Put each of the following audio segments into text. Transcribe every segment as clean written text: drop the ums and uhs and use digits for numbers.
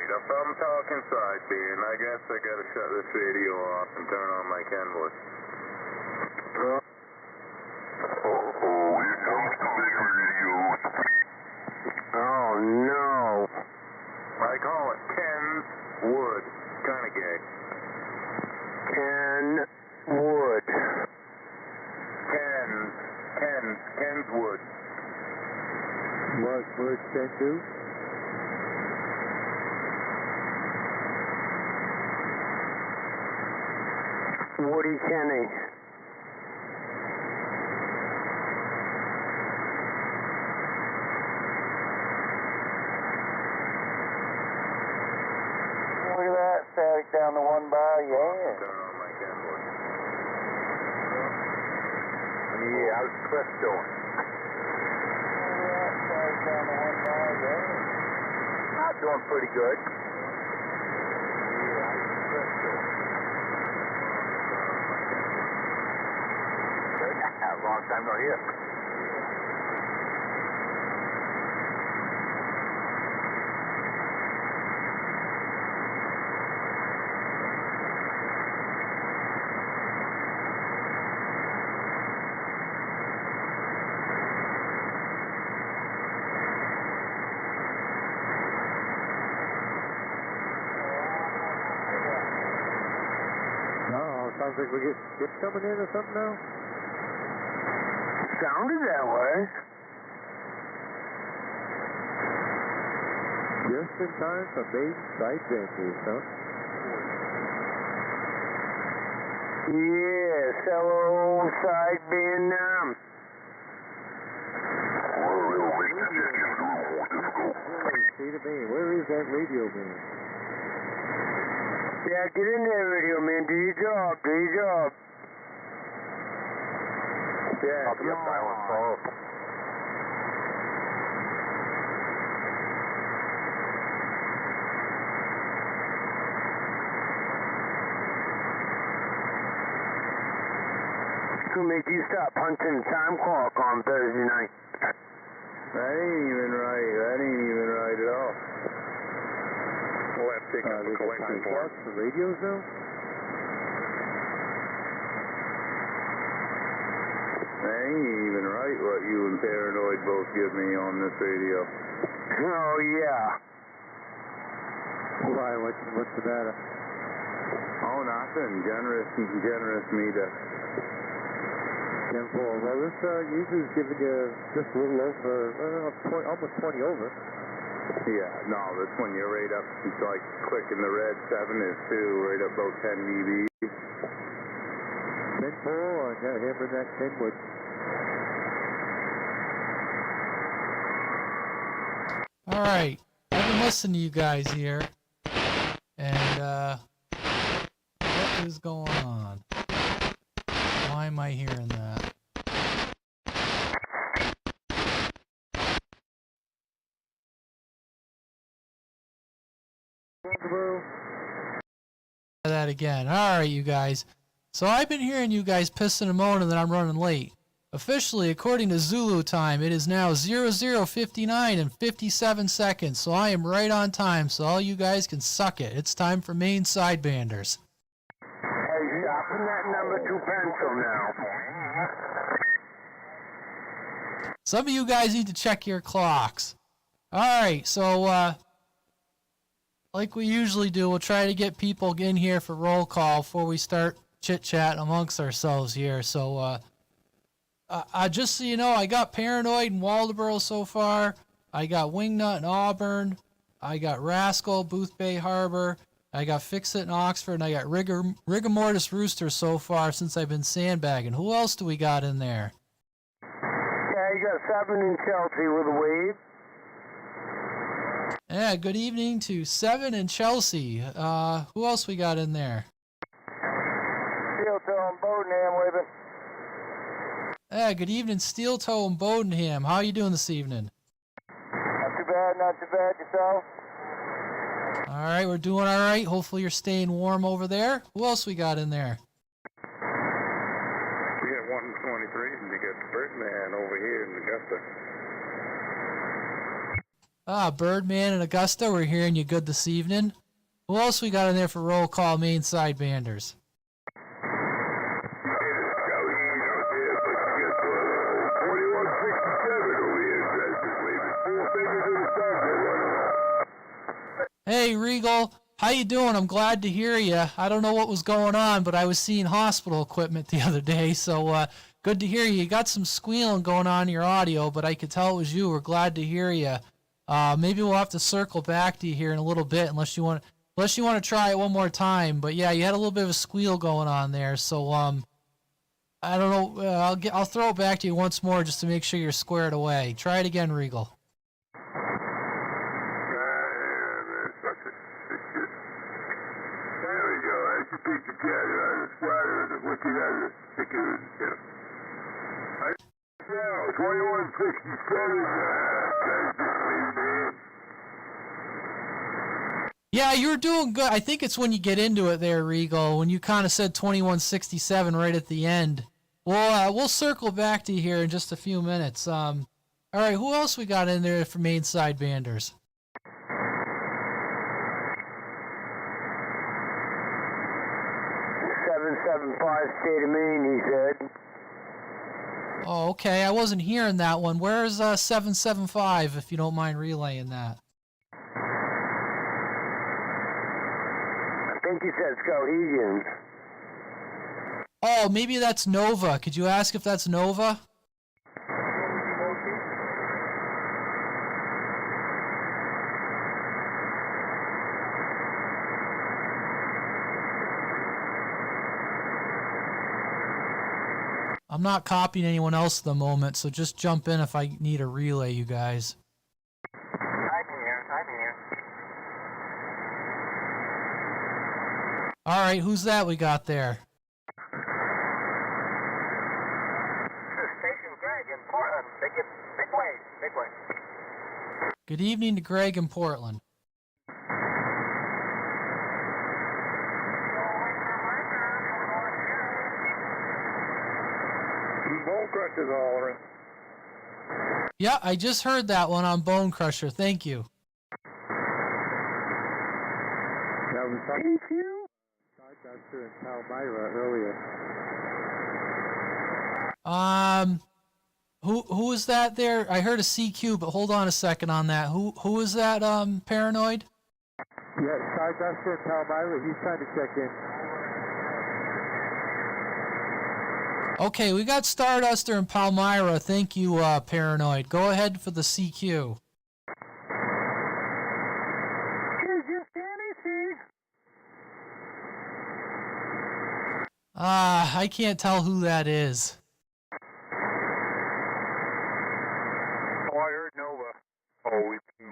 if I'm talking side beam, I guess I gotta shut this radio off and turn on my Kenwood. Uh-oh, here comes the big radios. Oh, no. I call it Ken's Wood. Kinda gay. Kenwood. Ken's Wood. What words can do? Woody Kenny. Look at that, static down to 1 bar, yeah. Turn on my Kenwood. Yeah, how's Cliff doing? Not doing pretty good. Good. Long time no hear. Oh, sounds like we get ships coming in or something now. Sounded that way. Just in time for Maine Sidebanders, huh? Yes, hello, side being See the Maine. Where is that radio man? Yeah, get in there, radio man. Do your job. Do your job. Yeah, I'll be a silent phone. Who made you stop punching time clock on Thursday night? That ain't even right. That ain't even right at all. We'll have to take up a collection form. The radios now? That ain't even right what you and Paranoid both give me on this radio. Oh, yeah. Why? What's the matter? Oh, nothing. Generous meter. 10-4. Well, this usually is giving you just a little over, almost 20 over. Yeah, no, that's when you're right up, it's like clicking the red 7 is too, right up about 10 dB. 10-4, and yeah, hammer that Kenwood. All right, I've been listening to you guys here, and what is going on? Why am I hearing that? That again. All right, you guys. So I've been hearing you guys pissing and moaning that I'm running late. Officially, according to Zulu time, it is now 00:59 and 57 seconds. So I am right on time. So all you guys can suck it. It's time for Maine Sidebanders. Hey, stopping that number 2 pencil now. Some of you guys need to check your clocks. All right, so like we usually do, we'll try to get people in here for roll call before we start chit-chat amongst ourselves here. So just so you know, I got Paranoid in Waldoboro so far. I got Wingnut in Auburn. I got Rascal, Booth Bay Harbor. I got Fix-It in Oxford. And I got Rigor Mortis Rooster so far since I've been sandbagging. Who else do we got in there? Yeah, you got 7 in Chelsea with a wave. Yeah, good evening to 7 in Chelsea. Who else we got in there? Steel Toe and Bodenham waving. Yeah, good evening, Steel Toe and Bodenham. How are you doing this evening? Not too bad yourself? All right, we're doing all right. Hopefully you're staying warm over there. Who else we got in there? We got 123 and we got Birdman over here in Augusta. Birdman and Augusta, we're hearing you good this evening. Who else we got in there for roll call, Maine Sidebanders? Hey, Regal. How you doing? I'm glad to hear you. I don't know what was going on, but I was seeing hospital equipment the other day, so good to hear you. You got some squealing going on in your audio, but I could tell it was you. We're glad to hear you. Maybe we'll have to circle back to you here in a little bit, unless you want to try it one more time. But yeah, you had a little bit of a squeal going on there, so I don't know. I'll throw it back to you once more just to make sure you're squared away. Try it again, Regal. Yeah, you're doing good. I think it's when you get into it there, Regal, when you kind of said 2167 right at the end. We'll circle back to you here in just a few minutes. All right, who else we got in there for Maine Sidebanders? 775 State of Maine, he said. Oh, okay. I wasn't hearing that one. Where's 775, if you don't mind relaying that? I think he said Skowhegan. Oh, maybe that's Nova. Could you ask if that's Nova? I'm not copying anyone else at the moment, so just jump in if I need a relay, you guys. I'm here. All right, who's that we got there? This is Station Greg in Portland. Big way. Good evening to Greg in Portland. Bone Crusher's hollering. Yeah, I just heard that one on Bone Crusher. Thank you. That was Sidebanders in Palmyra earlier. Who is that there? I heard a CQ, but hold on a second on that. Who is that, Paranoid? Yeah, Sidebanders in Palmyra. He's trying to check in. Okay, we got Starduster and Palmyra. Thank you, Paranoid. Go ahead for the CQ. I can't tell who that is. Oh, I heard Nova. Oh, it's me.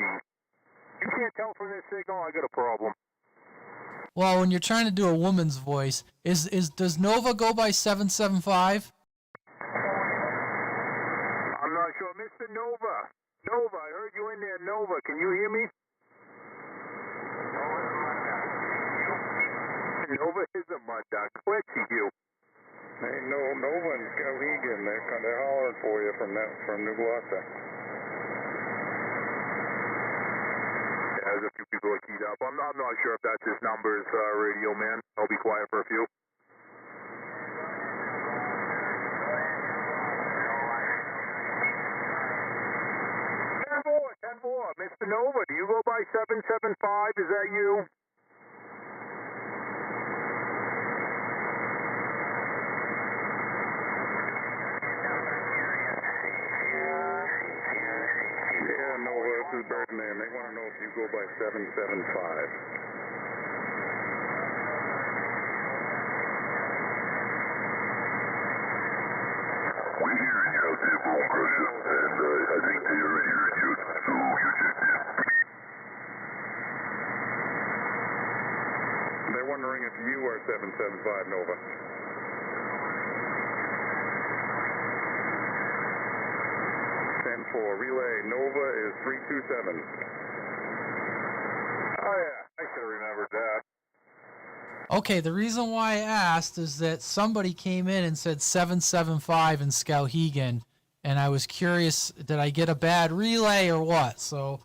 You can't tell from this signal, I got a problem. Well, when you're trying to do a woman's voice, does Nova go by 775? I'm not sure. Mr. Nova, I heard you in there, Nova. Can you hear me? Nova is a mud duck. Let's see you. Hey, Nova and Skowhegan, they're hollering for you from New Gloucester. There's a few people that keyed up. I'm not sure if that's his numbers, radio man. I'll be quiet for a few. 10-4, Mr. Nova, do you go by 775? Is that you? Yeah, Nova, this is Birdman. They want to know if you go by 775. We hear you out there, Bone Crusher, and I think they are hearing you, so you checked in. They're wondering if you are 775, Nova. For relay, Nova is 327. Oh yeah, I should have remembered that. Okay, the reason why I asked is that somebody came in and said 775 in Skowhegan, and I was curious, did I get a bad relay or what? So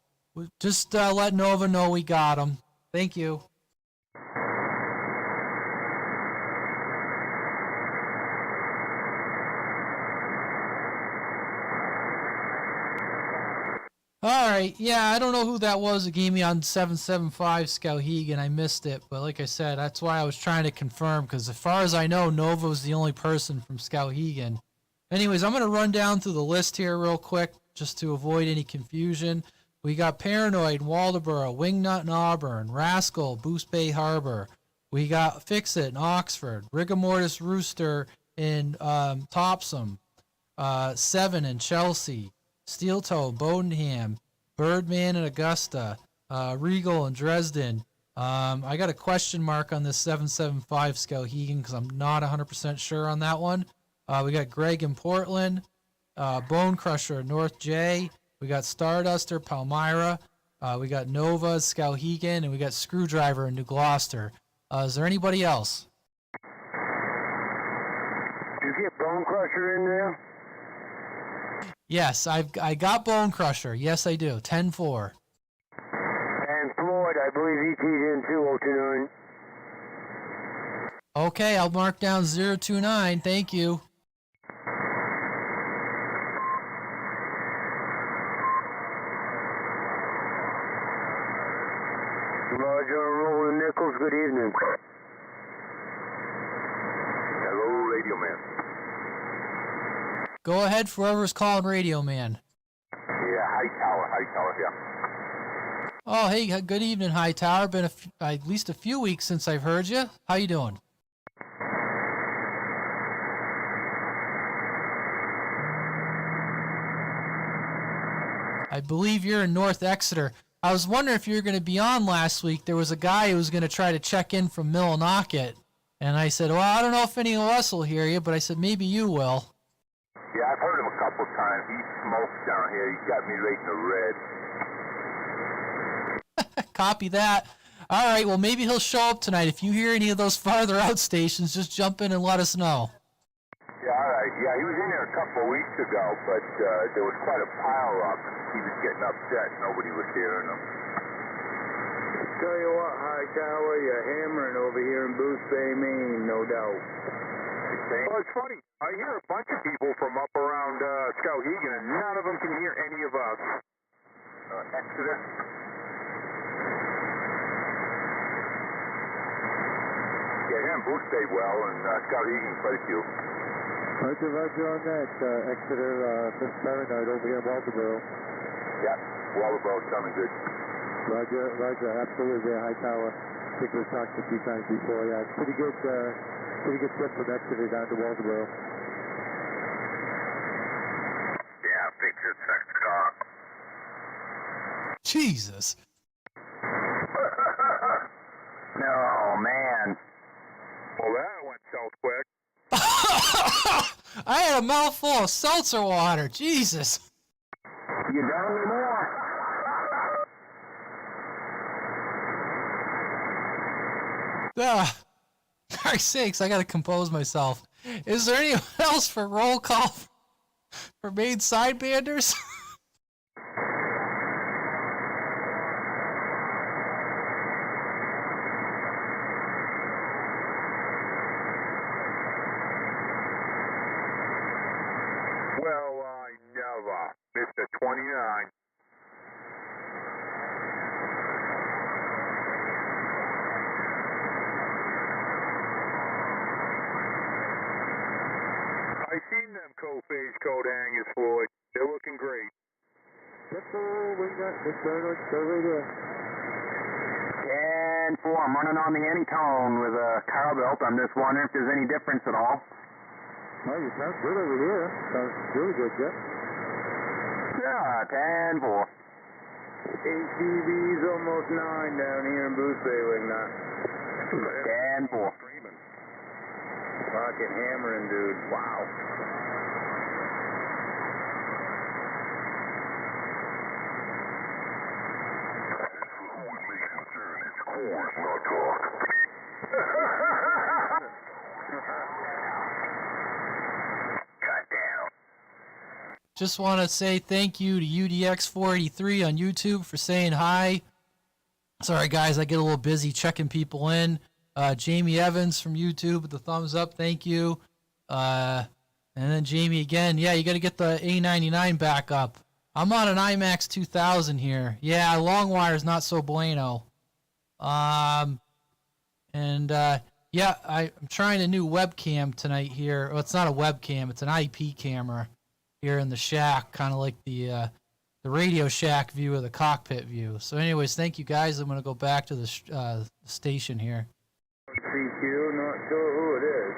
Just let Nova know we got him. Thank you. All right, yeah, I don't know who that was that gave me on 775 Skowhegan. I missed it, but like I said, that's why I was trying to confirm, because as far as I know, Nova was the only person from Skowhegan. Anyways, I'm going to run down through the list here real quick, just to avoid any confusion. We got Paranoid in Waldoboro, Wingnut in Auburn, Rascal, Boost Bay Harbor. We got Fix-It in Oxford, Rigamortis Rooster in Topsom, Seven in Chelsea, Steel Toe, Bodenham, Birdman in Augusta, Regal in Dresden. I got a question mark on this 775 Skowhegan because I'm not 100% sure on that one. We got Greg in Portland, Bone Crusher in North J. We got Starduster, Palmyra. We got Nova, Skowhegan, and we got Screwdriver in New Gloucester. Is there anybody else? Did you get Bone Crusher in there? Yes, I got Bone Crusher. Yes, I do. 10-4. And Floyd, I believe he keyed in too, 029. Okay, I'll mark down 029. Thank you. Roger, Rolling Nichols, good evening. Hello, Radio Man. Go ahead, whoever's calling Radio Man. Yeah, Hightower, yeah. Oh, hey, good evening, Hightower. Been at least a few weeks since I've heard you. How you doing? I believe you're in North Exeter. I was wondering if you were going to be on last week. There was a guy who was going to try to check in from Millinocket. And I said, well, I don't know if any of us will hear you, but I said, maybe you will. Yeah, I've heard him a couple of times. He smokes down here. He's got me rating a red. Copy that. All right, well, maybe he'll show up tonight. If you hear any of those farther out stations, just jump in and let us know. Yeah, all right. Yeah, he was in there a couple of weeks ago, but there was quite a pile up. He was getting upset. Nobody was hearing him. Tell you what, Hightower, you're hammering over here in Boost Bay, Maine, no doubt. Well, it's funny. I hear a bunch of people from up around Skowhegan, and none of them can hear any of us. Exeter? Yeah, here in Boost Bay well, and Skowhegan quite a few. Roger on that. Exeter, Miss Paranoid over here in Waldoboro. Yeah, Waldoboro sounding good. Roger, absolutely, Hightower. I think we've talked a few times before. Yeah, it's pretty good trip from Exeter down to Waldoboro. Yeah, fix it, sex cock. Jesus. No, man. Well, that went south quick. I had a mouthful of seltzer water. Jesus. You down anymore? For Christ's sakes, I gotta compose myself. Is there anyone else for roll call for Maine Sidebanders? Well, I never. Mr. 29. I seen them co-phase coat hangers, Floyd. They're looking great. That's all we got. Miss Paranoid, stay right there. 10-4. I'm running on the Anytone with a car belt. I'm just wondering if there's any difference at all. Oh, you sound good over here. Sounds really good, Jeff. Yeah, 10-4. ATV's almost 9 down here in Boost Bay, Wingnut. 10-4. Fucking hammering, dude. Wow. Who would make concern? It's course, not talk. Cut down. just want to say thank you to UDX483 on YouTube for saying hi. Sorry, guys, I get a little busy checking people in. Jamie Evans from YouTube with the thumbs up. Thank you. And then Jamie again. Yeah, you got to get the A99 back up. I'm on an IMAX 2000 here. Yeah, long wire's not so bueno. Yeah, I'm trying a new webcam tonight here. Well, it's not a webcam, it's an IP camera here in the shack, kind of like the Radio Shack view of the cockpit view. So anyways, thank you guys. I'm going to go back to the station here. CQ, not sure who it is.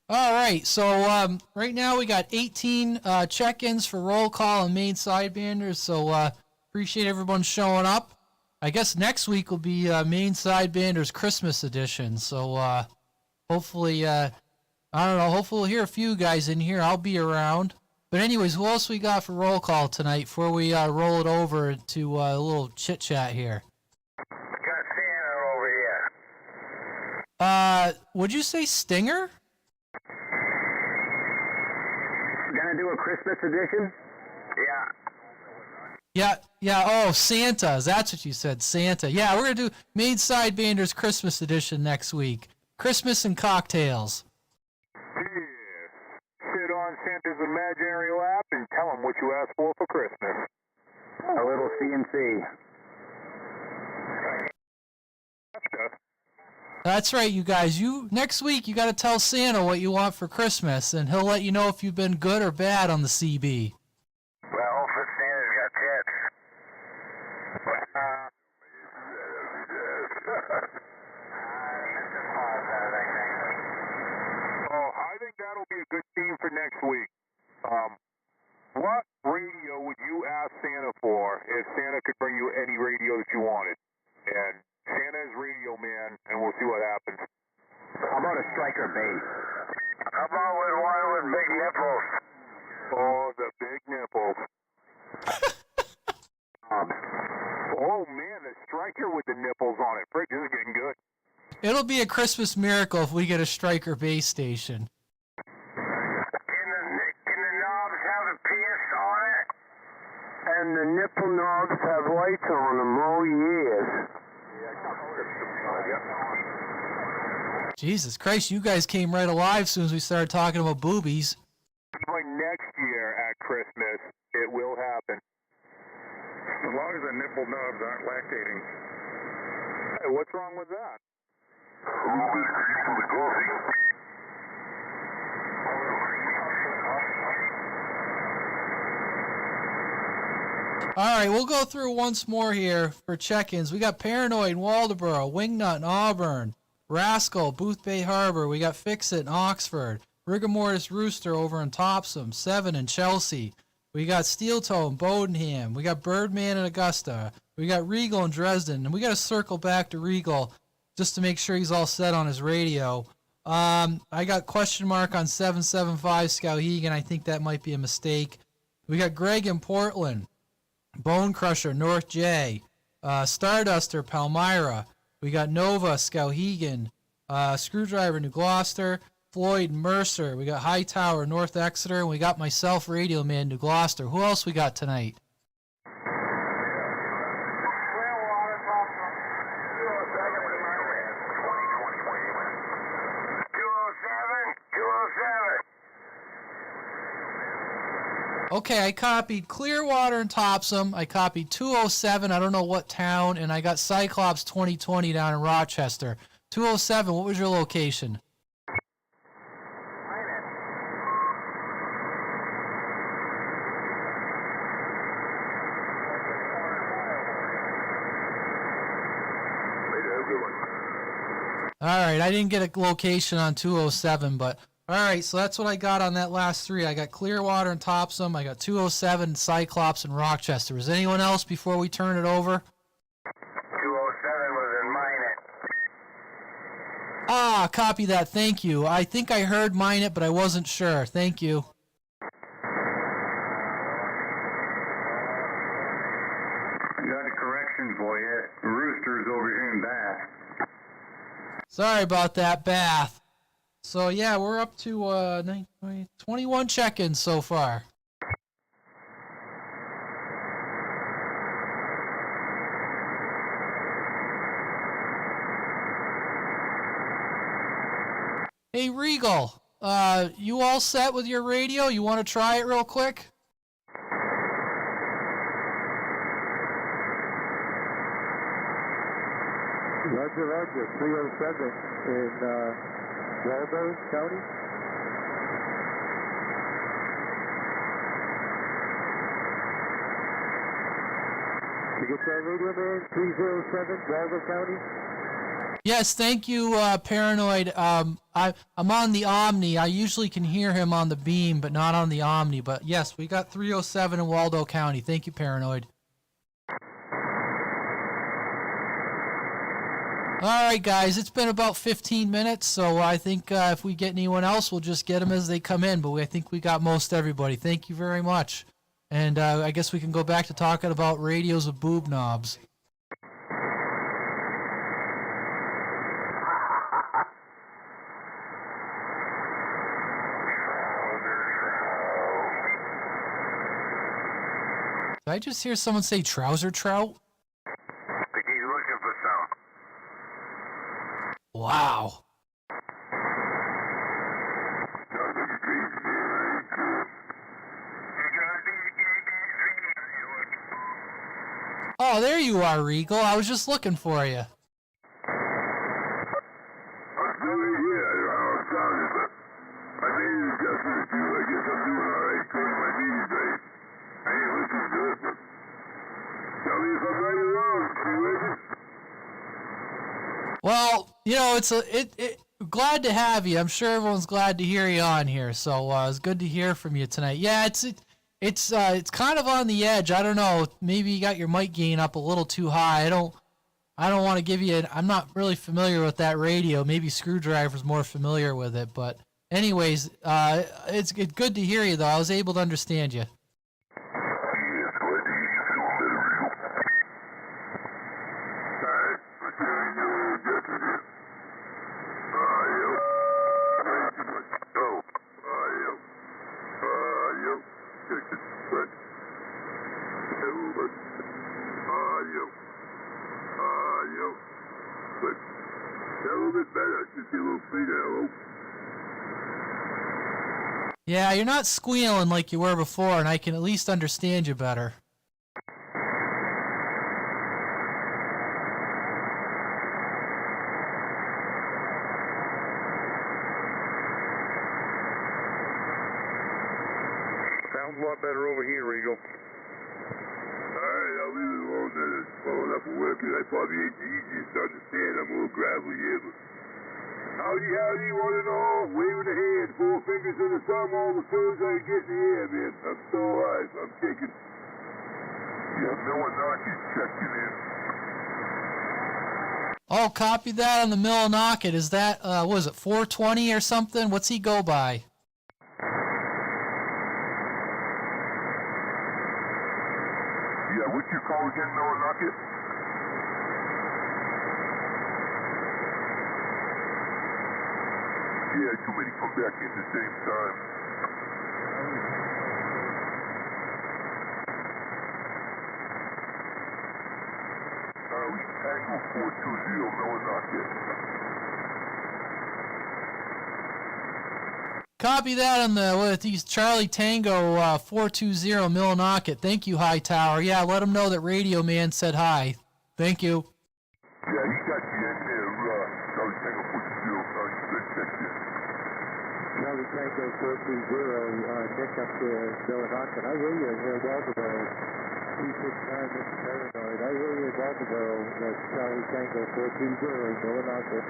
All right, so right now we got 18 check-ins for roll call and Maine Sidebanders, so appreciate everyone showing up. I guess next week will be Maine Sidebanders Christmas edition, so hopefully, I don't know, hopefully we'll hear a few guys in here. I'll be around. But anyways, who else we got for roll call tonight before we roll it over to a little chit-chat here? Got Santa over here. Would you say Stinger? Gonna do a Christmas edition? Yeah. Oh, Santa. That's what you said, Santa. Yeah, we're going to do Maine Sidebanders Christmas edition next week. Christmas and cocktails. Yeah. Sit on Santa's imaginary lap and tell him what you asked for Christmas. A little CNC. That's right, you guys. Next week, you got to tell Santa what you want for Christmas, and he'll let you know if you've been good or bad on the CB. Well, hopefully Santa's got tits. Oh, I think that'll be a good theme for next week. What radio would you ask Santa for if Santa could bring you any radio that you wanted? And Santa is radio man, and we'll see what happens. How about a striker base? How about with one with big nipples? Oh, the big nipples. Oh, man, the striker with the nipples on it. Frick, this is getting good. It'll be a Christmas miracle if we get a Striker base station. Can the knobs have a PS on it? And the nipple knobs have lights on them. Oh, yes. Jesus Christ, you guys came right alive as soon as we started talking about boobies. By next year at Christmas, it will happen. As long as the nipple knobs aren't lactating. Hey, what's wrong with that? All right, we'll go through once more here for check-ins. We got Paranoid in Waldoboro, Wingnut in Auburn, Rascal, Booth Bay Harbor. We got Fix-It in Oxford, Rigor Mortis Rooster over in Topsom, 7 in Chelsea. We got Steel Toe in Bodenham. We got Birdman in Augusta. We got Regal in Dresden. And we got to circle back to Regal just to make sure he's all set on his radio. I got question mark on 775 Skowhegan. I think that might be a mistake. We got Greg in Portland, Bone Crusher, North J, Starduster, Palmyra. We got Nova, Skowhegan, Screwdriver, New Gloucester, Floyd, Mercer. We got Hightower, North Exeter, and we got myself, Radio Man, New Gloucester. Who else we got tonight? Okay, I copied Clearwater and Topsom. I copied 207, I don't know what town, and I got Cyclops 2020 down in Rochester. 207, what was your location? All right, I didn't get a location on 207, but all right, so that's what I got on that last three. I got Clearwater and Topsom. I got 207, Cyclops, and Rochester. Is anyone else before we turn it over? 207 was in Minot. Ah, copy that. Thank you. I think I heard Minot, but I wasn't sure. Thank you. Sorry about that, Bath. So yeah, we're up to 21 check-ins so far. Hey Regal, you all set with your radio? You want to try it real quick? Roger, 307 in Waldo County. Did you get that radio, man? 307, Waldo County? Yes, thank you, Paranoid. I'm on the Omni. I usually can hear him on the beam, but not on the Omni. But yes, we got 307 in Waldo County. Thank you, Paranoid. All right, guys, it's been about 15 minutes, so I think if we get anyone else, we'll just get them as they come in. But I think we got most everybody. Thank you very much. And I guess we can go back to talking about radios with boob knobs. Did I just hear someone say trouser trout? I think he's looking for some. Wow. Oh, there you are, Regal. I was just looking for you. Well, you know, it's glad to have you. I'm sure everyone's glad to hear you on here. So it's good to hear from you tonight. Yeah, it's kind of on the edge. I don't know. Maybe you got your mic gain up a little too high. I don't want to give you. I'm not really familiar with that radio. Maybe Screwdriver's more familiar with it. But anyways, it's good to hear you though. I was able to understand you. Yeah, you're not squealing like you were before, and I can at least understand you better. Sounds a lot better over here, Regal. Alright, I'll leave it alone then. It's slow enough for working. I probably ain't the easiest to understand. I'm a little gravelly here, but... Howdy, one and all. Waving a hand, 4 fingers in the thumb all as soon as I get in the air, man. I'm still alive. I'm kicking. Yeah, Milwaukee checking in. Oh, copy that on the Millinocket. Is that, what is it, 420 or something? What's he go by? Yeah, what's your call again, Milwaukee? Yeah, too many come back in the same time. Charlie Tango 420, Millinocket. Copy that on the, with these Charlie Tango 420 Millinocket. Thank you, Hightower. Yeah, let him know that Radio Man said hi. Thank you. Yeah, he got you in there, Charlie Tango 420, good check in. Charlie Tango 420, Nick up there, Millinocket. I hear you here in Walterboro. 269, Mr. Paranoid. I hear you in Walterboro. That's Charlie Tango 420, Millinocket.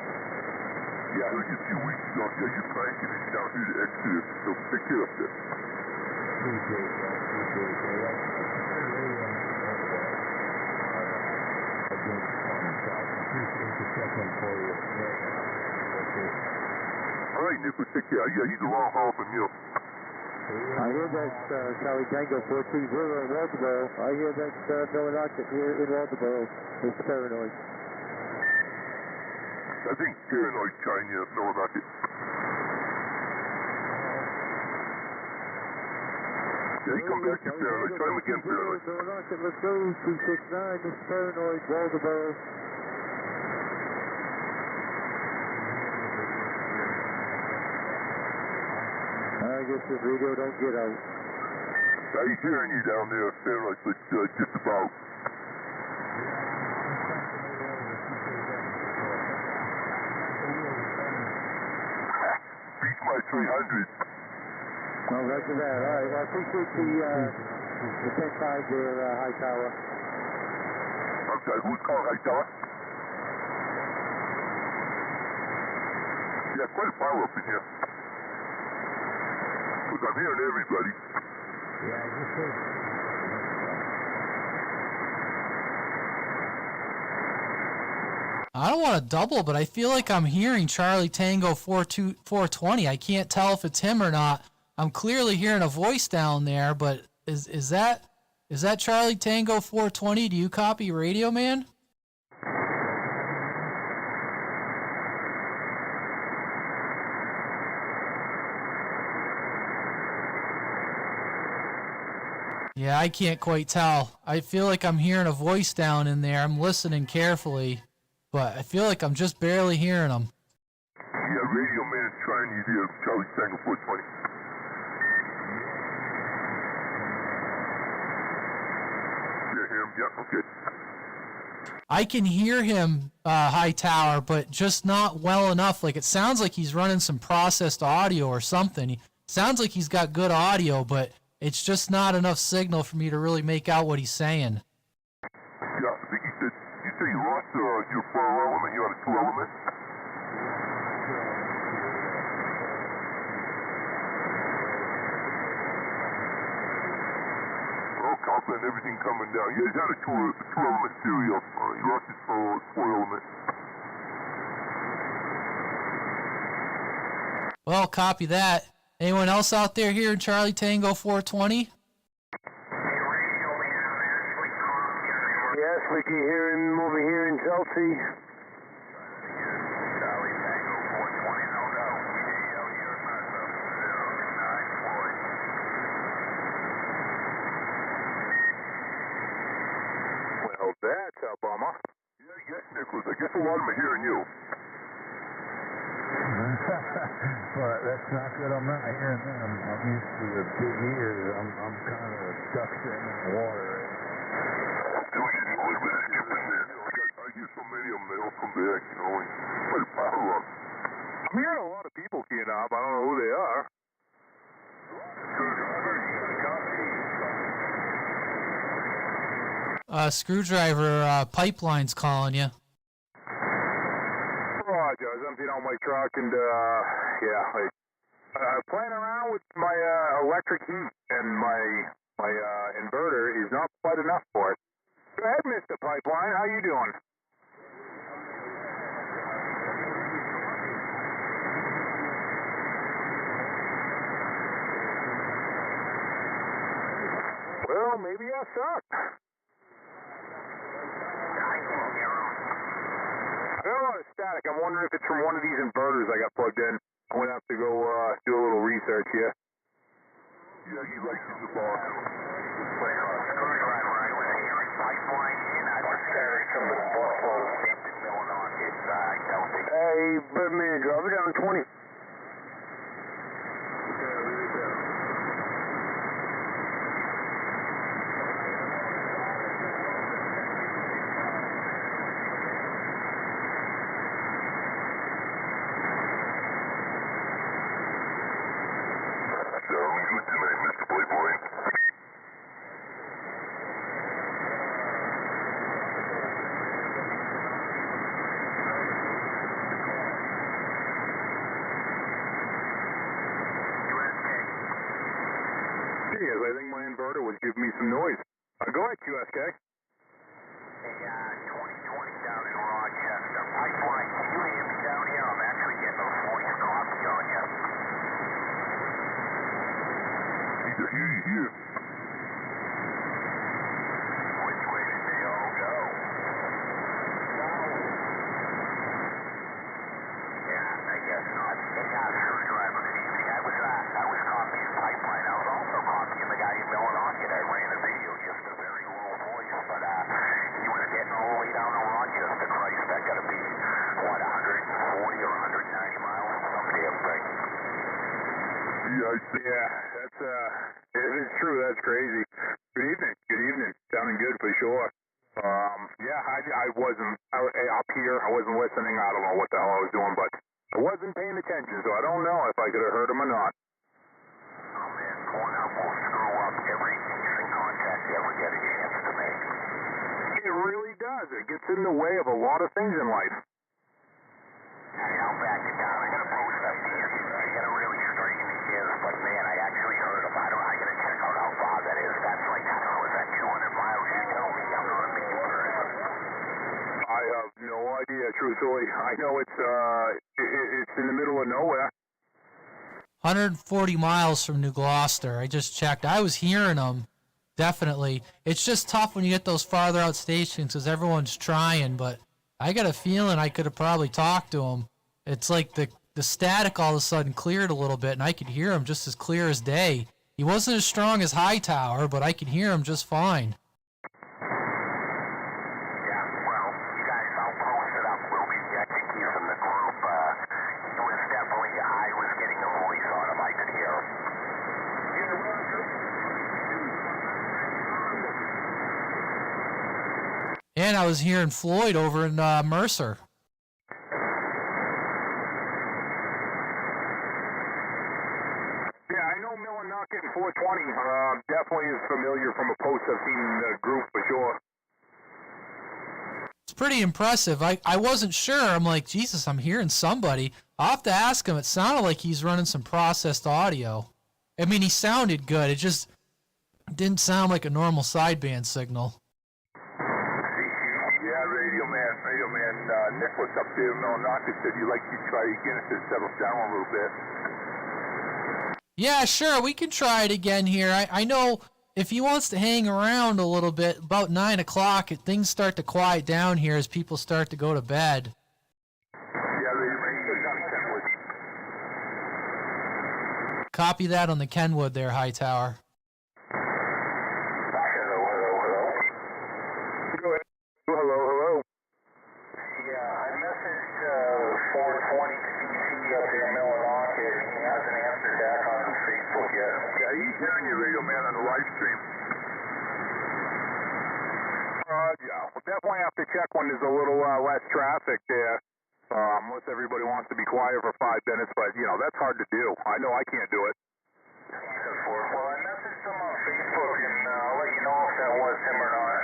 Yeah, I heard you a few weeks ago. Yeah, you're cranking it down here to Exeter. So pick it up there. Appreciate that. Appreciate the check-in for you. All right, Nick, we'll take care. Yeah, he's a long haul from you. I hear that Charlie Tango 420 in Walterboro. I hear that Millinocket here in Walterboro. It's Paranoid. I think paranoid China know about it. Yeah, he come back to paranoid. Try him again, paranoid. Let's go, 269. This is paranoid, Waldeboro. I guess the radio don't get out. He's hearing you down there, paranoid, but just about. Beats my 300. No, roger that. All right. Well, I appreciate the 10-5 there, Hightower. I'm sorry, who's calling Hightower? Yeah, quite a power up in here. Look, I'm hearing everybody. Yeah, I just heard. I don't want to double, but I feel like I'm hearing Charlie Tango 420. I can't tell if it's him or not. I'm clearly hearing a voice down there, but is that Charlie Tango 420? Do you copy Radio Man? Yeah, I can't quite tell. I feel like I'm hearing a voice down in there. I'm listening carefully, but I feel like I'm just barely hearing him. Yeah, Radio Man trying you there, Charlie Tango 420. Yeah, okay. I can hear him, Hightower, but just not well enough. Like, it sounds like he's running some processed audio or something. It sounds like he's got good audio, but it's just not enough signal for me to really make out what he's saying. Yeah, I think he said, you say you lost your 4 element, you had a 2 element? And everything coming down. Yeah, he's had a 2-element serial. He lost his 4-element. Well, copy that. Anyone else out there hearing Charlie Tango 420? Yes, we can hear him over here in Chelsea. Charlie Tango 420, no doubt. EO, your massive 02940. Well, that's a bummer. Yeah, I guess, Nicholas. I guess a lot of them are hearing you. But that's not good. I'm not hearing them. I'm used to the big ears. I'm kind of stuck in the water. I hear so many of them, they all come back, you know, and put a power up. I'm hearing a lot of people keying up. I don't know who they are. Screwdriver Pipeline's calling you. Roger, I was emptying out my truck and, playing around with my electric heat and my inverter is not quite enough for it. Go ahead, Mr. Pipeline. How you doing? Well, maybe I suck. I got a lot of static. I'm wondering if it's from one of these inverters I got plugged in. I'm going to have to go do a little research here. Yeah, he likes the boss. Screwdriver, I was hearing pipeline in. I was carrying some of the Buffalo Hampton milling on his Chelsea. Hey, Birdman, drop it down 20. Yes, I think my inverter was giving me some noise. Go ahead, QSK. Hey, 2020 down in Rochester. Pipeline, can you hear me down here? I'm actually getting a voice copy on you. He can hear you here. Which way did they all go? Yeah, that's it's true. That's crazy. Good evening. Good evening. Sounding good for sure. Yeah, I wasn't up here. I wasn't listening. I don't know what the hell I was doing, but I wasn't paying attention, so I don't know if I could have heard him or not. Oh man, pulling out will screw up every decent contact you ever get a chance to make. It really does. It gets in the way of a lot of things in life. Hey, I'll back it down. I gotta post up to you. I gotta really straighten the gears, but man, I actually heard him. I gotta check out how far that is. That's like, I don't know, is that 200 miles? You tell me. I'm not a Maine person. I have no idea, truthfully. I know it's in the middle of nowhere. 140 miles from New Gloucester. I just checked. I was hearing them, definitely. It's just tough when you get those farther out stations because everyone's trying, but I got a feeling I could have probably talked to him. It's like the static all of a sudden cleared a little bit, and I could hear him just as clear as day. He wasn't as strong as Hightower, but I could hear him just fine. Yeah, well, you guys, I'll post it up. We'll be executing from the group. He was definitely, I was getting a voice on him. I could hear him. And I was hearing Floyd over in Mercer. Yeah, I know Millinock getting 420. Definitely is familiar from a post I've seen in the group for sure. It's pretty impressive. I wasn't sure. I'm like, Jesus, I'm hearing somebody. I'll have to ask him. It sounded like he's running some processed audio. I mean, he sounded good. It just didn't sound like a normal sideband signal. Yeah, Radio Man. Nick was up there in Millinock and said you'd like to try again if it settles down a little bit. Yeah, sure. We can try it again here. I know if he wants to hang around a little bit, about 9 o'clock, things start to quiet down here as people start to go to bed. Yeah, Radio Man. Copy that on the Kenwood there, Hightower. Hello. Yeah, I messaged 420cc up in Millinock, and he hasn't answered back on Facebook yet. Yeah, he's hearing you, Radio Man, on the live stream. Yeah, we'll definitely have to check when there's a little less traffic there. Unless everybody wants to be quiet for 5 minutes, but, that's hard to do. I know I can't do it. Well, I messaged him on Facebook, and I'll let you know if that was him or not.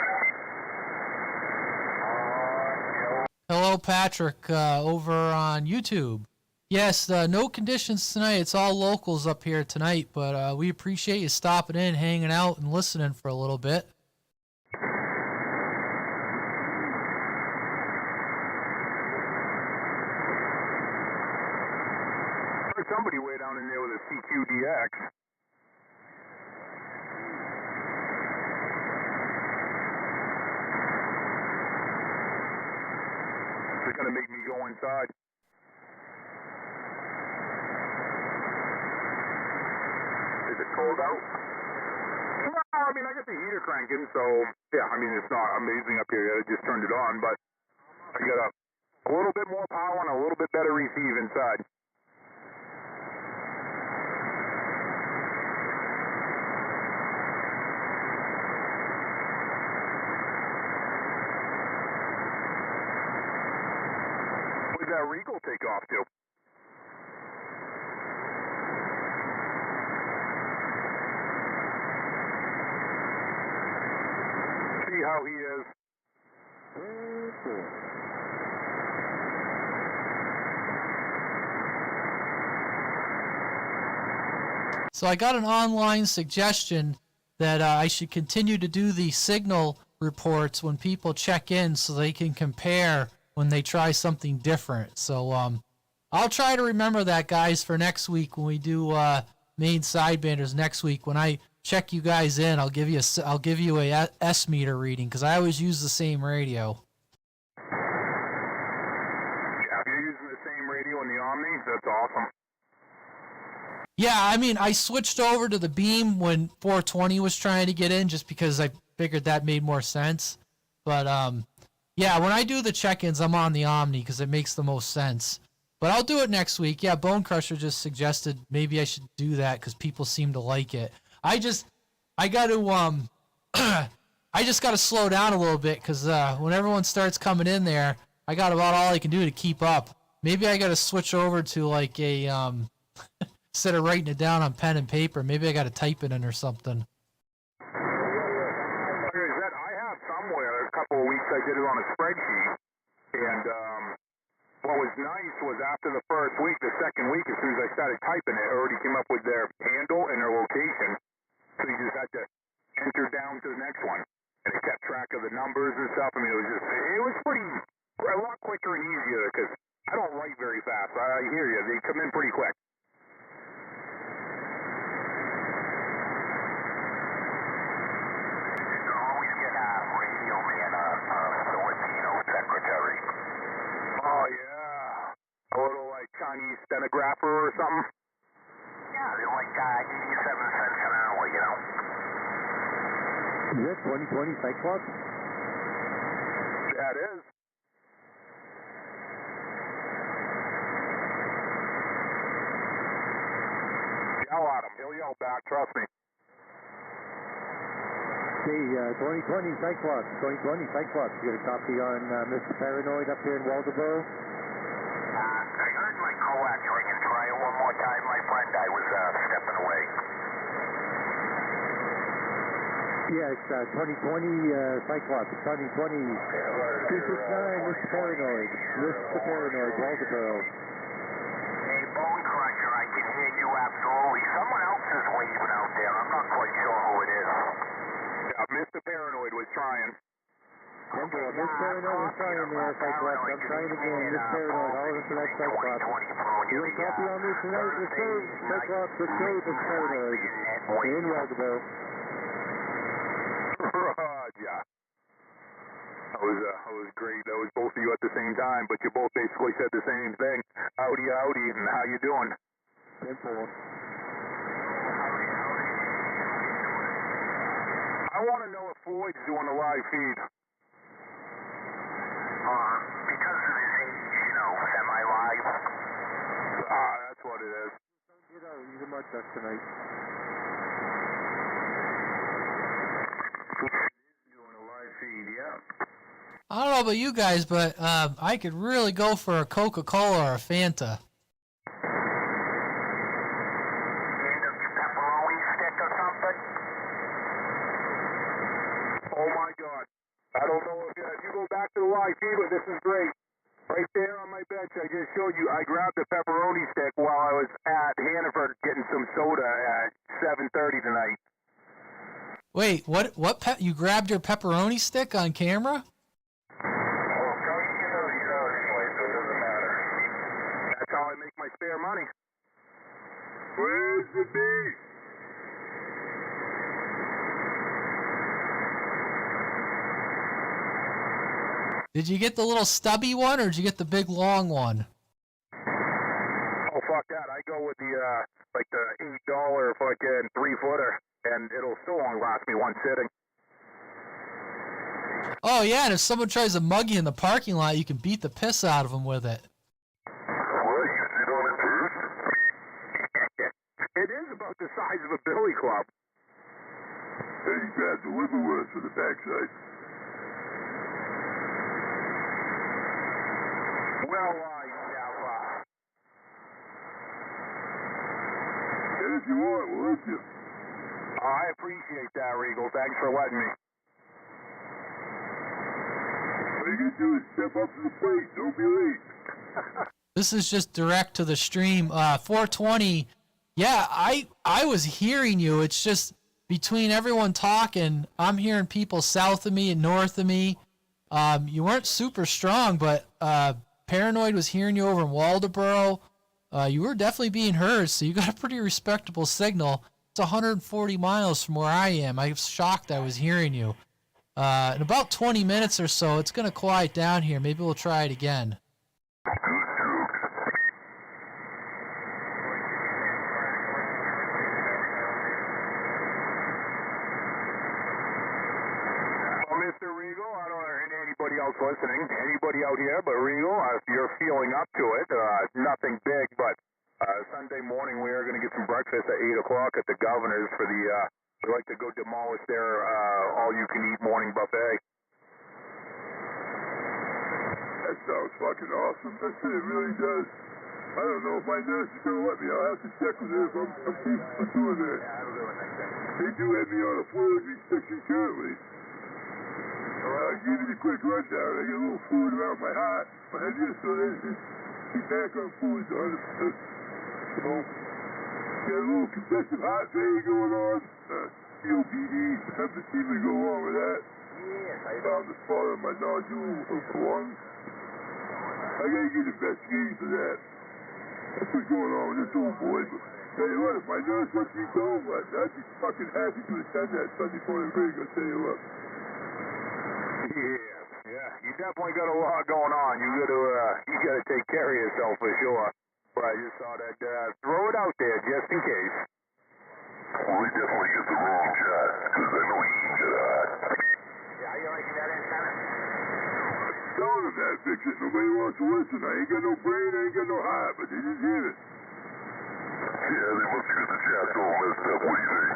Hello, Patrick, over on YouTube. Yes, no conditions tonight. It's all locals up here tonight, but we appreciate you stopping in, hanging out, and listening for a little bit. There's somebody way down in there with a CQDX. They're going to make me go inside. Is it cold out? No, I mean, I got the heater cranking, so, yeah, I mean, it's not amazing up here yet. I just turned it on, but I got a little bit more power and a little bit better receive inside. Where'd that Regal take off to? See how he is. So I got an online suggestion that I should continue to do the signal reports when people check in so they can compare when they try something different. So I'll try to remember that, guys, for next week when we do Maine Sidebanders next week. When I check you guys in, I'll give you a S meter reading because I always use the same radio. Yeah, if you're using the same radio in the Omni, that's awesome. Yeah, I mean, I switched over to the Beam when 420 was trying to get in just because I figured that made more sense. But, yeah, when I do the check-ins, I'm on the Omni because it makes the most sense. But I'll do it next week. Yeah, Bone Crusher just suggested maybe I should do that because people seem to like it. I got to I just got to slow down a little bit because when everyone starts coming in there, I got about all I can do to keep up. Maybe I got to switch over to like a instead of writing it down on pen and paper, maybe I got to type it in or something. I have somewhere a couple of weeks I did it on a spreadsheet, and what was nice was after the first week, the second week, as soon as I started typing it, I already came up with their handle and their location, so you just had to enter down to the next one, and it kept track of the numbers and stuff. I mean, it was pretty, a lot quicker and easier, because I don't write very fast. I hear you, they come in pretty quick. You always get a radio man, Filipino secretary. Oh, yeah. A little, like, Chinese stenographer or something? Yeah, they're like 87 cents an hour, you know. Is that 2020 Cyclops? Yeah, it is. Yell at him. He'll yell back, trust me. Hey, 2020 Cyclops, 2020 Cyclops. You got a copy on Mr. Paranoid up here in Waldoboro? I heard my coax ringing. Try it one more time, my friend. I was stepping away. Yeah, it's 2020 Cyclops, 2020 269 Mr. Paranoid, Mr. Paranoid, Waldoboro. Hey, Bone Crusher, I can hear you absolutely. Someone else is waving out there. I'm not quite sure who it is. Yeah, Mr. Paranoid was trying. Mr. Paranoid was trying there, Cyclops. I'm trying again. Mr. Paranoid, hold on for that Cyclops. You want a copy on me tonight? Let's go, Cyclops. Let's go, Mr. Paranoid. In Waldoboro. Roger. That was great. That was both of you at the same time, but you both basically said the same thing. Howdy, howdy, and how you doing? Simple. I want to know if Floyd's doing a live feed. Because of his age, you know, semi-live. That's what it is. You know, he's a mud duck tonight. Doing a live feed, yeah. I don't know about you guys, but I could really go for a Coca-Cola or a Fanta. And a pepperoni stick or something. Oh my God. I don't know if you go back to the live feed, but this is great. Right there on my bench, I just showed you, I grabbed a pepperoni stick while I was at Hannaford getting some soda at 7:30 tonight. Wait, you grabbed your pepperoni stick on camera? That's how I make my spare money. Where's the beef? Did you get the little stubby one, or did you get the big long one? Oh, fuck that. I go with the, like the $8 fucking 3-footer, and it'll still only last me one sitting. Oh, yeah, and if someone tries to mug you in the parking lot, you can beat the piss out of them with it. What, you sit on it first? It is about the size of a billy club. Hey, you grab the liverwurst for the backside. Well, yeah, If you want, we'll let you. I appreciate that, Regal. Thanks for letting me. All you gotta do is step up to the plate. Don't be late. This is just direct to the stream. 420. Yeah, I was hearing you. It's just between everyone talking, I'm hearing people south of me and north of me. You weren't super strong, but Paranoid was hearing you over in Waldoboro. You were definitely being heard, so you got a pretty respectable signal. It's 140 miles from where I am. I was shocked I was hearing you. In about 20 minutes or so, it's going to quiet down here. Maybe we'll try it again. Well, Mr. Regal, I don't hear anybody else listening, anybody out here but Regal, if you're feeling up to it, nothing big, but Sunday morning we are going to get some breakfast at 8 o'clock at the Governor's for the, we like to go demolish their all-you-can-eat morning buffet. That sounds fucking awesome. That shit really does. I don't know if my nurse is going to let me. I'll have to check with her if I'm capable of doing that. Yeah, I'll do it next time. They do have me on a fluid restriction currently. Give me a quick rundown. I get a little fluid around my heart. My head is so there's just keep back on fluids 100%. So, got a little congestive heart failure going on. COPD, emphysema go along with that. Yes, I Found the spot on my nodule of the lungs. I gotta get investigated for that. That's what's going on with this old boy. But tell you what, if my nurse lets me go, I'd be fucking happy to attend that Sunday morning break, I'll tell you what. Yeah, you definitely got a lot going on. You gotta take care of yourself for sure. But I just thought I'd throw it out there just in case. Well, we definitely get the wrong shot, because I know he can get hot. Yeah, you liking that antenna? Tell them that, fix it. Nobody wants to listen. I ain't got no brain, I ain't got no heart, but they just hear it. Yeah, they must have got the shaft all messed up. What do you think?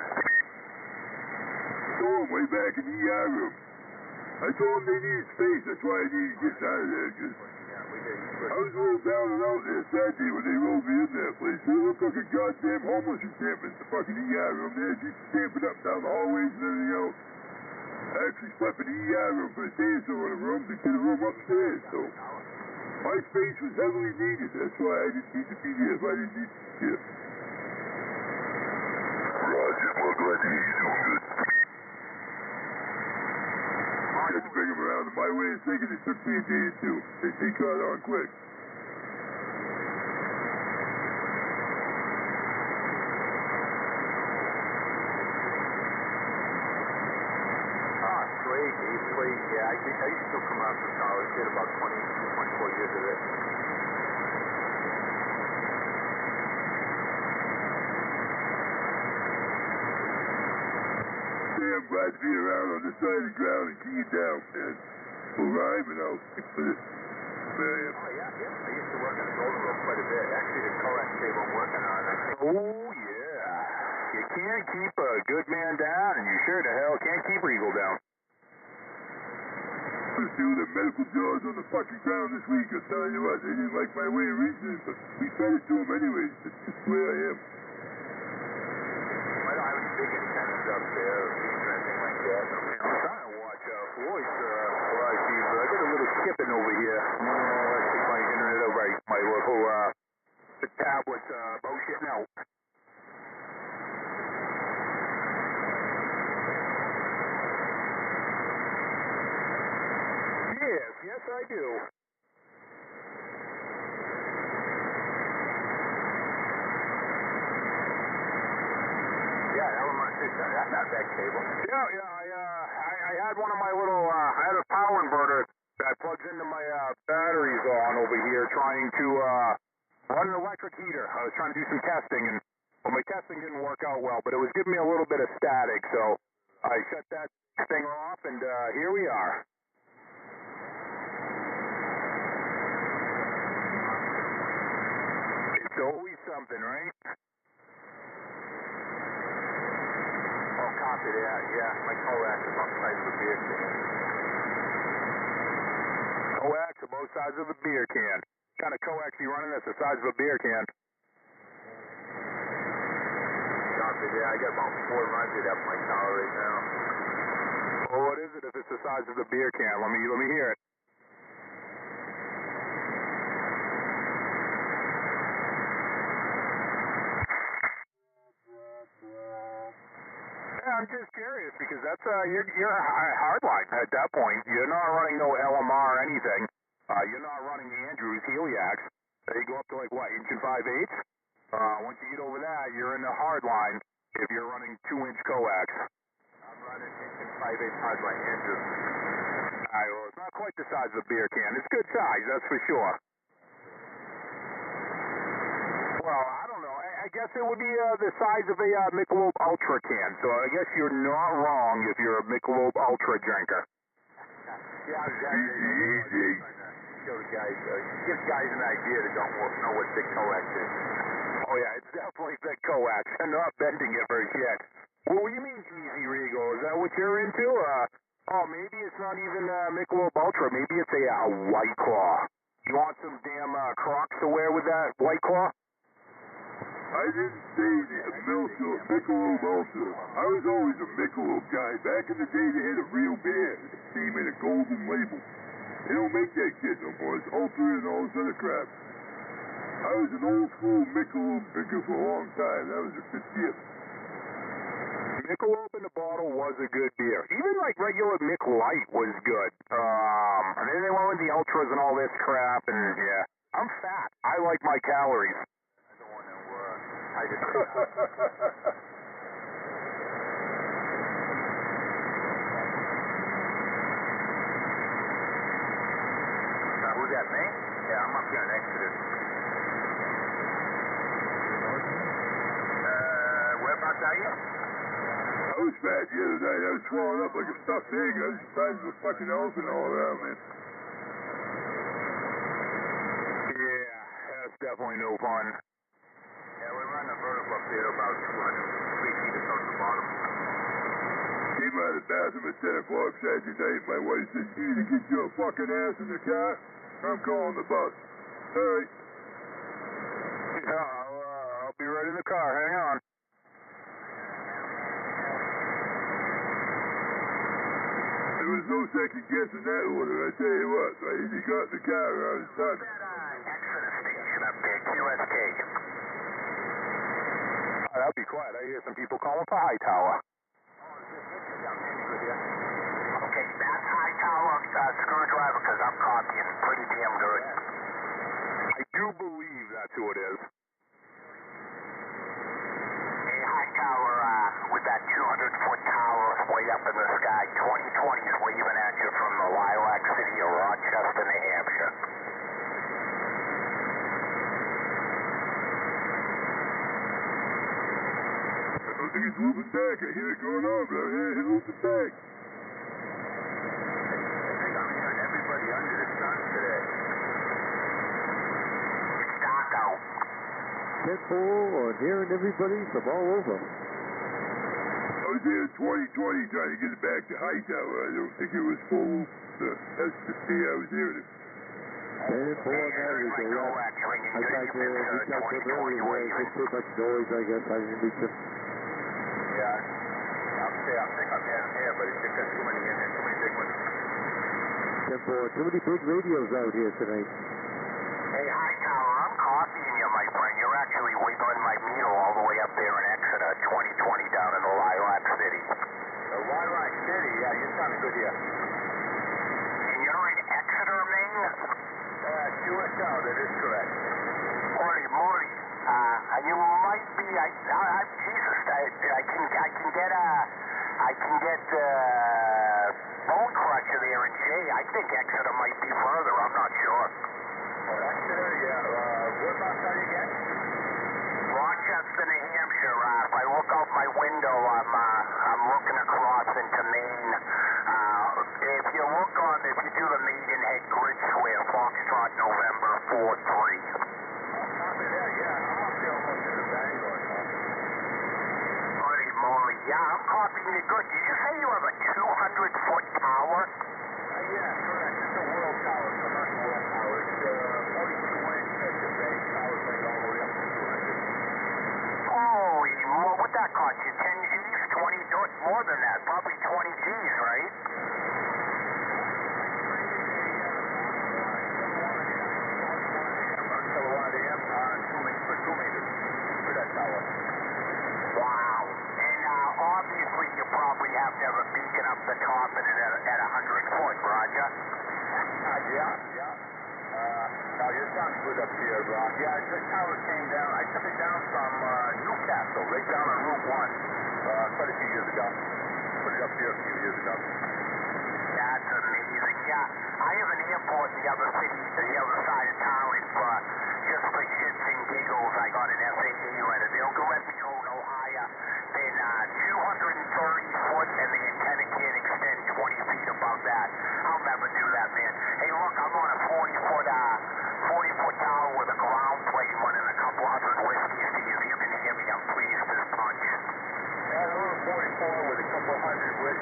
Saw them way back in the ER room. I told them they needed space. That's why I needed to get out of there, because I was a little down and out there Saturday when they rolled me in that place. It looked like a goddamn homeless encampment. The fucking ER room there, just camping up down the hallways and everything else. I actually slept in the ER room for a day or so in a room to get a room upstairs, so my space was heavily needed. That's why I didn't need to be there if I didn't need to be here. Roger, well, glad to hear you doing good. I had to bring them around to my way of thinking. It took me a day or two. They caught on quick. Sweet. Yeah, I used to come out from college. Did about 24 years of it. Hey, I'm glad to be around on this side of the ground and key it down, man. We'll rhyme and I'll stick with it. Oh, yeah. I used to work on the Golden Road quite a bit. Actually, the coax cable I'm working on, I think. Oh, yeah. You can't keep a good man down, and you sure the hell can't keep Regal down. I was doing the medical jaws on the fucking ground this week. I'll tell you what, they didn't like my way of reasoning, but we fed it to them anyways. That's just the way I am. I don't have any big antennas up there or beams or anything like that. I'm trying to watch Floyd's live feed, but I got a little skipping over here. Let's see my internet over my local the tablet's bullshitting out. Yes, I do. Yeah, LMR 6, that's not that cable. Yeah, I had one of my little, I had a power inverter that plugs into my batteries on over here trying to run an electric heater. I was trying to do some testing, and well, my testing didn't work out well, but it was giving me a little bit of static, so I shut that thing off, and here we are. It's always something, right? Oh, copy that. Yeah, my coax is on the side of the beer can. Coax on both sides of a beer can. What kind of coax you running that's the size of a beer can? Copy that. I got about 4 runs at up my tower right now. Well, what is it if it's the size of the beer can? Let me hear it. I'm just curious because that's you're hardline at that point. You're not running no LMR or anything. You're not running Andrews Heliax. They go up to like what, 1 5/8? Once you get over that, you're in the hardline if you're running 2-inch coax. I'm running 1 5/8 hardline Andrews. Well, it's not quite the size of a beer can. It's good size, that's for sure. Well, I don't know. I guess it would be the size of a Michelob Ultra can. So I guess you're not wrong if you're a Michelob Ultra drinker. Yeah, exactly. Jake. Show the guys, give guys an idea that don't know what big coax is. Oh yeah, it's definitely big coax. I'm not bending it very yet. Well, what do you mean easy, Regal? Is that what you're into? Oh, maybe it's not even Michelob Ultra. Maybe it's a White Claw. You want some damn Crocs to wear with that White Claw? I didn't say that Michelob Ultra. I was always a Michelob guy. Back in the day, they had a real beer. It came in a golden label. They don't make that shit no more. It's Ultra and all this other crap. I was an old school Michelob drinker for a long time. That was a good gift. Michelob in the bottle was a good beer. Even like regular Mick Light was good. And then they went with the Ultras and all this crap, and yeah. I'm fat. I like my calories. I don't want to, I just... Who's that, Maine? Yeah, I'm up here in Exodus. Whereabouts are you? I was fat the other night. I was swollen up like a stuffed egg. I was the size of a fucking elephant all around, man. Yeah, that's definitely no fun. Yeah, we're running a vertical up there about 203 feet across the bottom. Came out of the bathroom at 10 o'clock Saturday night. My wife said, "You need to get your fucking ass in the car. I'm calling the bus." All right. Yeah, I'll be right in the car. Hang on. There was no second guessing that order. I tell you what, right? He got in the car. I was done. Exodus station up there, QSK. I'll be quiet. I hear some people calling for Hightower. Okay, that's Hightower screwdriver because I'm copying pretty damn good. I do believe that's who it is. Hey, Hightower, with that 200-foot tower way up in the sky, 2020 is waving at you from the Lilac City of Rochester, New Hampshire. I don't think it's looping back. I hear it going on, but I hear it looping back. I think I'm hearing everybody under the sun today. It's dark out. Pitbull on hearing everybody from all over. I was here in 2020 trying to get it back to Hightower. I don't think it was full. That's the day I was hearing it. Pitbull on that was a lot. I tried to reach out to him earlier, but it was too much noise, I guess. I didn't reach him. Yeah, I think I'm hearing here, but it's just got too many in there, too many big ones. Pitbull, too many big radios out here tonight. Hey, Hightower, I'm copying you, my friend. You're actually wiggling my needle all the way up there in Exeter, 2020 down in the Lilac City. The Lilac City, yeah, you sound good here. And you're in Exeter, Maine? QSL, that is correct. Morty, you might be, Jesus, I can get Bone Crusher there in Jay. I think Exeter might be further, I'm not sure. Exeter, yeah, whereabouts are you again? Rochester, New Hampshire. If I look out my window, I'm looking across into Maine. If you do the Maidenhead Grid Square, Foxtrot, November 4-3. Copy that, yeah, I'm up there almost in the Bangor. Holy moly, yeah, I'm copying you good. Did you say you have a 200-foot tower? Yeah, correct. It's a world tower, commercial world tower. It's 42-inch at the base. Tower's like all the way up to 200. Holy moly, what'd that cost you? 10 G's? 20? More than that, probably 20 G's, right? Wow. And obviously you probably have to have a beacon up the top of it at 100 foot, Roger? Yeah. No, you sound good up here, Rob. Yeah, this tower came down. I took it down from Newcastle, right down on Route 1, quite a few years ago. Put it up here a few years ago. That's amazing. Yeah, I have an airport in the other city, the other side of town, and just for shits and giggles, I got an FAA letter. They'll let me go no higher than 230 foot, and the antenna can't extend 20 feet above that. I'll never do that, man. Hey, look,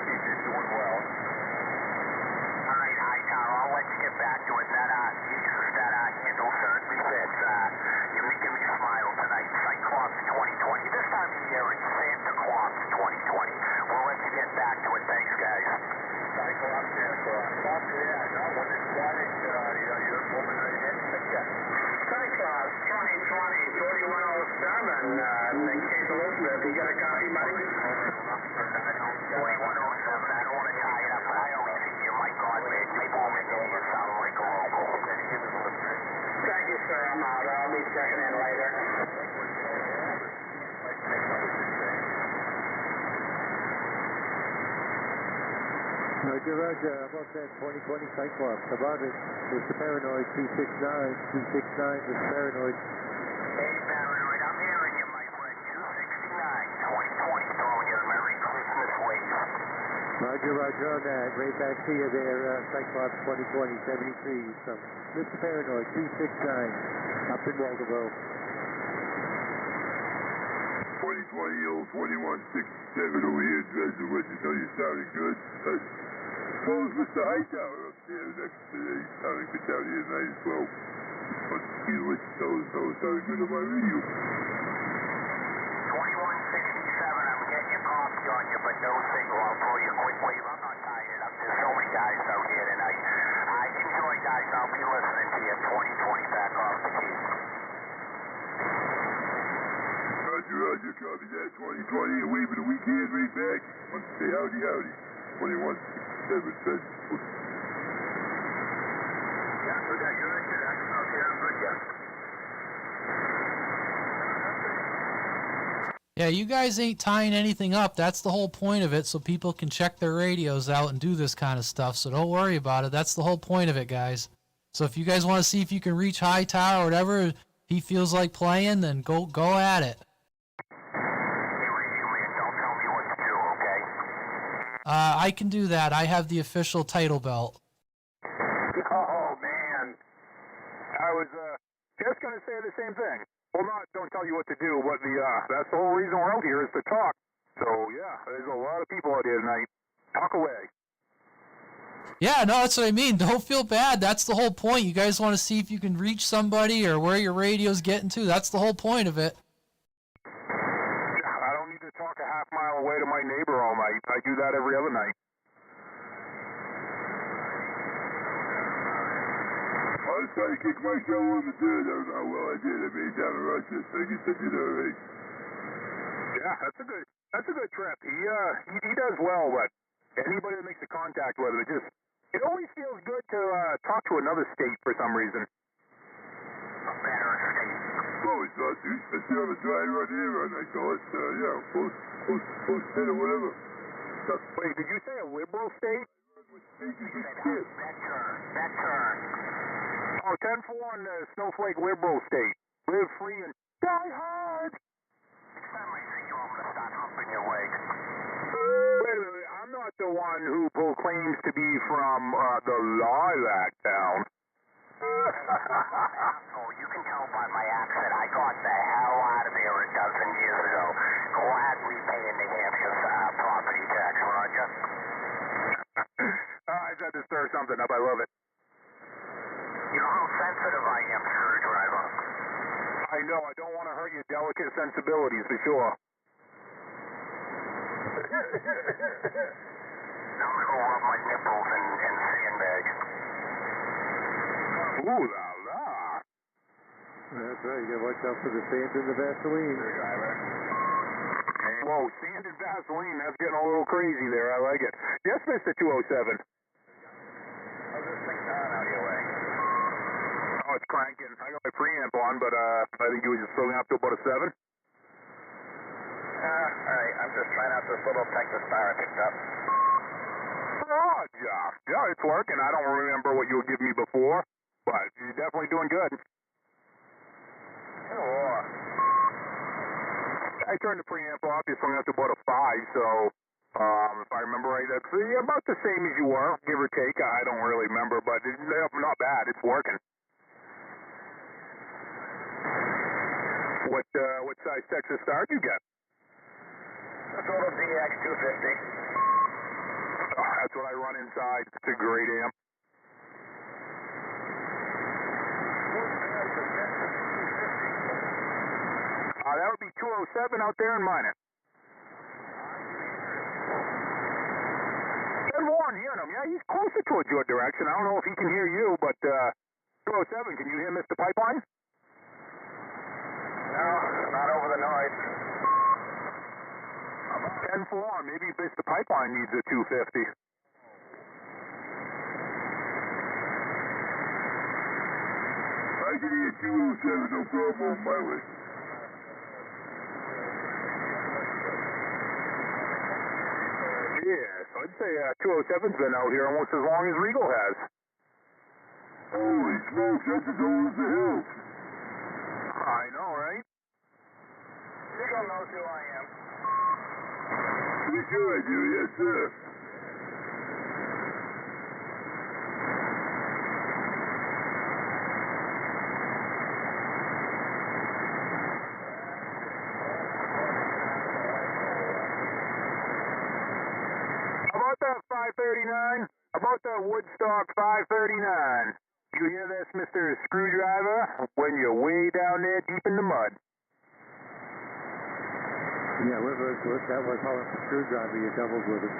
Keith, you're doing well. All right, Hightower, I'll let you get back to it. Jesus, that handle certainly fits. You're making me smile tonight. Cyclops 2020. This time of year, it's Santa Claus 2020. We'll let you get back to it. Thanks, guys. Cyclops, Santa Claus. Yeah, no, when it's quiet, you're moving right in. Yeah. Cyclops 2020, 4107. They came a little bit. You got a copy, Mike? 4107. I don't want to tie it up, but I always see your mic on mid. Maybe we'll make it sound like a local. Thank you, sir. I'm out. I'll be checking in later. Roger, Roger. How about that 2020 Cyclops? How about it? Mr. Paranoid 269. 269, Mr. Paranoid. Hey, Paranoid, I'm hearing you, my friend. 269, 2020, throwing you a Merry Christmas wave. Roger, Roger on that. Right back to you there, Cyclops 2020, 73 from Mr. Paranoid 269 up in Waldeboro. 2020 old 2167 over here, Dresden, West. You know you sounding good. Suppose Mr. Hightower up there next to you. He's sounding good down here tonight as well. But see what those sounding good on my radio. 2167, I'm getting your coffee on you, but no signal. I'll throw you a quick wave. I'm not tying it up. There's so many guys out here tonight. Enjoy, guys. I'll be listening to you. 2020 back off the key. Roger, Roger, copy that. 2020, a wave of the weekend right back. Want to say howdy, howdy. 2167, said. Yeah, we got you right there. Okay, I'm good, yeah. Yeah, you guys ain't tying anything up. That's the whole point of it, so people can check their radios out and do this kind of stuff. So don't worry about it. That's the whole point of it, guys. So if you guys want to see if you can reach Hightower or whatever, if he feels like playing, then go at it. Hey, radio man, don't tell me what to do, okay? I can do that. I have the official title belt. Oh, man. I was just going to say the same thing. Well, don't tell you what to do, but that's the whole reason we're out here is to talk. So, yeah, there's a lot of people out here tonight. Talk away. Yeah, no, that's what I mean. Don't feel bad. That's the whole point. You guys want to see if you can reach somebody or where your radio's getting to. That's the whole point of it. I don't need to talk a half mile away to my neighbor all night. I do that every other night. I was trying to kick my show on the dirt. I don't know how well I did. I made down in Rochester. I guess I did all right. Yeah, that's a good trip. He does well, but anybody that makes a contact with him, it always feels good to talk to another state for some reason. A better state. Oh, it's not too. Especially on a dry run here, and I call it, post pit or whatever. Wait, did you say a liberal state? Veteran. Oh, 10-4 on the Snowflake liberal state. Live free and die hard. Next time I see you, I'm going to start humping your leg. Wait a minute, I'm not the one who proclaims to be from the Lilac Town. Asshole, you can tell by my accent. I got the hell out of there a dozen years ago. Gladly paying New Hampshire's property tax, Roger. I just had to stir something up. I love it. You know how sensitive I am, screwdriver. I know. I don't want to hurt your delicate sensibilities, for sure. Now I'm going to go rub my nipples and sandbag. Ooh la la. That's right. You got to watch out for the sand and the Vaseline. Whoa, sand and Vaseline. That's getting a little crazy there. I like it. Yes, Mr. 207. How's this thing down out your way? Oh, it's cranking. I got my preamp on, but I think you were just filling up to about a 7. Alright, I'm just trying out this little Texas star I picked up. Roger. Yeah, it's working. I don't remember what you were giving me before, but you're definitely doing good. Sure. I turned the preamp off. You swung up to about a 5, so if I remember right, that's about the same as you were, give or take. I don't really remember, but it's not bad. It's working. What size Texas Star did you get? This little DX 250. That's what I run inside. It's a great amp. That would be 207 out there in Minot. Ken Warren hearing him. Yeah, he's closer towards your direction. I don't know if he can hear you, but 207, can you hear Mr. Pipeline? No, not over the noise. 10-4, maybe Mr. Pipeline needs a 250. I can hear 207, no problem on my way. Yeah, so I'd say 207's been out here almost as long as Regal has. Holy smokes, that's as old as the hills. I know, right? Regal knows who I am. Pretty sure I do, yes, sir. About that 539, about that Woodstock 539. You hear this, Mr. Screwdriver? When you're way down there deep in the mud. Yeah, that was hauling the screwdriver. You doubled with it.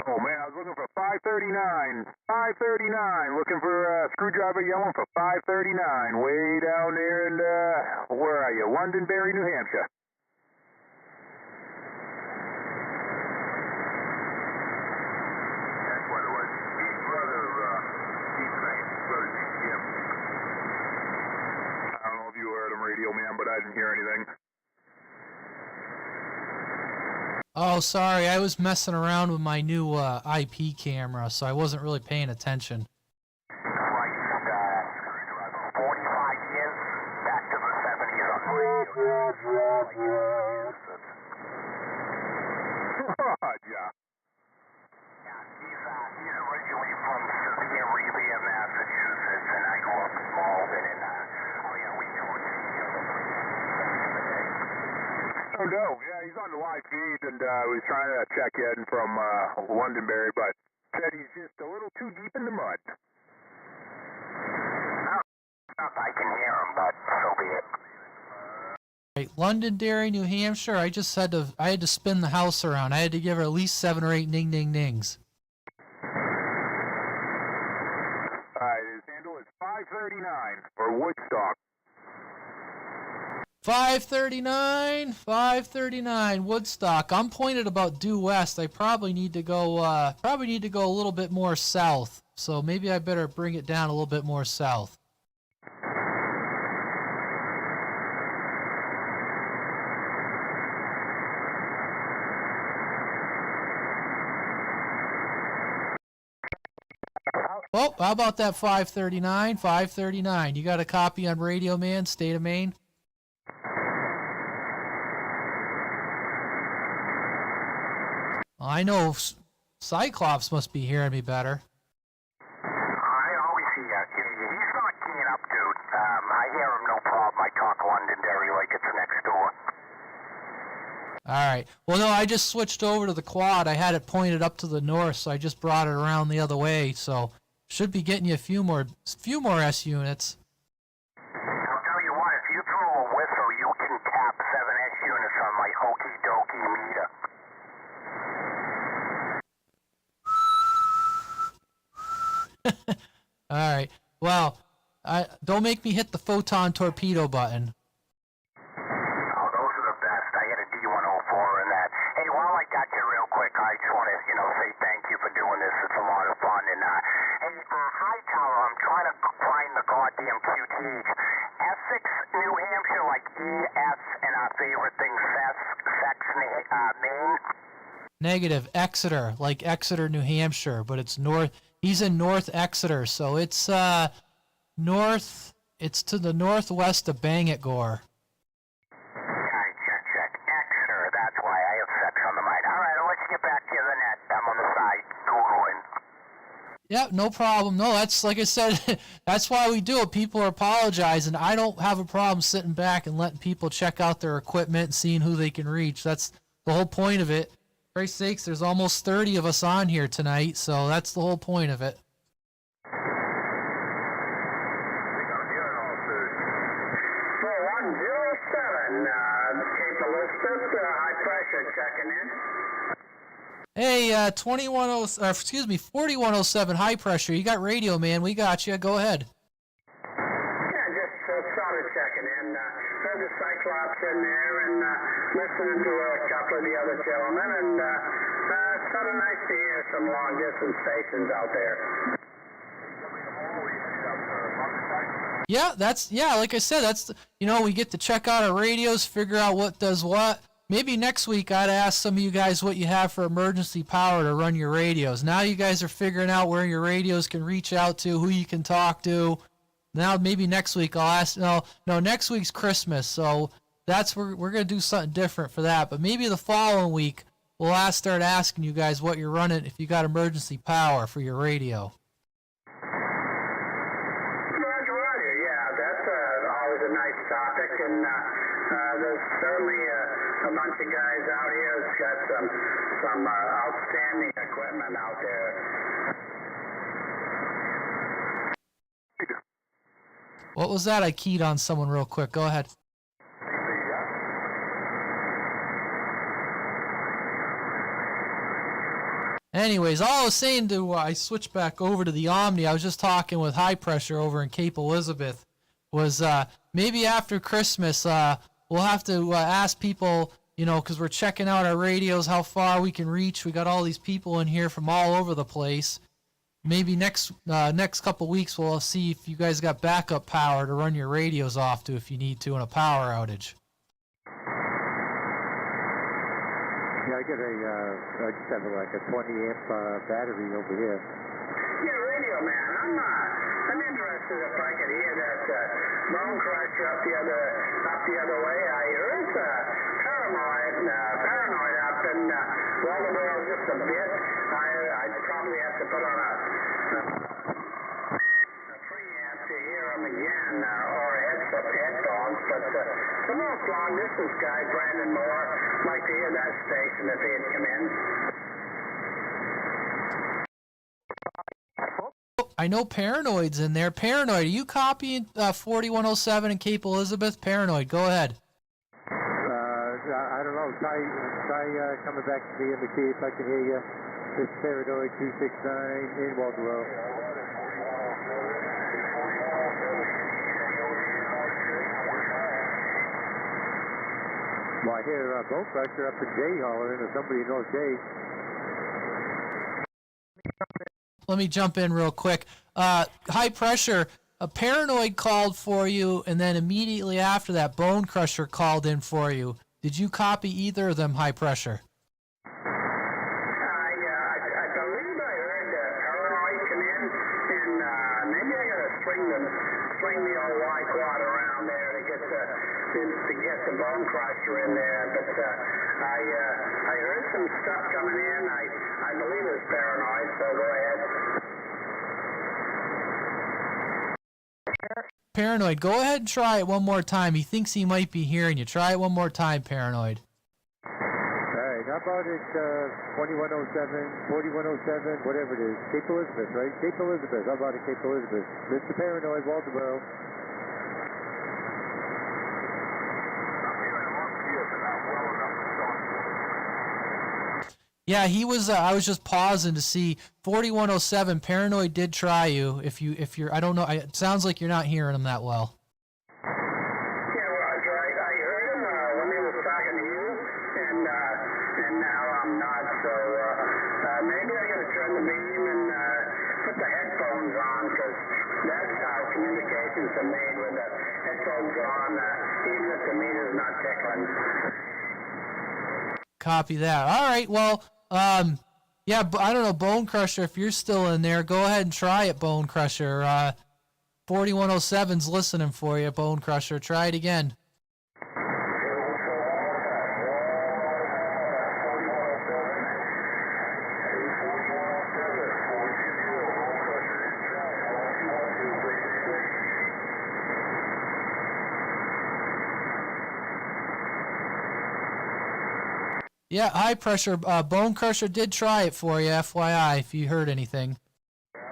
Oh man, I was looking for 539. 539. Looking for Screwdriver yelling for 539. Way down there in, where are you? Londonderry, New Hampshire. That's what it was. His brother, Jim. I don't know if you heard him, Radio Man, but I didn't hear anything. Oh, sorry, I was messing around with my new IP camera, so I wasn't really paying attention. Right, Screwdriver. 45 years, back to the 70s on the radio. Yeah. He's originally from Severe, Revere, Massachusetts, and I grew up in Malden, and, we toured together the day. Oh, no. Yeah, he's on the live feed, and we was trying to check in from Londonderry, but said he's just a little too deep in the mud. I can hear him, but so be it. Right, Londonderry, New Hampshire. I had to spin the house around. I had to give her at least 7 or 8 nings. All right, his handle is 539 for Woodstock. 539, Woodstock. I'm pointed about due west. I probably need to go a little bit more south. So maybe I better bring it down a little bit more south. Oh, how about that 539? 539. You got a copy on Radio Man, State of Maine? I know Cyclops must be hearing me better. I always hear he's not keying up, dude. I hear him no problem. I talk Londonderry like it's next door. All right. Well, no, I just switched over to the quad. I had it pointed up to the north, so I just brought it around the other way. So should be getting you a few more S units. I'll tell you what, if you throw a whistle, you can tap 7 S units on my hokey dokey meter. All right. Well, don't make me hit the photon torpedo button. Oh, those are the best. I had a D104 in that. Hey, while I got you real quick, I just want to, say thank you for doing this. It's a lot of fun. And, hey, Hightower, I'm trying to find the goddamn QT. Essex, New Hampshire, like ES, and our favorite thing, Sex, Maine. Negative. Exeter, like Exeter, New Hampshire, but it's north. He's in North Exeter, so it's north. It's to the northwest of Bangor. Check. Exeter, that's why I have sex on the mind. All right, I'll let you get back to the net. I'm on the side, Googling. Yeah, no problem. No, that's like I said, that's why we do it. People are apologizing. I don't have a problem sitting back and letting people check out their equipment and seeing who they can reach. That's the whole point of it. Christ's sakes, there's almost 30 of us on here tonight, so that's the whole point of it. Cape Elizabeth, high pressure checking in. Hey, 4107 high pressure. You got radio, man. We got you. Go ahead. Yeah, just sort of checking in. Heard the Cyclops in there and listening to a couple of the other gentlemen, and it's sort of nice to hear some long distance stations out there. Yeah, like I said, we get to check out our radios, figure out what does what. Maybe next week I'd ask some of you guys what you have for emergency power to run your radios. Now you guys are figuring out where your radios can reach out to, who you can talk to. Now maybe next week I'll ask, no, next week's Christmas, so we're going to do something different for that. But maybe the following week we'll start asking you guys what you're running if you got emergency power for your radio. A nice topic, and there's certainly a bunch of guys out here that's got some outstanding equipment out there. What was that? I keyed on someone real quick. Go ahead. Anyways, all I was saying I switched back over to the Omni. I was just talking with high pressure over in Cape Elizabeth. Was maybe after Christmas we'll have to ask people, because we're checking out our radios, how far we can reach. We got all these people in here from all over the place. Maybe next couple weeks we'll see if you guys got backup power to run your radios off to if you need to in a power outage. Yeah, I just have like a 20 amp battery over here. Yeah, radio man, I'm interested if I could hear that bone crusher up the other way. I heard paranoid up in Waldeboro just a bit. I'd probably have to put on a preamp to hear him again, or headphones. But the most long distance guy, Brandon Moore, like to hear that station if he'd come in. I know Paranoid's in there. Paranoid, are you copying 4107 in Cape Elizababeth? Paranoid, go ahead. I don't know. Try coming back to me and see if I can hear you. This is Paranoid 269 in Waldeboro. Well, I hear bone crusher up in Jay hollering, or somebody knows Jay. Let me jump in real quick. High pressure, a Paranoid called for you, and then immediately after that, Bone Crusher called in for you. Did you copy either of them, high pressure? I believe I heard Paranoid come in, and maybe I got to string the old Y quad around there to get the Bone Crusher in there. But I heard some stuff coming in. I believe it's Paranoid, so go ahead. Paranoid, go ahead and try it one more time. He thinks he might be hearing you. Try it one more time, Paranoid. All right, how about it 2107, 4107, whatever it is. Cape Elizabeth, right? Cape Elizabeth. How about it, Cape Elizabeth? Mr. Paranoid, Waldeboro. Yeah, he was. I was just pausing to see 4107. Paranoid did try you. If you're, I don't know. It sounds like you're not hearing him that well. Yeah, Roger. I heard him when he was talking to you, and now I'm not. So maybe I got to turn the beam and put the headphones on, because that's how communications are made with the headphones on, even if the meter's not tickling. Copy that. All right. Well, yeah, I don't know, Bone Crusher, if you're still in there, go ahead and try it, Bone Crusher. 4107's listening for you, Bone Crusher. Try it again. Yeah, high pressure. Bone Crusher did try it for you, FYI, if you heard anything. Yeah,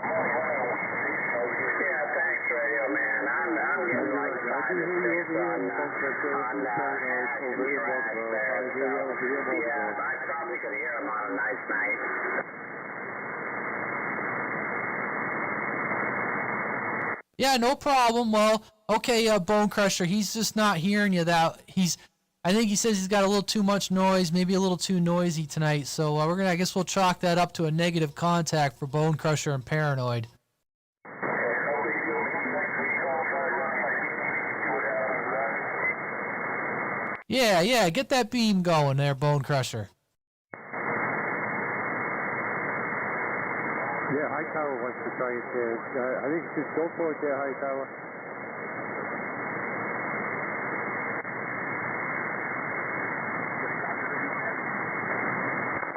thanks, Radio Man. I'm getting like 5 or 6 on hash and trash there. So, yeah, I probably could hear him on a nice night. Yeah, no problem. Well, okay, Bone Crusher, he's just not hearing you. I think he says he's got a little too much noise, maybe a little too noisy tonight. So I guess we'll chalk that up to a negative contact for Bone Crusher and Paranoid. Yeah, get that beam going there, Bone Crusher. Yeah, Hightower wants to try it there. I think just go for it there, Hightower.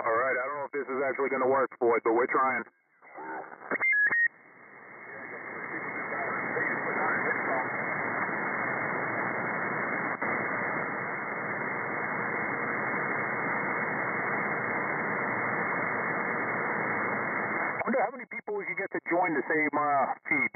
All right, I don't know if this is actually going to work for it, but we're trying. I wonder how many people we could get to join the same feed.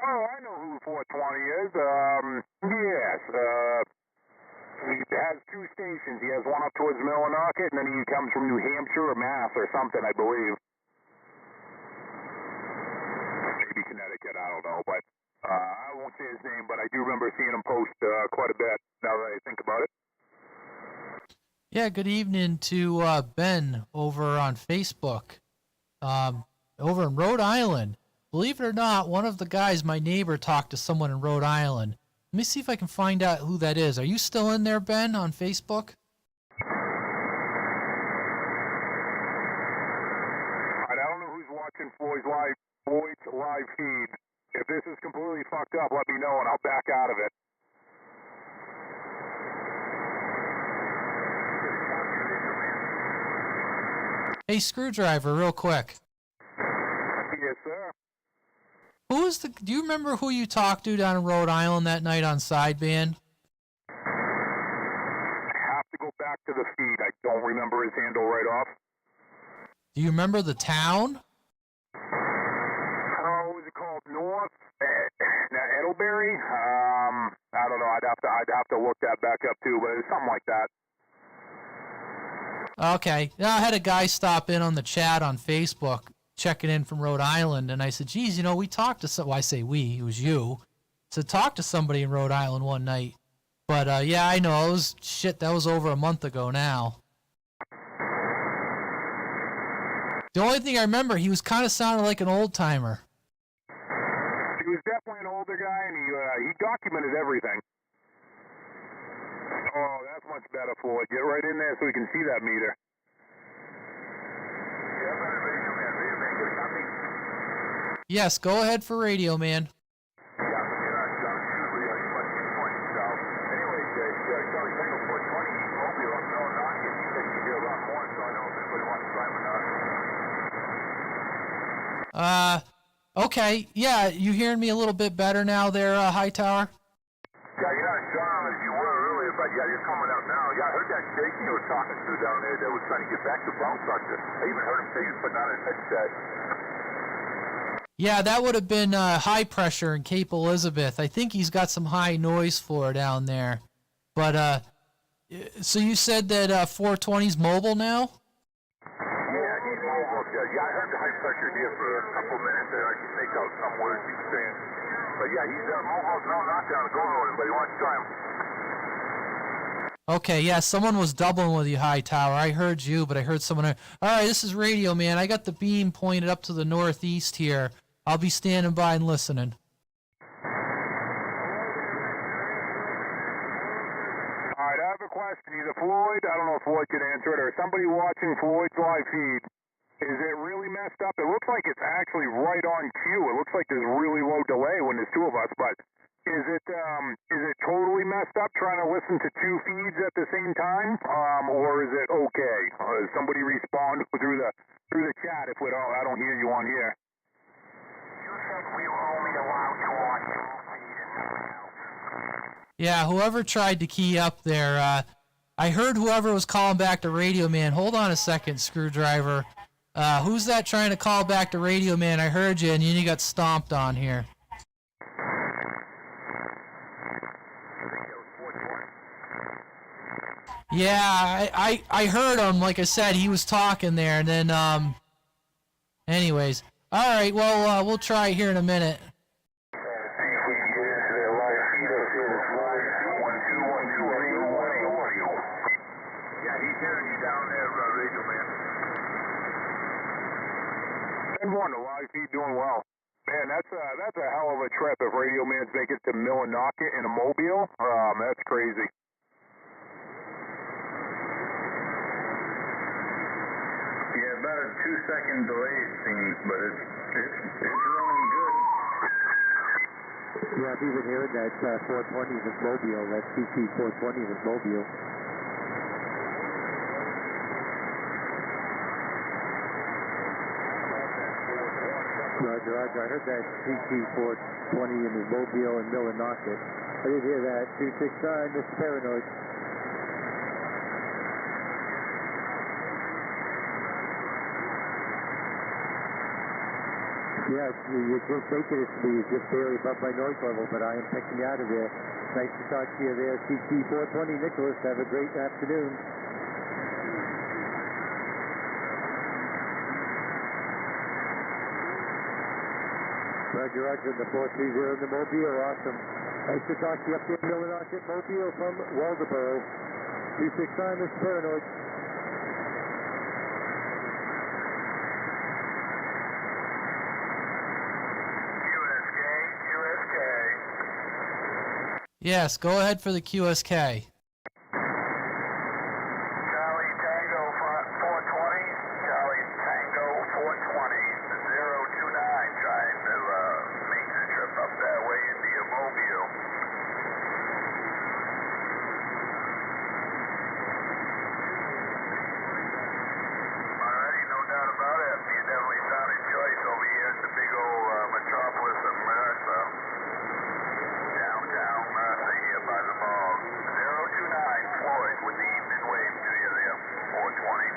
Oh, I know who 420 is. Yes. He has 2 stations. He has one up towards Millinocket, and then he comes from New Hampshire or Mass or something, I believe. Maybe Connecticut, I don't know. But I won't say his name, but I do remember seeing him post quite a bit now that I think about it. Yeah, good evening to Ben over on Facebook, over in Rhode Island. Believe it or not, one of the guys, my neighbor, talked to someone in Rhode Island. Let me see if I can find out who that is. Are you still in there, Ben, on Facebook? I don't know who's watching Floyd's live feed. If this is completely fucked up, let me know and I'll back out of it. Hey, Screwdriver, real quick. Yes, sir. Do you remember who you talked to down in Rhode Island that night on Sideband? I have to go back to the feed. I don't remember his handle right off. Do you remember the town? Oh, what was it called? North Edelberry? I don't know. I'd have to look that back up too, but it was something like that. Okay. Now I had a guy stop in on the chat on Facebook, checking in from Rhode Island, and I said, geez, we talked to I say we, it was you. So talked to somebody in Rhode Island one night. But yeah, I know, that was over a month ago now. The only thing I remember, he was kind of sounding like an old timer. He was definitely an older guy, and he documented everything. Oh, that's much better, Floyd. Get right in there so we can see that meter. Yes, go ahead for Radio Man. Okay, yeah, you hearing me a little bit better now there, Hightower? Yeah, you're not as strong as you were earlier, but yeah, you're coming up now. Yeah, I heard that Jake you were talking to down there that was trying to get back to Bone Crusher. I even heard him say he was putting on his headset. Yeah, that would have been high pressure in Cape Elizabeth. I think he's got some high noise floor down there. But, so you said that 420's mobile now? Yeah, he's mobile. Yeah, I heard the high pressure here for a couple minutes there. I can make out some words he was saying. But yeah, he's mobile's no knockdown going on him, but he wants to try him. Okay, yeah, someone was doubling with you, Hightower. I heard you, but I heard someone. All right, this is Radio Man. I got the beam pointed up to the northeast here. I'll be standing by and listening. All right, I have a question. Either Floyd, I don't know if Floyd can answer it, or somebody watching Floyd's live feed. Is it really messed up? It looks like it's actually right on cue. It looks like there's really low delay when there's two of us, but is it totally messed up trying to listen to two feeds at the same time, or is it okay? Somebody respond through the chat if I don't hear you on here. You said we were only allowed to watch your feed and nothing else. Yeah, whoever tried to key up there, I heard whoever was calling back to Radio Man. Hold on a second, Screwdriver. Who's that trying to call back to Radio Man? I heard you, and you got stomped on here. Yeah, I heard him. Like I said, he was talking there, and then, anyways. All right, well, we'll try it here in a minute. One, the live feed doing well. Man, that's a hell of a trip if Radio Man's making it to Millinocket in a mobile. That's crazy. Yeah, about a 2-second delay it seems, but it's running good. Yeah, I've even heard that 420 is mobile, that CT 420 is mobile. Roger, I heard that CT 420 in his mobile in Millinocket. I did hear that. 269, Mr. Paranoid. Yeah, you just taking it to me just barely above my noise level, but I am picking you out of there. Nice to talk to you there, CT 420, Nicholas. Have a great afternoon. Roger, the 430 in the Mobile, awesome. Nice to talk to you up there in Millinocket, Mobile from Waldoboro. 269, Mr. Paranoid. QSK. Yes, go ahead for the QSK. Charlie Tango 420. Charlie Tango 420. 029 trying to make the trip up that way into your mobile. Alrighty, no doubt about it. You definitely found a choice over here in the big old metropolis of Mercer. Downtown Mercer here by the mall. 029 Floyd with the evening wave to you there. 420.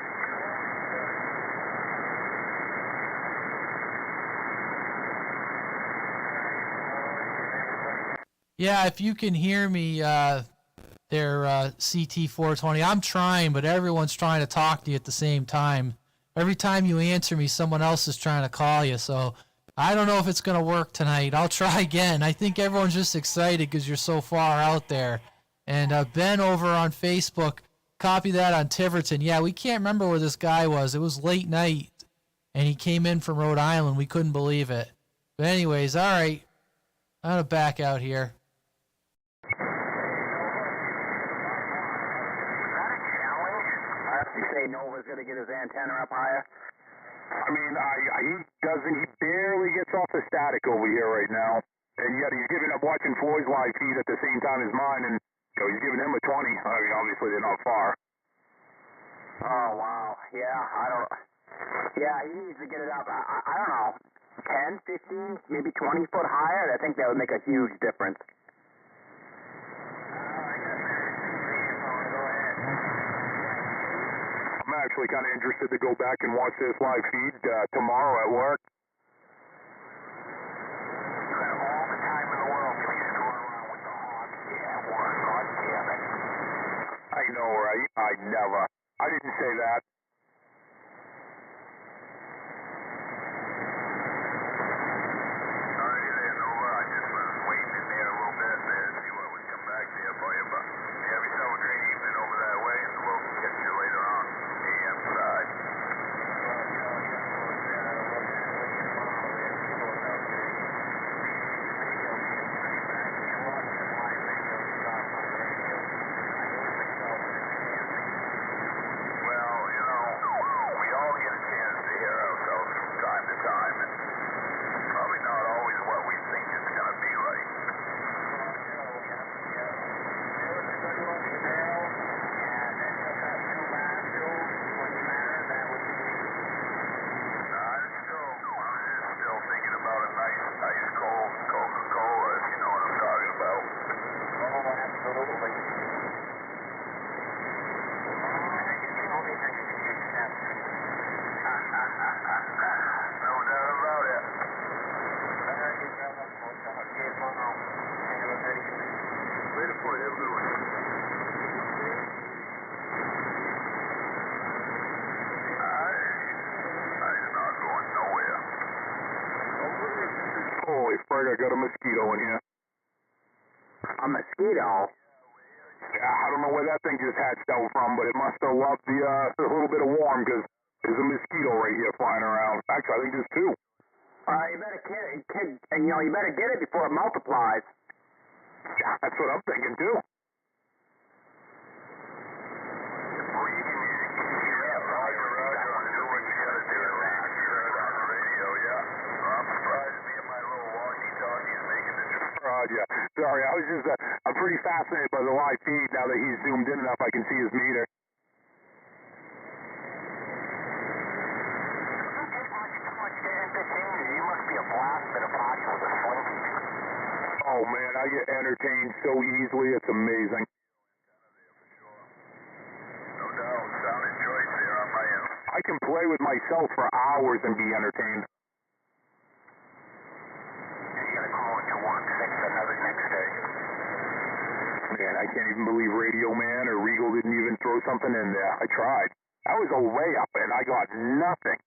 Yeah, if you can hear me, there, CT420. I'm trying, but everyone's trying to talk to you at the same time. Every time you answer me, someone else is trying to call you. So I don't know if it's going to work tonight. I'll try again. I think everyone's just excited because you're so far out there. And Ben over on Facebook, copy that on Tiverton. Yeah, we can't remember where this guy was. It was late night, and he came in from Rhode Island. We couldn't believe it. But anyways, all right. I'm going to back out here. You say Nova's going to get his antenna up higher? I mean, he barely gets off the static over here right now. And yet he's giving up watching Floyd's live feed at the same time as mine, and he's giving him a 20. I mean, obviously they're not far. Oh, wow. Yeah, he needs to get it up, I don't know, 10, 15, maybe 20 foot higher. I think that would make a huge difference. I'm actually kind of interested to go back and watch this live feed tomorrow at work. You have all the time in the world to be screwing around with the Hawks here at work. God damn it. I know, right? I never. I didn't say that. Sorry there, Nova. I just was waiting in there a little bit there to see what would come back there for you. But you have yourself a great evening over that way, and we'll catch you later on. AM side. Well, Holy frig, I got a mosquito in here. A mosquito? Yeah, I don't know where that thing just hatched out from, but it must have loved the little bit of warm, because there's a mosquito right here flying around. Actually, I think there's two. You better you better get it before it multiplies. Yeah, that's what I'm thinking, too. Yeah. Sorry, I was just, I'm pretty fascinated by the live feed. Now that he's zoomed in enough, I can see his meter. You must be a blast at a party with a slinky. Oh, man, I get entertained so easily. It's amazing. No doubt. Sound and choice there on my end. I can play with myself for hours and be entertained. You gotta call into work, fix another next day. Man, I can't even believe Radio Man or Regal didn't even throw something in there. I tried. That was a layup, and I got nothing.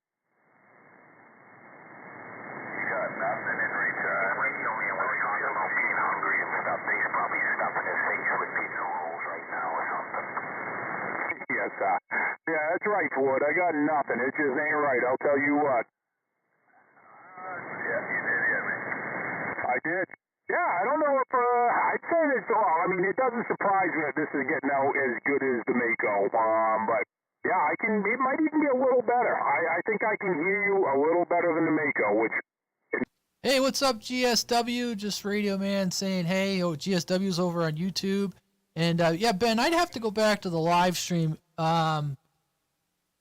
You got nothing in return. Radio Man was talking about being hungry and stuff. He's probably stuffing his face with pizza rolls right now or something. Yes, yeah, that's right, Ford. I got nothing. It just ain't right. I'll tell you what. Yeah, you did hear me. I did. Yeah, I don't know if, I'd say this, I mean, it doesn't surprise me that this is getting out as good as the Mako, but, yeah, it might even get a little better. I think I can hear you a little better than the Mako, which... Hey, what's up, GSW? Just Radio Man saying, hey, GSW's over on YouTube. And, yeah, Ben, I'd have to go back to the live stream.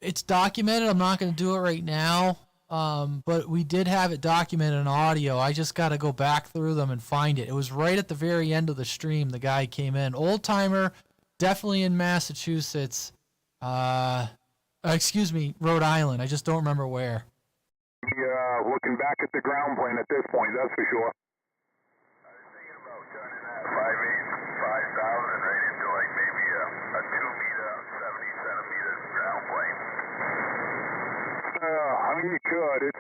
It's documented. I'm not going to do it right now. But we did have it documented in audio. I just got to go back through them and find it. It was right at the very end of the stream. The guy came in. Old timer, definitely in Massachusetts. Excuse me, Rhode Island. I just don't remember where. Looking back at the ground plane at this point, that's for sure. I was thinking about turning that 5,000 right into like maybe a 2-meter, 70-centimeter ground plane. I mean, you could. It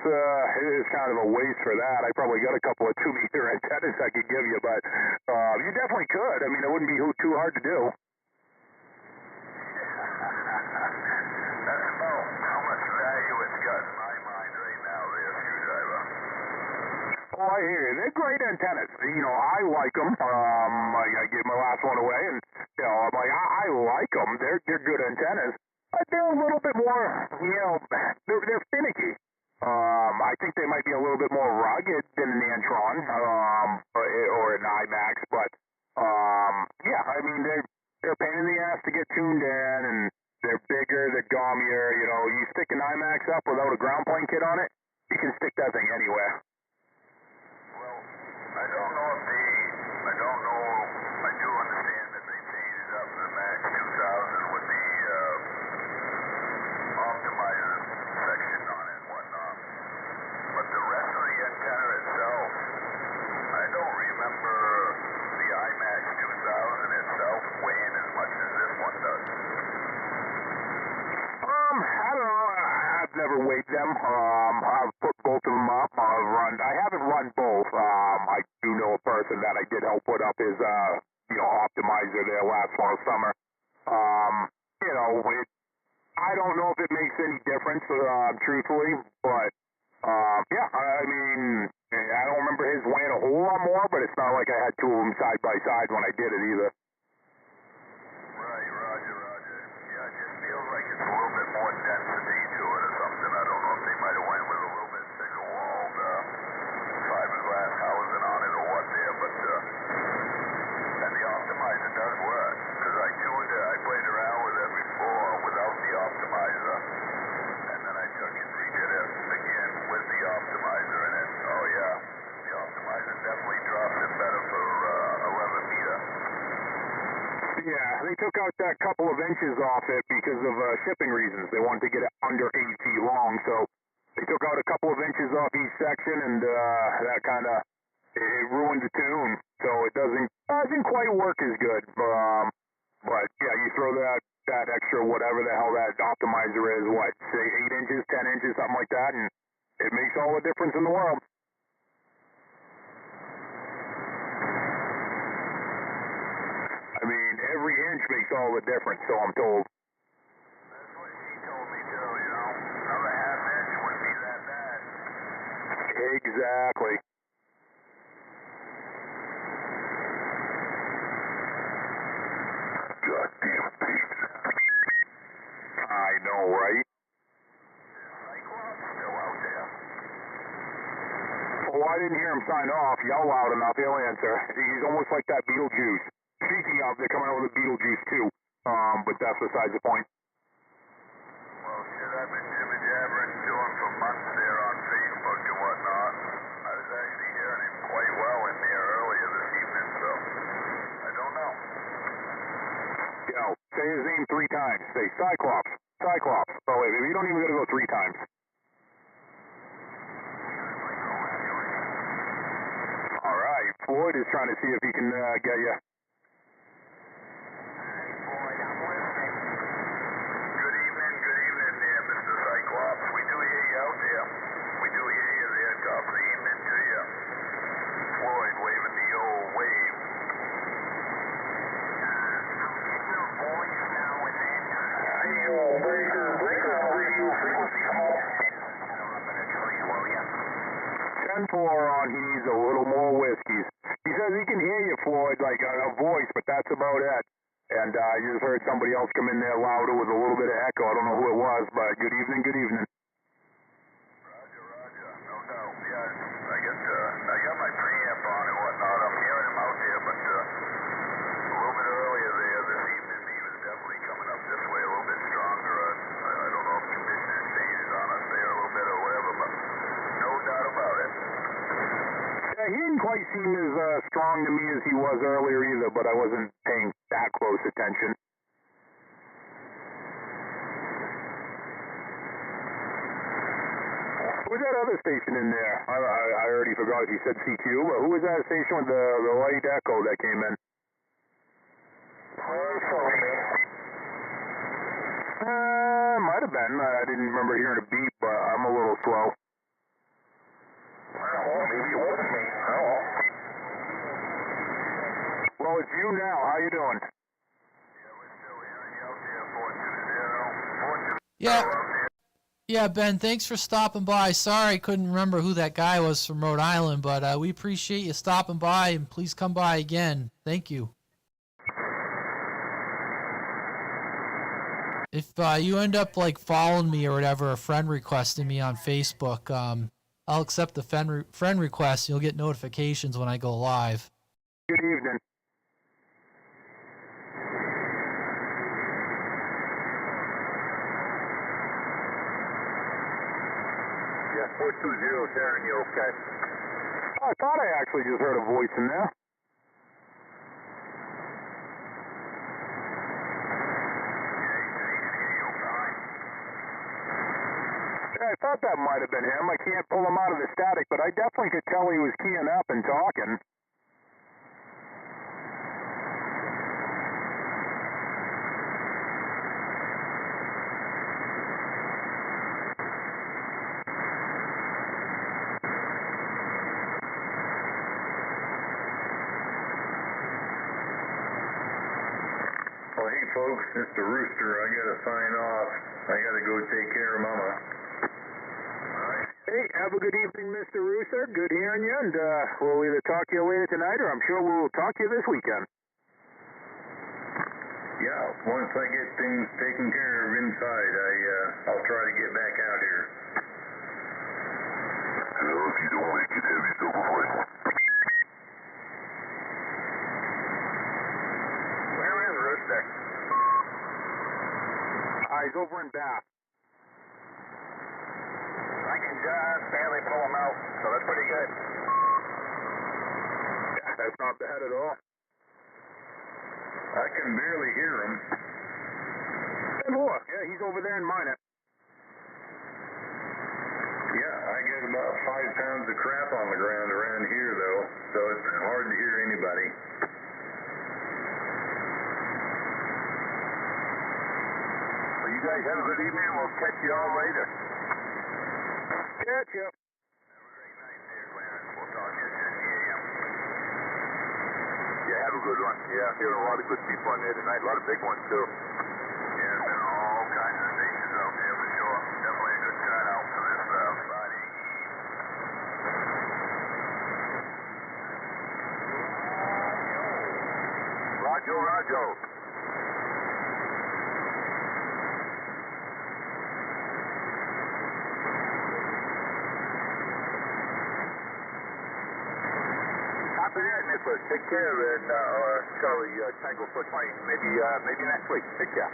is kind of a waste for that. I probably got a couple of 2-meter antennas I could give you, but you definitely could. I mean, it wouldn't be too hard to do. That's about how much value it's got in my mind right now there, screwdriver. Oh, I hear you. They're great antennas. You know, I like them. I gave my last one away, and, you know, I'm like, I like them. They're good antennas. But they're a little bit more, you know, they're finicky. I think they might be a little bit more rugged than an Antron, or an IMAX, but, yeah, I mean, they're a pain in the ass to get tuned in, and they're bigger, they're gaumier, you know, you stick an IMAX up without a ground plane kit on it, you can stick that thing anywhere. Well, I don't know if I do understand that they changed it up to the Max 2000 with the, optimizer section on it and whatnot. But the rest of the antenna itself, I don't remember the IMAX 2000 itself weighing as much as this one does. I don't know. I've never weighed them. I've put both of them up. I haven't run both. I do know a person that I did help put up his, optimizer there last fall summer. You know, I don't know if it makes any difference, truthfully, but, yeah, I mean, I don't remember his weighing a whole lot more, but it's not like I had two of them side by side when I did it either. Right, roger. Yeah, it just feels like it's a little bit more density to it or something. I don't know if they might have went with a little bit thicker walled fiberglass housing on it or what there, but and the optimizer does work, because I tuned it, I played around with it before without the optimizer, and then I took and redid it again with the optimizer in it. Oh yeah, the optimizer definitely drops it better for 11 meter. Yeah, they took out that couple of inches off it because of shipping reasons. They wanted to get it under 8 feet long, so they took out a couple of inches off each section, and that kind of ruined the tune. So it doesn't quite work as good. But yeah, you throw that extra whatever the hell that optimizer is, what, say 8 inches, 10 inches, something like that, and it makes all the difference in the world. punch makes all the difference, so I'm told. That's what she told me too, you know. Another half inch wouldn't be that bad. Exactly. Goddamn pigs. I know, right? Cyclops still out there. Oh, I didn't hear him sign off. Yell loud enough, he'll answer. He's almost like that Beetlejuice. Speaking of, they're coming out with a Beetlejuice too. But that's besides the point. Well, shit, I've been jibber-jabbering doing for months there on Facebook and whatnot. I was actually hearing him quite well in there earlier this evening, so I don't know. Yo, say his name 3 times. Say Cyclops. Cyclops. Oh, wait, you don't even got to go 3 times. All right, Floyd is trying to see if he can get you. Good evening there, Mr. Cyclops. We do hear you out there. We do hear you there. Top of the evening to you. Floyd waving the old wave. I'm getting a voice now and then. Breaker radio frequency call. Up in a tree, will ya? 10-4 on, he needs a little more whiskeys. He says he can hear you, Floyd, like a voice, but that's about it. And I just heard somebody else come in there louder with a little bit of echo. I don't know who it was, but good evening, good evening. Roger. No doubt. Yeah, I got my preamp on and whatnot. I'm hearing him out there, but a little bit earlier there this evening, he was definitely coming up this way a little bit stronger. I don't know if conditioning changes on us there a little bit or whatever, but no doubt about it. Yeah, he didn't quite seem as strong to me as he was earlier either, but I wasn't paying that close attention. Who was that other station in there? I already forgot if you said CQ, but who was that station with the light echo that came in? Might have been. I didn't remember hearing a beep, but I'm a little slow. Well, maybe it wasn't me. Oh. Well, it's you now. How you doing? Yeah, we're still hearing you out there, 420. Yeah, Ben, thanks for stopping by. Sorry I couldn't remember who that guy was from Rhode Island, but we appreciate you stopping by, and please come by again. Thank you. If you end up like following me or whatever, a friend requesting me on Facebook, I'll accept the friend request. You'll get notifications when I go live. Good evening. Yeah, 420, Darren, you okay? I thought I actually just heard a voice in there. Yeah, I thought that might have been him. I can't pull him out of the static, but I definitely could tell he was keying up and talking. Well, hey, folks, Mr. Rooster, I got to sign off. I got to go take care of Mama. Hey, have a good evening, Mr. Rooster. Good hearing you, and we'll either talk to you later tonight, or I'm sure we'll talk to you this weekend. Yeah, once I get things taken care of inside, I'll try to get back out here. Well, if you don't make it, have yourself a fight. Where is Rooster? He's over in Bath. I can just barely pull him out, so that's pretty good. Yeah, that's not bad at all. I can barely hear him. And look, yeah, he's over there in Minot. Yeah, I get about 5 pounds of crap on the ground around here, though, so it's hard to hear anybody. Well, you guys have a good evening. We'll catch you all later. Catch you. Have a great night there, Clarence. We'll talk to you at 10 a.m. Yeah, have a good one. Yeah, hearing a lot of good people on there tonight. A lot of big ones, too. Yeah, there's been all kinds of stations out there for sure. Definitely a good turnout for this Friday. Roger. Copy that, Nicholas. Take care, and Charlie, Tango for 20. Maybe next week. Take care.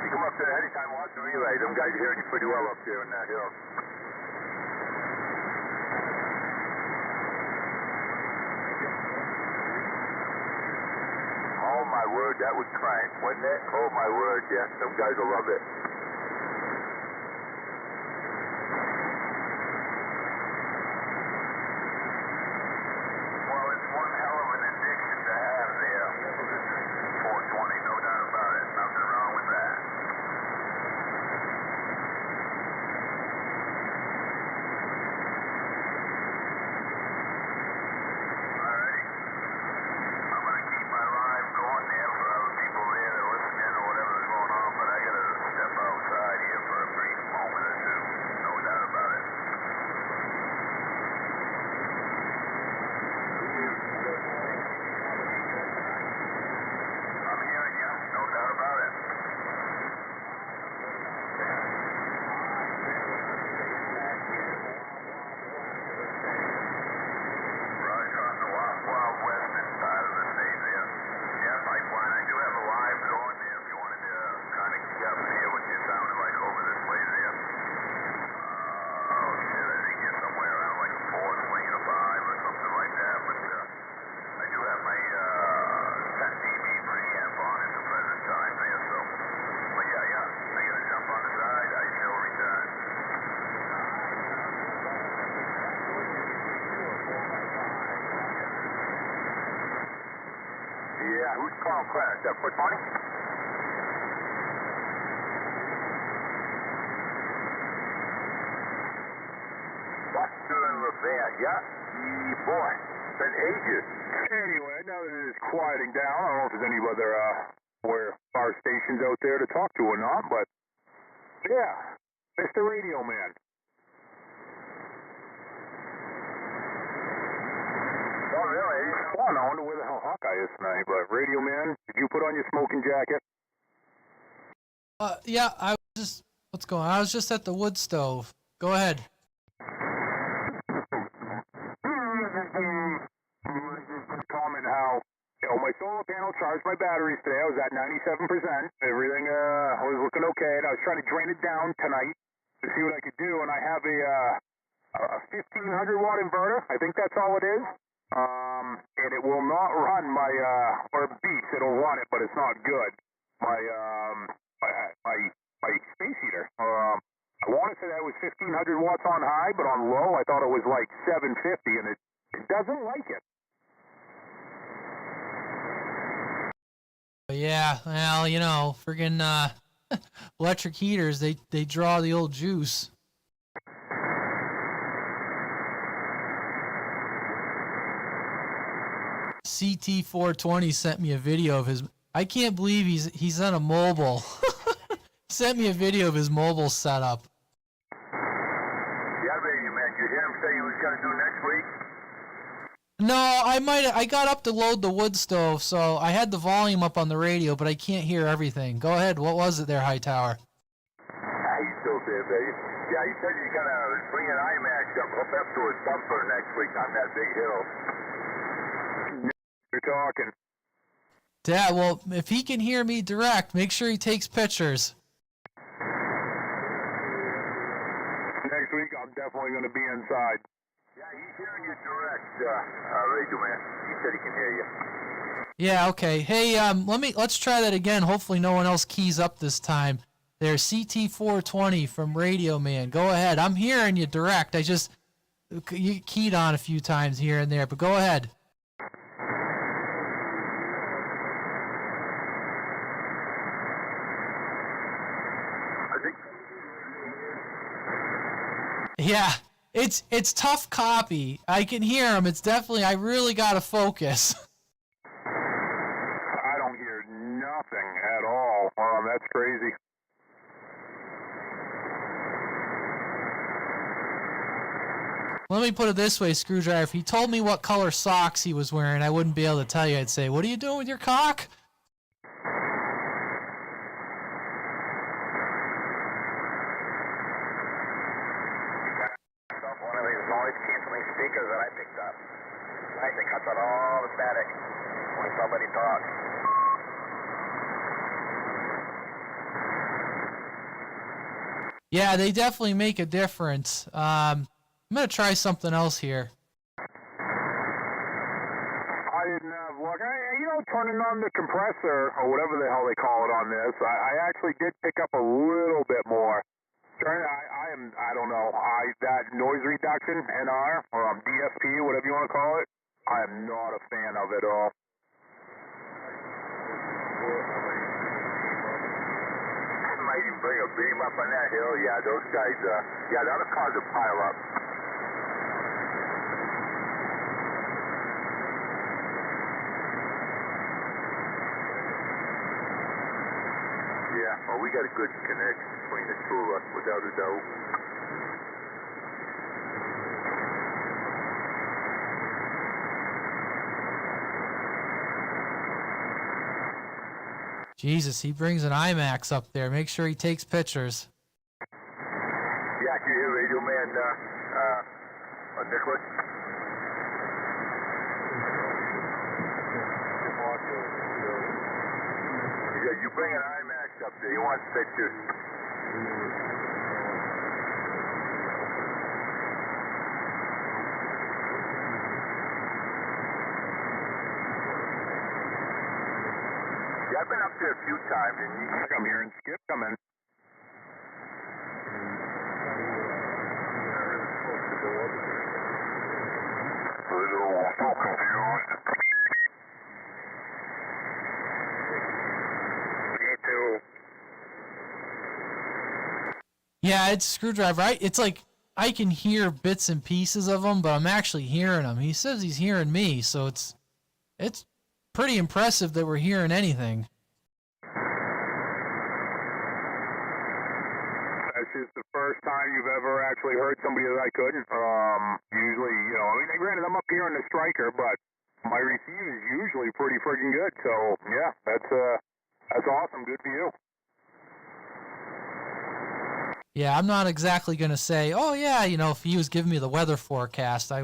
You come up there anytime, watch the relay. Them guys are hearing you pretty well up there in that hill. Oh my word, that was crank, wasn't it? Oh my word, yes, some guys will love it. Well, it's one hell of an addiction to have there. 420, no doubt about it. Nothing wrong with that. Alrighty. I'm going to keep my live going there for other people there that listen in or whatever's going on, but I got to step outside here for a brief moment or two. No doubt about it. I'm hearing you. No doubt about it. Roger on the Wild Western side of the state there. Yeah, Pipeline, I do have a live going there if you wanted to kind of key up and hear what you sounded like over this way there. Oh shit, I think you're somewhere around like a 4 swinging a 5 or something like that, but I do have my 10 dB preamp on at the present time there, so. But yeah, I gotta jump on the side, I shall return. Yeah, who's calling Clarence? That foot money? Buster and Revere, yeah? Boy, been ages. Anyway, now that it is quieting down, I don't know if there's any other bar stations out there to talk to or not, but yeah, Mr. Radio Man. Oh, really? Fun. I wonder where the hell Hawkeye is tonight, but Radio Man, did you put on your smoking jacket? Yeah, what's going on? I was just at the wood stove. Go ahead. Comment how, my solar panel charged my batteries today. I was at 97%. Everything was looking okay. And I was trying to drain it down tonight to see what I could do. And I have a 1500 watt inverter. I think that's all it is. And it will not run my, or it beeps. It'll run it, but it's not good. My space heater. I want to say that was 1500 watts on high, but on low, I thought it was like 750, and it doesn't like it. Yeah, well, friggin' electric heaters, they draw the old juice. CT420 sent me a video of his. I can't believe he's on a mobile. He sent me a video of his mobile setup. Yeah, Radio Man, you hear him say he was going to do next week? No, I got up to load the wood stove, so I had the volume up on the radio, but I can't hear everything. Go ahead, what was it there, Hightower? He's still there, baby. Yeah, he said he's going to bring an IMAX up to his bumper next week on that big hill. You're talking. Dad, well, if he can hear me direct, make sure he takes pictures. Next week, I'm definitely going to be inside. Yeah, he's hearing you direct, Radio Man. He said he can hear you. Yeah, okay. Hey, let's try that again. Hopefully no one else keys up this time. There's CT420 from Radio Man. Go ahead. I'm hearing you direct. You keyed on a few times here and there, but go ahead. Yeah, it's tough copy. I can hear him. It's definitely, I really got to focus. I don't hear nothing at all. That's crazy. Let me put it this way, Screwdriver. If he told me what color socks he was wearing, I wouldn't be able to tell you. I'd say, what are you doing with your cock? One of these noise-canceling speakers that I picked up. Nice, it cuts out all the static when somebody talks. Yeah, they definitely make a difference. I'm going to try something else here. I didn't have luck. Turning on the compressor, or whatever the hell they call it on this, I actually did pick up a little bit more. I don't know, that noise reduction, NR, or DSP, whatever you want to call it, I am not a fan of it all. Might even bring a beam up on that hill. Yeah, those guys, the other cars will pile up. Yeah, well, we got a good connection between the two of us, without a doubt. Jesus, he brings an IMAX up there. Make sure he takes pictures. Yeah, can you hear Radio Man, Nicholas? Yeah, you bring an IMAX up there. You want pictures? Yeah, I've been up there a few times, and I'm hearing Skip coming. So confused. Me too. Yeah, it's Screwdriver. It's like I can hear bits and pieces of him, but I'm actually hearing him. He says he's hearing me, so it's pretty impressive that we're hearing anything. That's just the first time you've ever actually heard somebody that I couldn't. Usually, granted, I'm up here on the striker, but my receive is usually pretty friggin' good. So, yeah, that's awesome. Good for you. Yeah, I'm not exactly going to say, oh, yeah, if he was giving me the weather forecast, I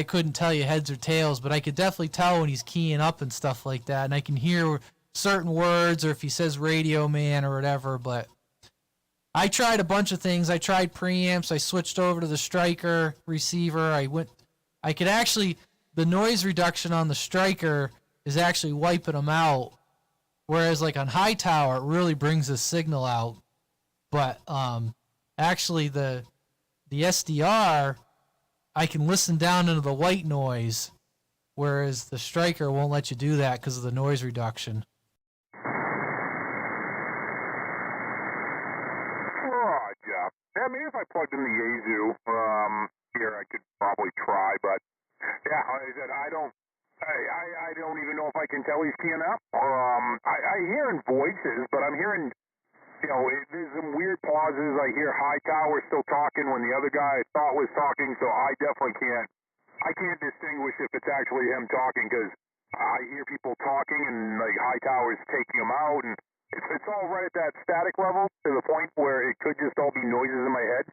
couldn't tell you heads or tails, but I could definitely tell when he's keying up and stuff like that, and I can hear certain words or if he says Radio Man or whatever, but I tried a bunch of things. I tried preamps. I switched over to the striker receiver. I could actually, the noise reduction on the striker is actually wiping them out, whereas like on high tower, it really brings the signal out. But actually the SDR, I can listen down into the white noise, whereas the striker won't let you do that because of the noise reduction. Yeah. Yeah, maybe if I plugged in the Yaesu here, I could probably try. But yeah, like I said, I don't even know if I can tell he's keying up. I hearing voices, but I'm hearing, there's some weird pauses. I hear high tower still talking when the other guy I thought was talking. So I definitely can't distinguish if it's actually him talking because I hear people talking and like high tower's taking them out and. It's all right at that static level to the point where it could just all be noises in my head.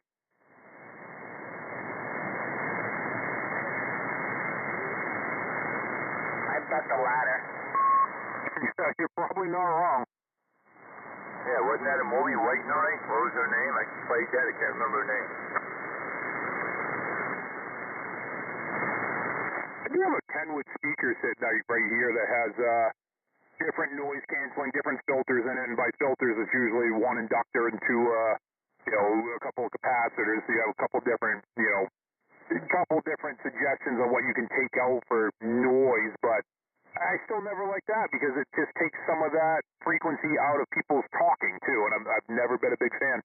I bet the latter. Yeah, you're probably not wrong. Yeah, wasn't that a movie, White Noise? What was her name? I played that. I can't remember her name. I do have a Kenwood speaker sitting right here that has different noise canceling, different filters in it, and by filters it's usually one inductor and two, a couple of capacitors. So you have a couple different, suggestions on what you can take out for noise, but I still never like that because it just takes some of that frequency out of people's talking too, and I've never been a big fan.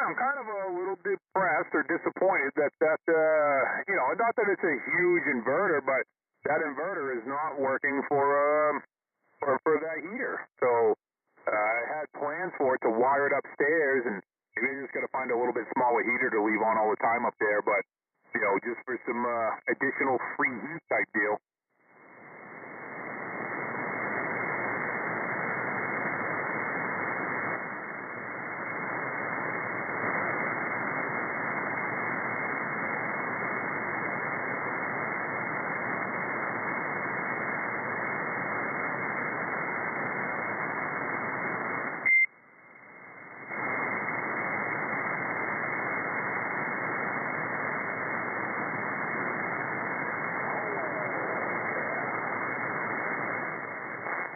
I'm kind of a little depressed or disappointed that not that it's a huge inverter, but that inverter is not working for that heater. So I had plans for it to wire it upstairs, and maybe I'm just going to find a little bit smaller heater to leave on all the time up there, but, just for some additional free heat type deal.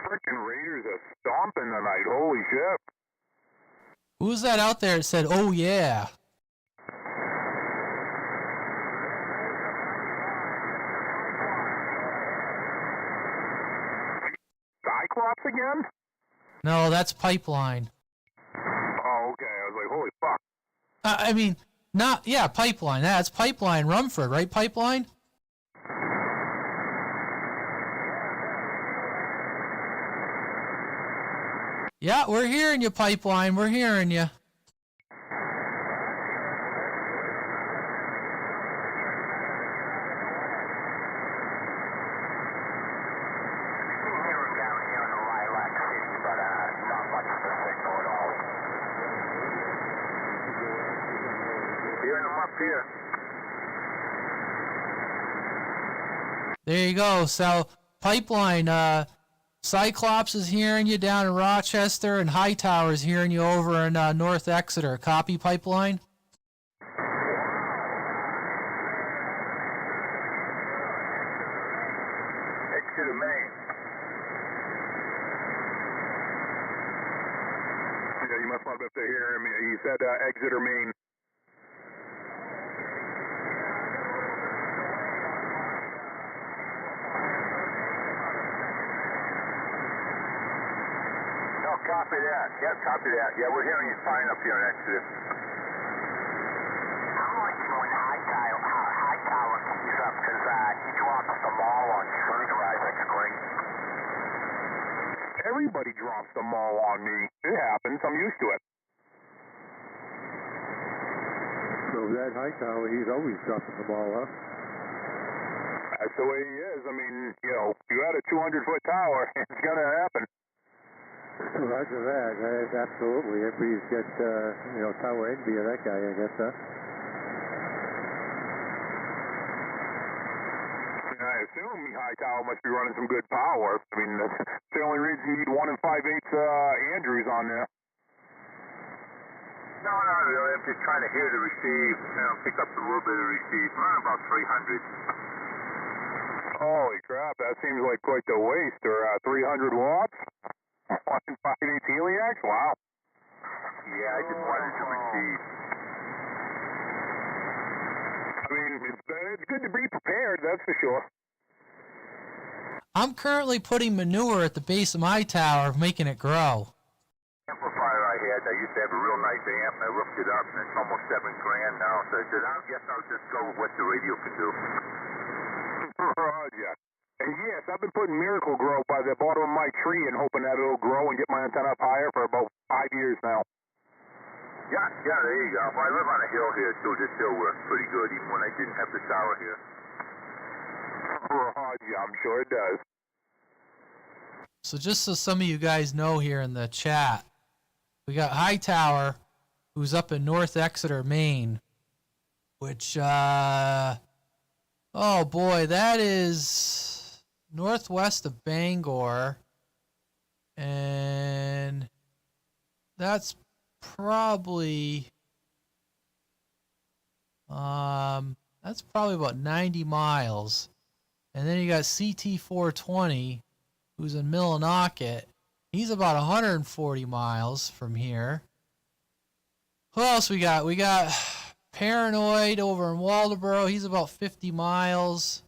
Freaking Raiders are stomping tonight. Holy shit. Who's that out there that said, oh, yeah? Cyclops again? No, that's Pipeline. Oh, okay. I was like, holy fuck. Pipeline. That's Pipeline Rumford, right, Pipeline? Yeah, we're hearing you, Pipeline. We're hearing you. There you go. So, Pipeline, Cyclops is hearing you down in Rochester, and Hightower is hearing you over in North Exeter. Copy, Pipeline? Exeter, Maine. Yeah, you must not be up there hearing me. He said Exeter, Maine. Copy that. Yeah, copy that. Yeah, we're hearing you fine up here in Exeter. I'm liking when Hightower keys up because he drops the ball on tree drive. That's great. Everybody drops the mall on me. It happens. I'm used to it. So that Hightower, he's always dropping the ball, huh? That's the way he is. I mean, you had a 200-foot tower, it's going to happen. Roger that. Absolutely. Everybody's got, tower envy of that guy, I guess, huh? I assume Hightower must be running some good power. I mean, that's the only reason you need 1 5/8 Andrews on there. No, not really. I'm just trying to hear the receive, pick up a little bit of receive. Around about 300. Holy crap, that seems like quite the waste. Or 300 watts? 1 5/8 heliacs? Wow. Yeah, I just wanted to receive. I mean, it's good to be prepared, that's for sure. I'm currently putting manure at the base of my tower, making it grow. Amplifier I had, I used to have a real nice amp, and I roughed it up, and it's almost $7,000 now. So I said, I guess I'll just go with what the radio can do. Roger. And yes, I've been putting Miracle Grow by the bottom of my tree and hoping that it'll grow and get my antenna up higher for about 5 years now. Yeah, there you go. Well, I live on a hill here, too. This hill works pretty good, even when I didn't have the tower here. Roger, I'm sure it does. So just so some of you guys know here in the chat, we got Hightower, who's up in North Exeter, Maine, which, oh boy, that is northwest of Bangor, and that's probably about 90 miles. And then you got CT420, who's in Millinocket. He's about 140 miles from here. Who else we got? We got Paranoid over in Waldoboro. He's about 50 miles.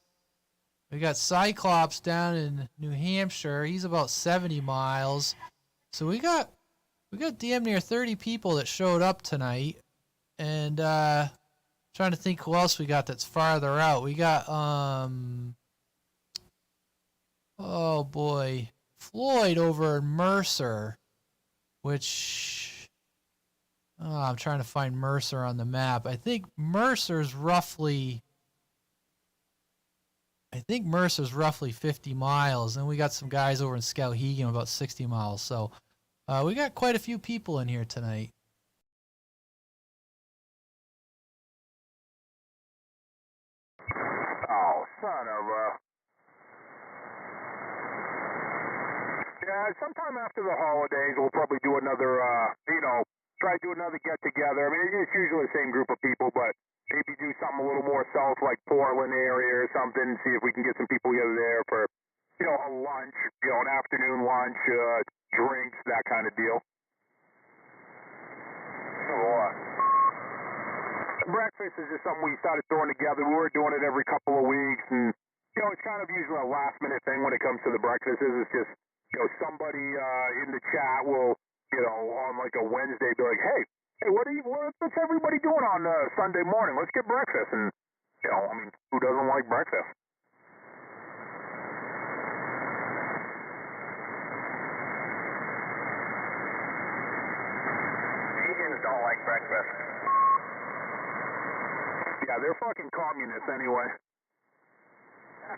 We got Cyclops down in New Hampshire. He's about 70 miles. So we got damn near 30 people that showed up tonight. And trying to think who else we got that's farther out. We got oh boy, Floyd over in Mercer, which I'm trying to find Mercer on the map. I think Mercer's roughly 50 miles, and we got some guys over in Skowhegan about 60 miles. So we got quite a few people in here tonight. Oh, son of a... Yeah, sometime after the holidays, we'll probably do another, try to do another get-together. I mean, it's usually the same group of people, but maybe do something a little more south, like Portland area or something, see if we can get some people together there for, a lunch, an afternoon lunch, drinks, that kind of deal. So, breakfast is just something we started throwing together. We were doing it every couple of weeks, and, it's kind of usually a last-minute thing when it comes to the breakfasts. It's just, somebody in the chat will, on like a Wednesday be like, hey, what's everybody doing on Sunday morning? Let's get breakfast. And, who doesn't like breakfast? Vegans don't like breakfast. Yeah, they're fucking communists anyway. I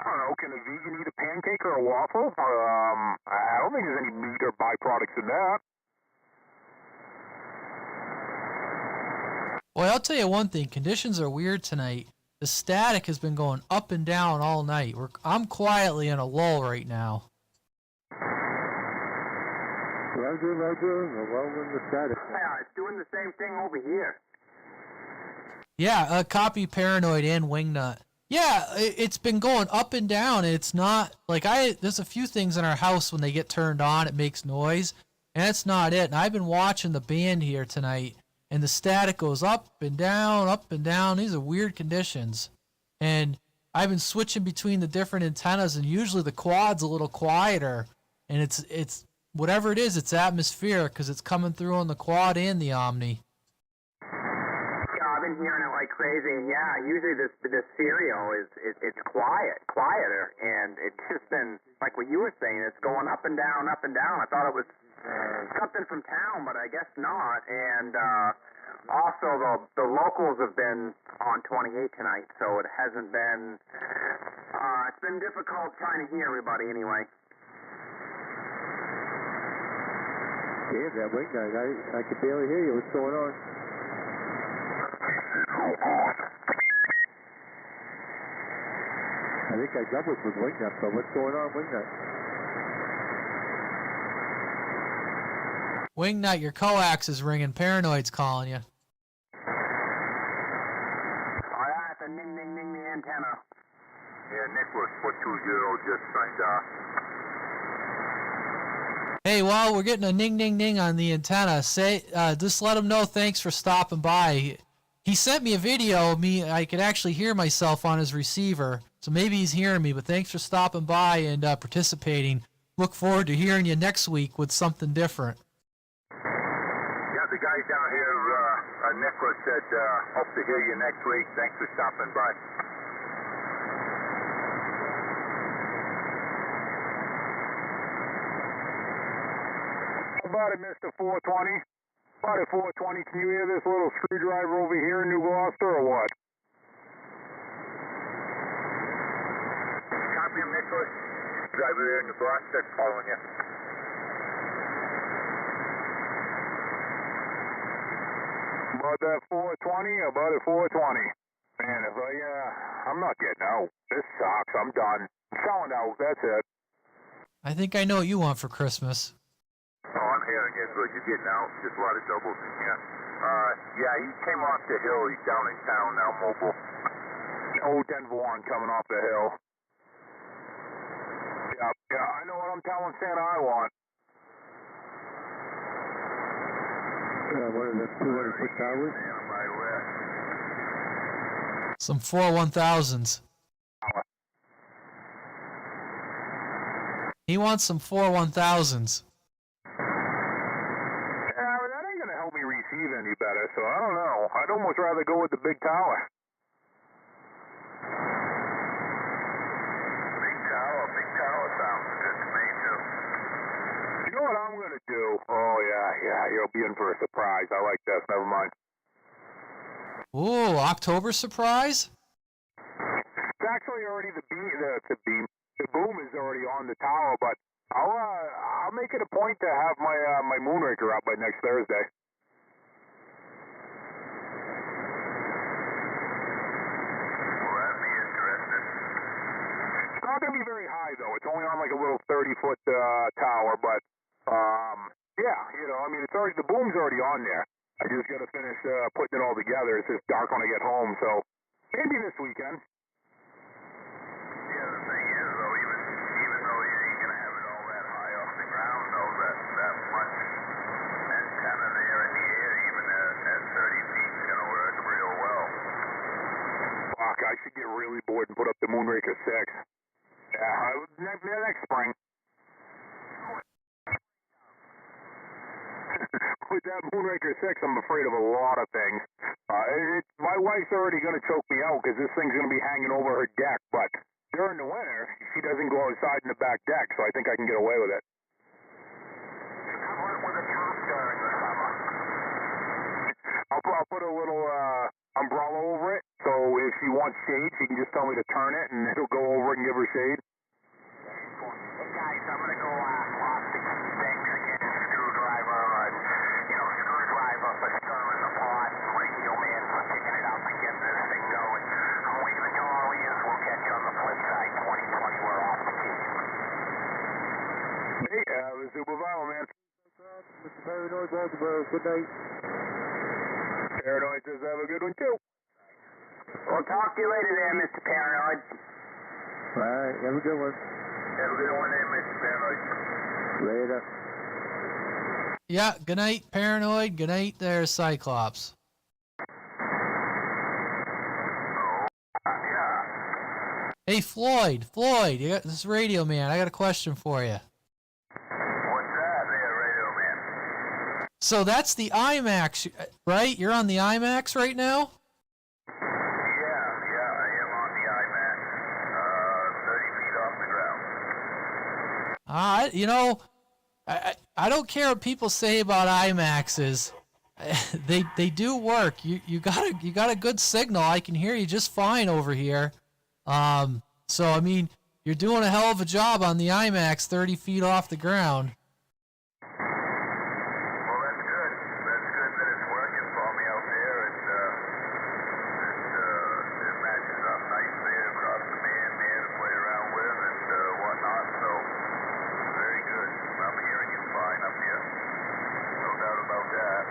don't know, can a vegan eat a pancake or a waffle? I don't think there's any meat or byproducts in that. Well, I'll tell you one thing. Conditions are weird tonight. The static has been going up and down all night. I'm quietly in a lull right now. Roger, well in the static. Yeah, it's doing the same thing over here. Yeah, copy Paranoid and Wingnut. Yeah, it's been going up and down. And it's not like there's a few things in our house when they get turned on, it makes noise, and that's not it. And I've been watching the band here tonight, and the static goes up and down, up and down. These are weird conditions. And I've been switching between the different antennas, and usually the quad's a little quieter, and it's whatever it is, it's atmospheric because it's coming through on the quad and the Omni. I've been hearing it like crazy, and yeah, usually this stereo it's quieter, and it's just been like what you were saying. It's going up and down, up and down. I thought it was something from town, but I guess not. And also the locals have been on 28 tonight, so it hasn't been. It's been difficult trying to hear everybody anyway. Yeah, that wing guy, I could barely hear you. What's going on? I think I doubled with Wingnut, but what's going on, Wingnut? Wingnut, your coax is ringing. Paranoid's calling you. Oh, yeah, it's a ning, ning, ning, the antenna. Yeah, Nicholas 420 just signed off. Hey, well, we're getting a ning, ning, ning on the antenna. Just let him know thanks for stopping by. He sent me a video of me. I could actually hear myself on his receiver, so maybe he's hearing me, but thanks for stopping by and participating. Look forward to hearing you next week with something different. Yeah, the guy down here, Nicholas, said, hope to hear you next week. Thanks for stopping by. How about it, Mr. 420? About it, 420. Can you hear this little screwdriver over here in New Gloucester or what? Copy, Nicholas. Driver here in New Gloucester calling you. About that 420, about it 420. Man, if I'm not getting out. This sucks. I'm done. I'm selling out. That's it. I think I know what you want for Christmas. Oh, I'm hearing it, but you're getting out. Just a lot of doubles in here. Yeah, he came off the hill. He's down in town now, mobile. Oh, Denver one coming off the hill. Yeah, I know what I'm telling Santa I want. What are the 200-foot towers? Some 4-1000s. He wants some 4-1000s. any better, so I don't know. I'd almost rather go with the big tower. Big tower sounds good to me, too. You know what I'm going to do? Oh, yeah, you'll be in for a surprise. I like this. Never mind. Ooh, October surprise? It's actually already the boom is already on the tower, but I'll make it a point to have my Moonraker out by next Thursday. Will that be interesting? It's not going to be very high, though. It's only on like a little 30-foot tower, but yeah, you know, I mean, it's already, the boom's already on there. I just got to finish putting it all together. It's just dark when I get home, so maybe this weekend. Yeah, the thing is, though, even though you ain't going to have it all that high off the ground, though, that much antenna there in the air, even at 30 feet, is going to work real well. Fuck, I should get really bored and put up the Moonraker 6. Yeah, next spring. With that Moonraker 6, I'm afraid of a lot of things. My wife's already going to choke me out because this thing's going to be hanging over her deck, but during the winter, she doesn't go outside in the back deck, so I think I can get away with it. Cover it with a top during the summer. I'll put a little umbrella over it, so if she wants shade, she can just tell me to turn it, and it'll go over it and give her shade. Hey, guys, I'm going to go off the key bench and get a screwdriver and, screwdriver for stirring the pot, radio man for picking it up and getting this thing going. I'm waving to all ears. We'll catch you on the flip side. 2020, we're off the key. Hey, the Super Vinyl, man. Mr. Paranoid, Walterboro, good night. Paranoid says have a good one, too. We'll talk to you later there, Mr. Paranoid. All right, have a good one. Have a good one there, Mr. Paranoid. Later. Yeah, good night, Paranoid. Good night there, Cyclops. Yeah. Hey, Floyd, you got this Radio Man. I got a question for you. What's that there, radio man? So that's the IMAX, right? You're on the IMAX right now? Yeah, I am on the IMAX. 30 feet off the ground. I don't care what people say about IMAXs. They do work. You got a good signal. I can hear you just fine over here. So I mean, you're doing a hell of a job on the IMAX 30 feet off the ground. Well, that's good. That's good that it's working for me out there. It matches up nice there across the band there to play around with and whatnot. So, very good. I'm hearing you fine up here. No doubt about that.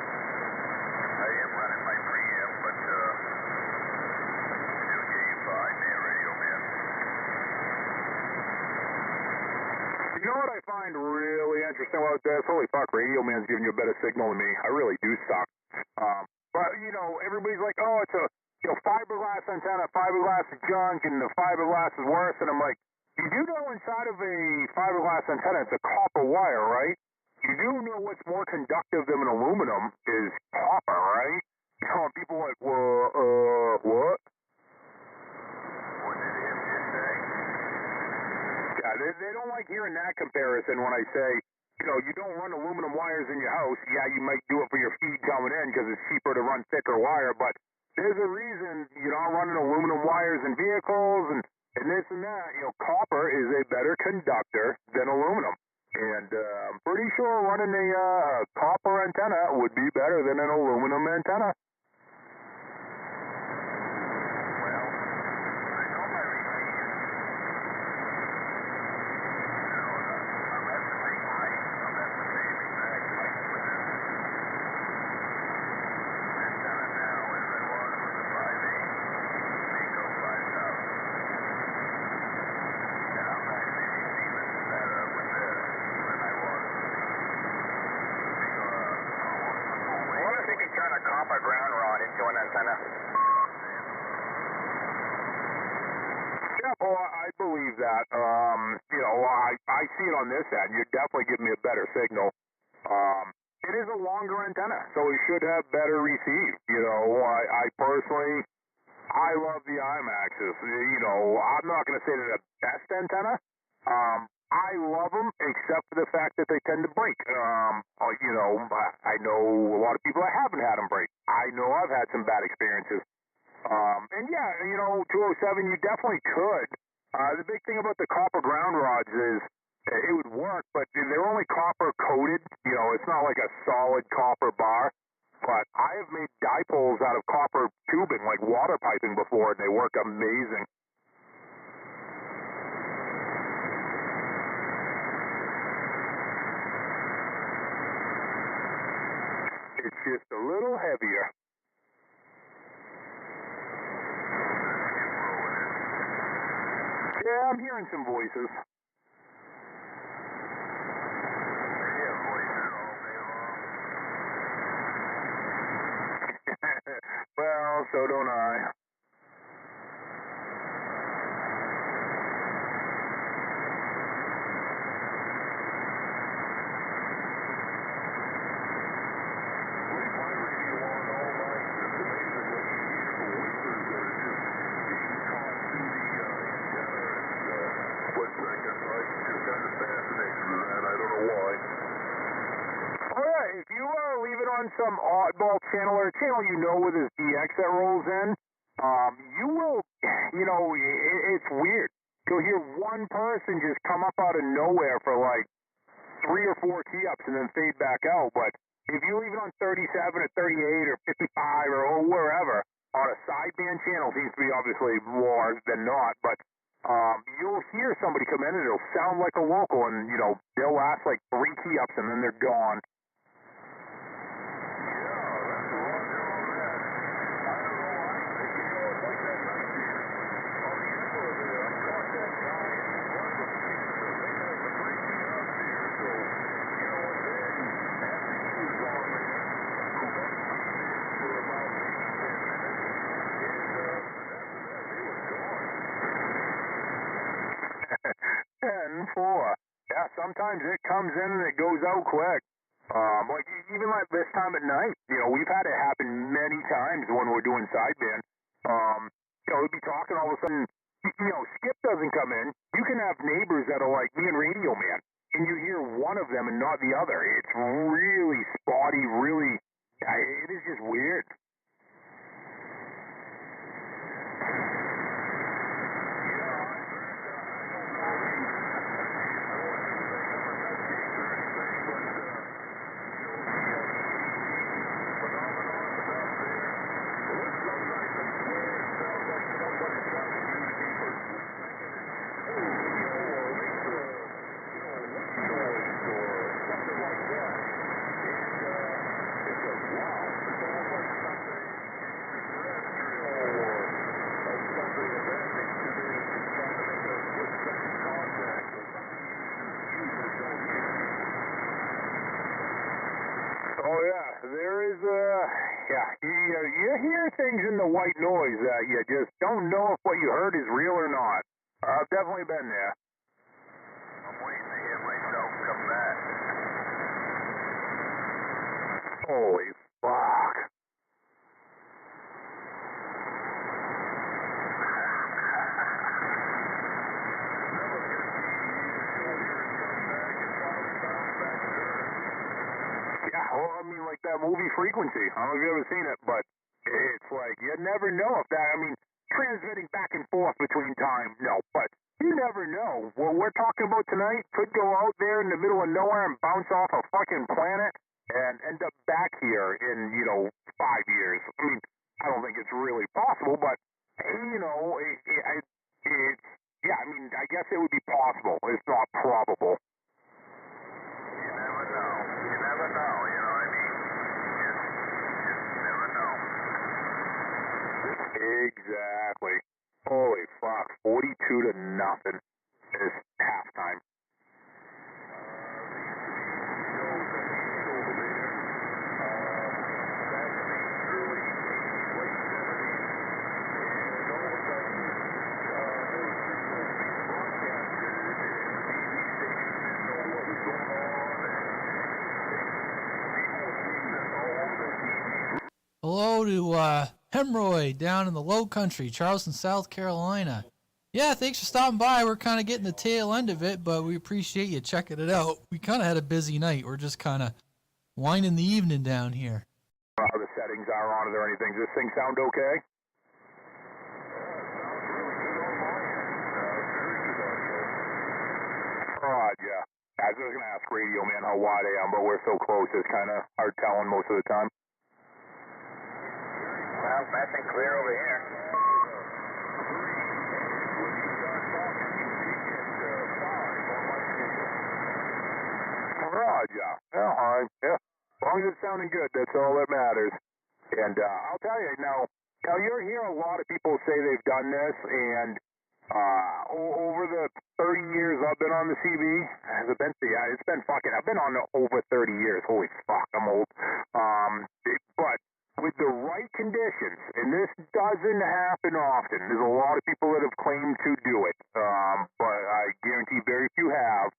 I am running my preamp, but still hear you fine there, radio man. You know what I find really interesting about this? Holy fuck, Radio Man's giving you a better signal than me. I really do suck. But, everybody's like, oh, it's a fiberglass antenna, fiberglass is junk, and the fiberglass is worse. And I'm like, you do know inside of a fiberglass antenna, it's a copper wire, right? You do know what's more conductive than an aluminum is copper, right? And people are like, well, what? What did him just say? Yeah, they don't like hearing that comparison when I say, you don't run aluminum wires in your house. Yeah, you might do it for your feed coming in because it's cheaper to run thicker wire, but there's a reason you're not running aluminum wires in vehicles and this and that. Copper is a better conductor than aluminum. And I'm pretty sure running a copper antenna would be better than an aluminum antenna. Well, I know my receiver. I'm at the same height. I'm at the same exact height with this antenna now as I was with the 5.8 Mako 5000. And I'm actually receiving better with this than I was with the Mako. I wonder if you can turn a copper ground rod into an antenna. Yeah, well, I believe that. I see it on this end. You're definitely giving me a better signal. it is a longer antenna, so it should have better receive. You know, I personally, I love the IMAXs. You know, I'm not going to say they're the best antenna. I love them, except for the fact that they tend to break. You know, I know a lot of people that haven't had them break. I know I've had some bad experiences. And yeah, you know, 207, you definitely could. The big thing about the copper ground rods is it would work, but they're only copper coated. You know, it's not like a solid copper bar. But I have made dipoles out of copper tubing, like water piping before, and they work amazing. It's just a little heavier. Yeah, I'm hearing some voices. Well, so don't I. If you leave it on some oddball channel or a channel you know with his DX that rolls in, you will, you know, it's weird. You'll hear one person just come up out of nowhere for like 3 or 4 key-ups and then fade back out. But if you leave it on 37 or 38 or 55 or wherever, on a sideband channel, seems to be obviously more than not, but you'll hear somebody come in and it'll sound like a local, and, you know, they'll last like 3 key-ups and then they're gone. Yeah, sometimes it comes in and it goes out quick. Like even like this time at night, you know, we've had it happen many times when we're doing sideband. You know, we'd be talking all of a sudden, you know, Skip doesn't come in. You can have neighbors that are like me and Radio Man, and you hear one of them and not the other. It's really spotty, really, it is just weird. Oh, yeah, there is, you hear things in the white noise that you just don't know if what you heard is real or not. I've definitely been there. I'm waiting to hear myself come back. Holy fuck. Yeah, well, I mean, like that movie Frequency. I don't know if you've ever seen it, but it's like, you never know if that, I mean, transmitting back and forth between time, no, but you never know. What we're talking about tonight could go out there in the middle of nowhere and bounce off a fucking planet and end up back here in, you know, 5 years. I mean, I don't think it's really possible, but, you know, it's, yeah, I mean, I guess it would be possible. It's not probable. You never know. You never know, you know what I mean? You never know. Exactly. Holy fuck. 42-0 is halftime. hello to Hemroy down in the Low Country, Charleston, South Carolina. Yeah, thanks for stopping by. We're kind of getting the tail end of it, but we appreciate you checking it out. We kind of had a busy night. We're just kind of winding the evening down here. How the settings are on it or anything. Does this thing sound okay? Yeah. I was going to ask Radio Man how wide I am, but we're so close, it's kind of hard telling most of the time. Well, nice and clear over here. Yeah. Yeah, all right. Yeah. As long as it's sounding good, that's all that matters. And I'll tell you, now you're hearing a lot of people say they've done this, and over the 30 years I've been on the CB, has it been? Yeah, it's been fucking. I've been on over 30 years. Holy fuck, I'm old. But with the right conditions, and this doesn't happen often. There's a lot of people that have claimed to do it, but I guarantee very few have.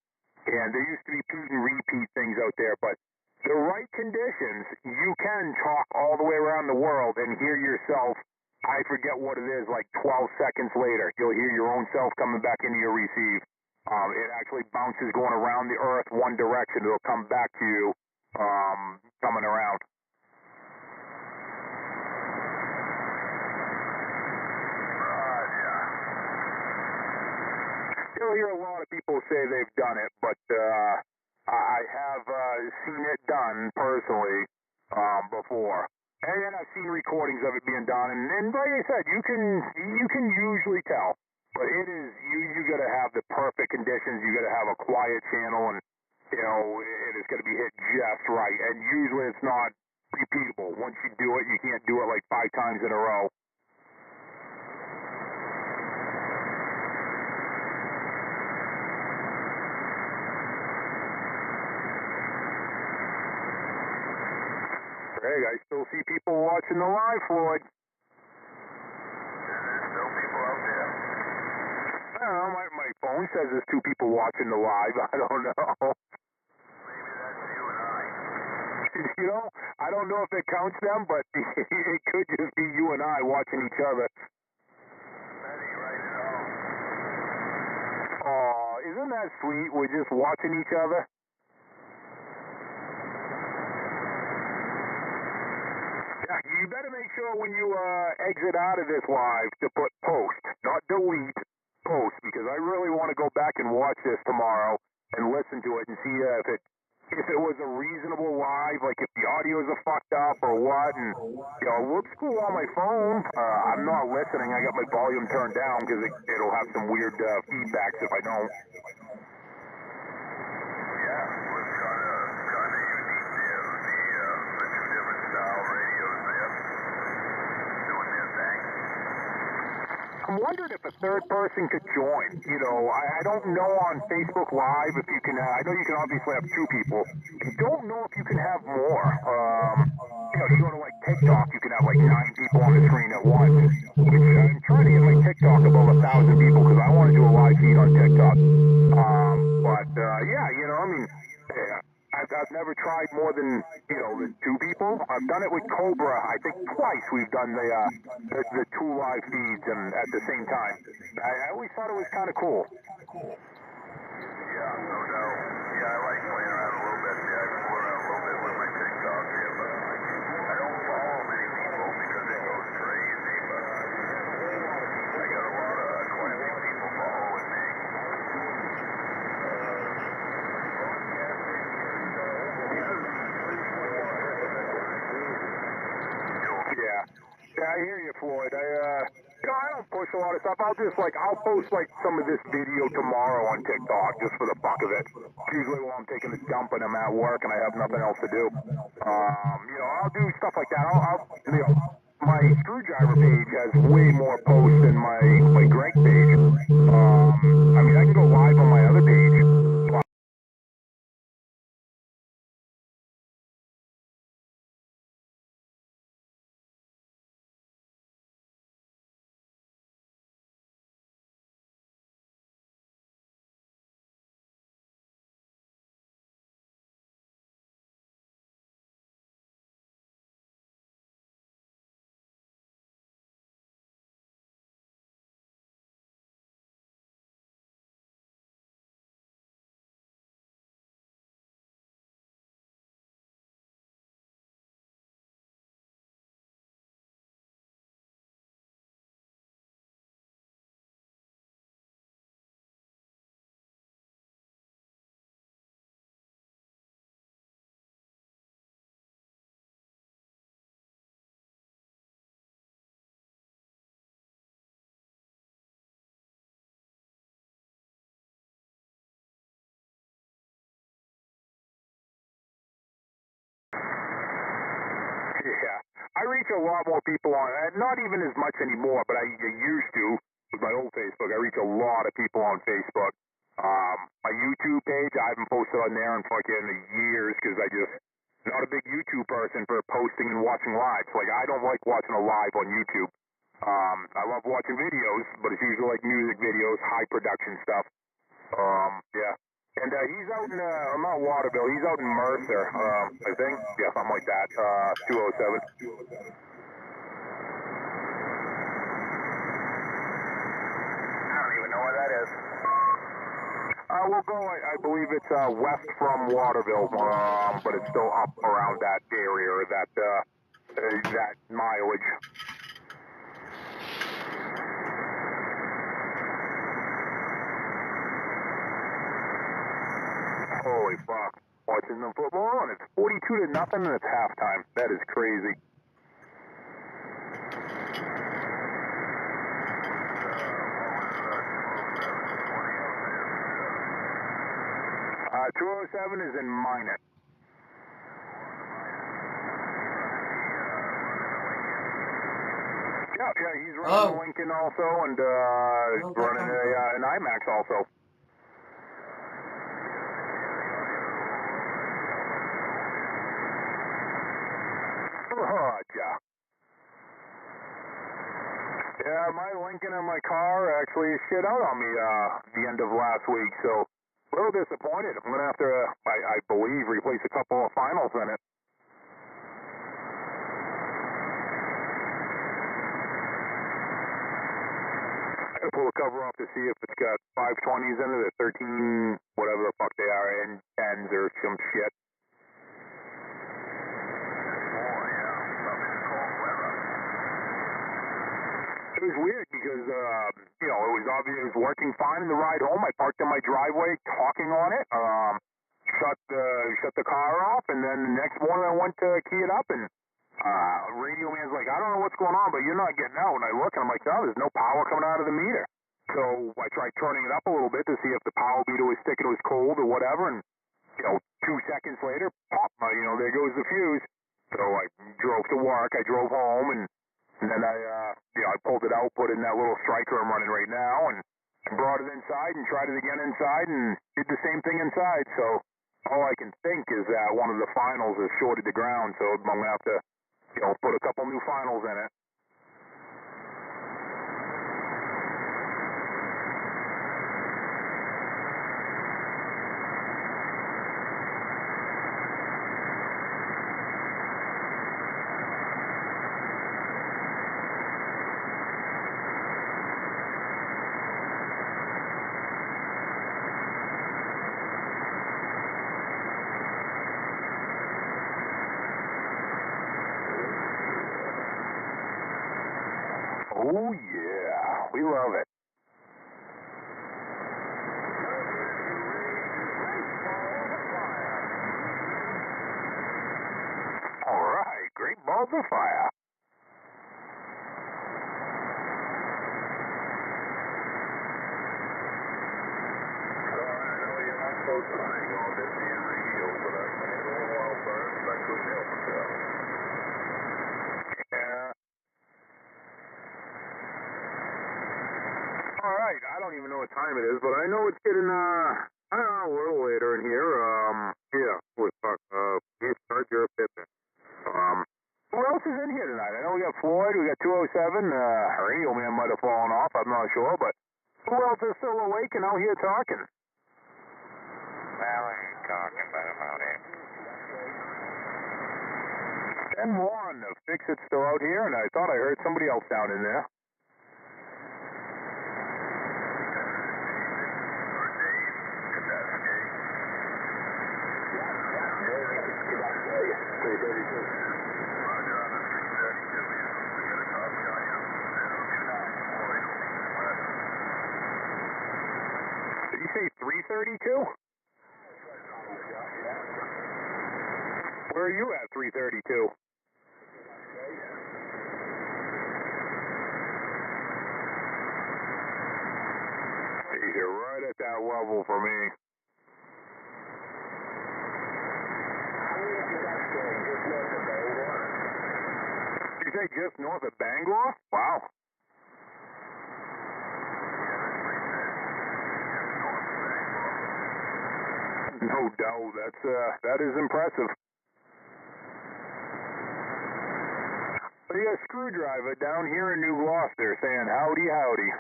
And there used to be Pete and repeat things out there, but the right conditions, you can talk all the way around the world and hear yourself. I forget what it is, like 12 seconds later, you'll hear your own self coming back into your receive. It actually bounces going around the earth one direction. It'll come back to you coming around. You'll hear a lot of people say they've done it, but I have seen it done personally before. And then I've seen recordings of it being done, and like I said, you can usually tell. But it is you got to have the perfect conditions. You got to have a quiet channel, and it is going to be hit just right. And usually it's not repeatable. Once you do it, you can't do it like 5 times in a row. Hey, I still see people watching the live, Floyd. Is there still people out there? I don't know. My phone says there's 2 people watching the live. I don't know. Maybe that's you and I. I don't know if it counts them, but it could just be you and I watching each other. That ain't right at all. Aw, isn't that sweet? We're just watching each other. You better make sure when you exit out of this live to put post, not delete, post, because I really want to go back and watch this tomorrow and listen to it and see if it was a reasonable live, like if the audios are fucked up or what. And it looks cool on my phone. I'm not listening. I got my volume turned down because it'll have some weird feedbacks if I don't. Yeah, it was kind of unique there. The 2 different style radios there doing their thing. I'm wondering if a third person could join. I don't know on Facebook Live if you can. I know you can obviously have 2 people. I don't know if you can have more. You go to like TikTok, you can have like 9 people on the screen at once. Which I'm trying to get my TikTok above 1,000 people because I want to do a live feed on TikTok. I've never tried more than 2 people. I've done it with Cobra. I think twice we've done the 2 live feeds and at the same time. I always thought it was kind of cool. Yeah, no doubt. Yeah, I like playing around a little bit. Yeah, I fool around a little bit with my TikTok here, but I don't follow many people because it goes crazy, but I got quite a few people following me. Yeah, I hear you, Floyd. I don't push a lot of stuff. I'll post some of this video tomorrow on TikTok just for the fuck of it. Usually while I'm taking a dump and I'm at work and I have nothing else to do. I'll do stuff like that. My screwdriver page has way more posts than my Greg page. I can go live on my other page. Yeah, I reach a lot more people on, not even as much anymore, but I used to with my old Facebook. I reach a lot of people on Facebook. My YouTube page, I haven't posted on there in fucking years because I just not a big YouTube person for posting and watching lives. Like, I don't like watching a live on YouTube. I love watching videos, but it's usually like music videos, high production stuff. Yeah. And he's out in, not Waterville, he's out in Mercer, I think. Yeah, something like that. 207. I don't even know where that is. We'll go, I believe it's west from Waterville, but it's still up around that area, or that mileage. Holy fuck. Watching the football, and it's 42-0, and it's halftime. That is crazy. Uh, 207 is in Minot. Yeah, he's running a Lincoln also, and running an IMAX also. Yeah, my Lincoln and my car actually shit out on me the end of last week, so a little disappointed. I'm going to have to, I believe, replace a couple of finals in it. I'm going to pull the cover off to see if it's got 520s in it, or 13, whatever the fuck they are, and 10s or some shit. It was weird because, it was obvious it was working fine in the ride home. I parked in my driveway talking on it, shut the car off, and then the next morning I went to key it up, and radio man's like, I don't know what's going on, but you're not getting out. And I look, and I'm like, no, there's no power coming out of the meter. So I tried turning it up a little bit to see if the power meter was sticking, it was cold or whatever, and, 2 seconds later, pop, there goes the fuse. So I drove to work, I drove home, and then I pulled it out, put it in that little striker I'm running right now, and brought it inside and tried it again inside and did the same thing inside. So all I can think is that one of the finals is shorted the ground, so I'm going to have to, put a couple new finals in it. Oh, yeah. We love it. All right. Great balls of fire. I know you're not supposed to hang on this here radio, but I went a little while first, and I couldn't help myself. Yeah. All right, I don't even know what time it is, but I know it's getting, I don't know, a little later in here. Start your Pittman. Who else is in here tonight? I know we got Floyd, we got 207, Radio Man might have fallen off, I'm not sure, but who else is still awake and out here talking? Well, I ain't talking about it. Ben Warren, the Fix-It's still out here, and I thought I heard somebody else down in there. Did you say 332? Where are you at 332? You're right at that level for me. say just north of Bangor? Wow. No doubt. That is impressive. So you got a Screwdriver down here in New Gloucester saying howdy, howdy.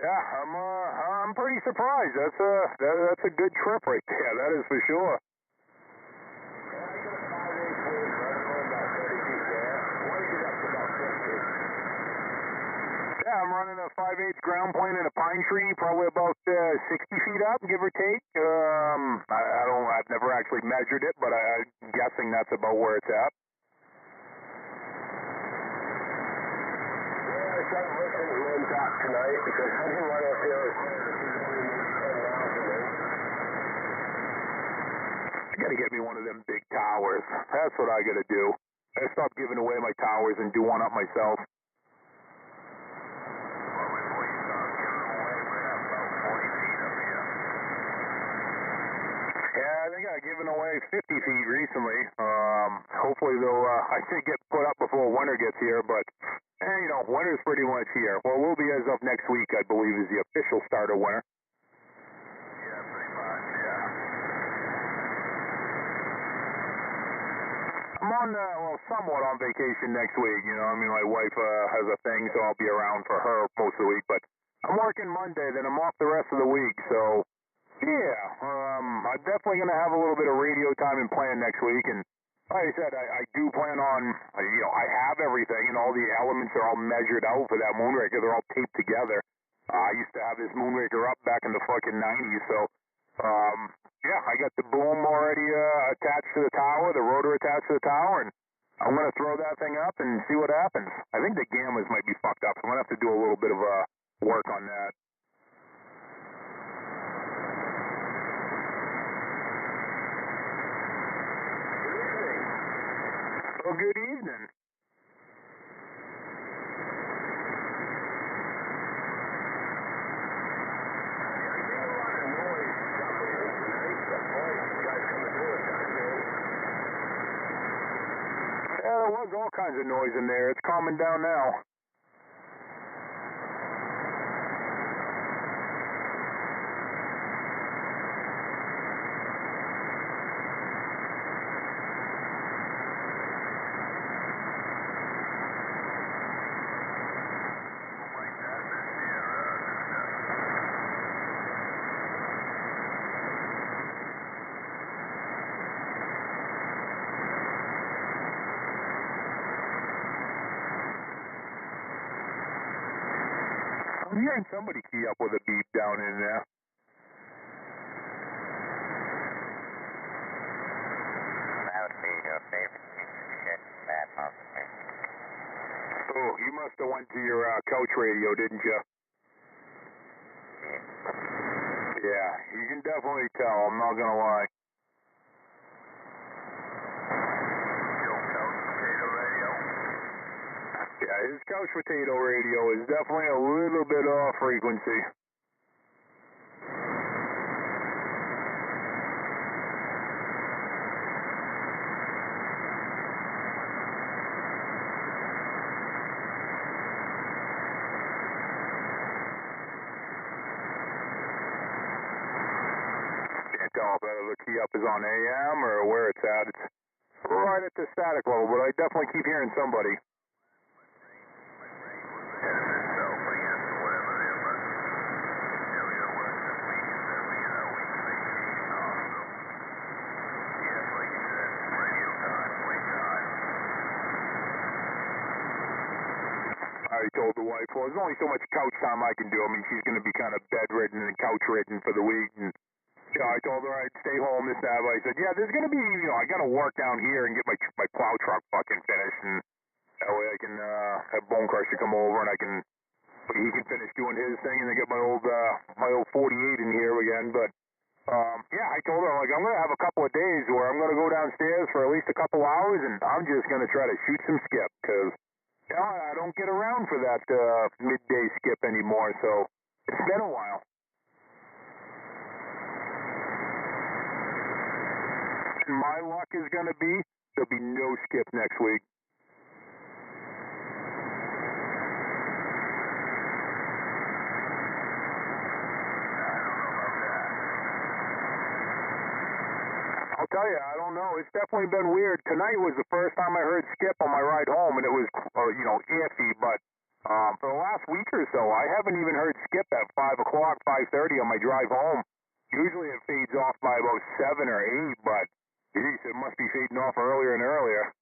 Yeah, I'm pretty surprised. That's a good trip right there. That is for sure. Yeah, I'm running a 5/8 ground plane in a pine tree, probably about 60 feet up, give or take. I've never actually measured it, but I'm guessing that's about where it's at. Yeah, I tried to listen to him talk tonight because I didn't want to feel I gotta get me one of them big towers. That's what I gotta do. I gotta stop giving away my towers and do one up myself. Yeah, I think I've given away 50 feet recently. Hopefully they'll, I think get put up before winter gets here, but, winter's pretty much here. Well, it will be as of next week, I believe, is the official start of winter. Yeah, pretty much, yeah. I'm on, somewhat on vacation next week, my wife, has a thing, so I'll be around for her most of the week, but I'm working Monday, then I'm off the rest of the week, so, yeah, I'm definitely going to have a little bit of radio time and plan next week, and like I said, I do plan on, I have everything, and all the elements are all measured out for that Moonraker. They're all taped together. I used to have this Moonraker up back in the fucking 90s, so, yeah, I got the boom already attached to the tower, the rotor attached to the tower, and I'm going to throw that thing up and see what happens. I think the gammas might be fucked up, so I'm going to have to do a little bit of work on that. Well, good evening. Yeah, there was all kinds of noise in there. It's calming down now. I'm hearing somebody key up with a beep down in there. That would be your favorite shit, that possibly. Oh, you must have went to your couch radio, didn't you? Yeah, you can definitely tell. I'm not gonna lie. Your couch potato radio? Yeah, his couch potato radio is definitely a little bit off frequency. Can't tell if the key up is on AM or where it's at. It's right at the static level, but I definitely keep hearing somebody. I told the wife, well, there's only so much couch time I can do. I mean, she's going to be kind of bedridden and couch-ridden for the week. And, I told her I'd stay home this Saturday. I said, yeah, there's going to be, I got to work down here and get my plow truck fucking finished. And that way I can have Bone Crusher come over and he can finish doing his thing and then get my old 48 in here again. But, yeah, I told her, I'm going to have a couple of days where I'm going to go downstairs for at least a couple hours and I'm just going to try to shoot some skip because I don't get around for that midday skip anymore, so it's been a while. And my luck is going to be there'll be no skip next week. I'll tell you, I don't know. It's definitely been weird. Tonight was the first time I heard skip on my ride home, and it was, iffy. But for the last week or so, I haven't even heard skip at 5 o'clock, 5:30 on my drive home. Usually it fades off by about 7 or 8, but geez, it must be fading off earlier and earlier.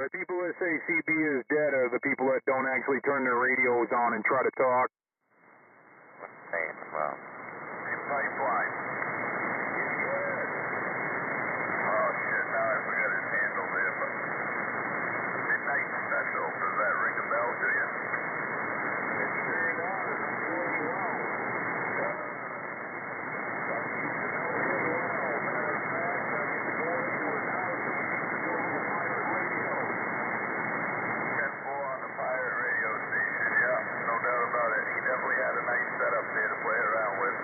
The people that say CB is dead are the people that don't actually turn their radios on and try to talk. Well, pipeline. Oh shit, now I forgot his handle there, but Midnight Special, does that ring a bell to you? It sure does, I'm doing well. Definitely had a nice setup there to play around with.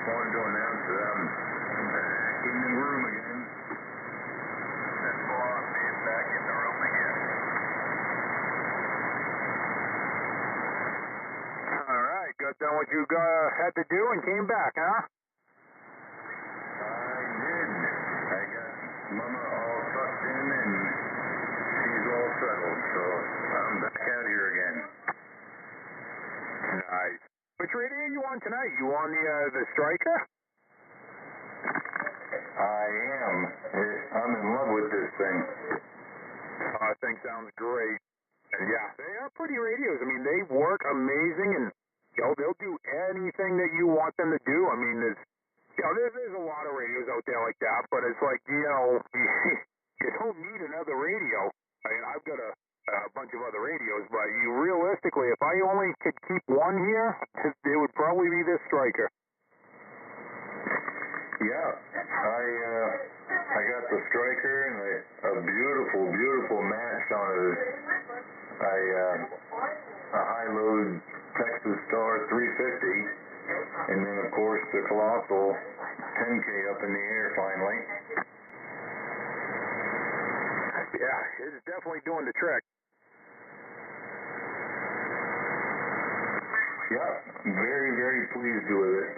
Wanted to announce that I'm back in the room again. That's all, being back in the room again. All right, got done what you had to do and came back, huh? I did. I got Mama all tucked in and she's all settled, so I'm back out here again. Nice. Which radio are you on tonight? You on the Striker? I am. I'm in love with this thing. I think sounds great. And yeah, they are pretty radios. I mean, they work amazing, and they'll do anything that you want them to do. I mean, there's a lot of radios out there like that, but it's like, you don't need another radio. I mean, I've got a bunch of other radios, but realistically, if I only could keep one here, it would probably be this Striker. Yeah, I got the Striker and a beautiful, beautiful match on a high-load Texas Star 350, and then of course the colossal 10K up in the air finally. Yeah, it's definitely doing the trick. Yeah, very, very pleased with it.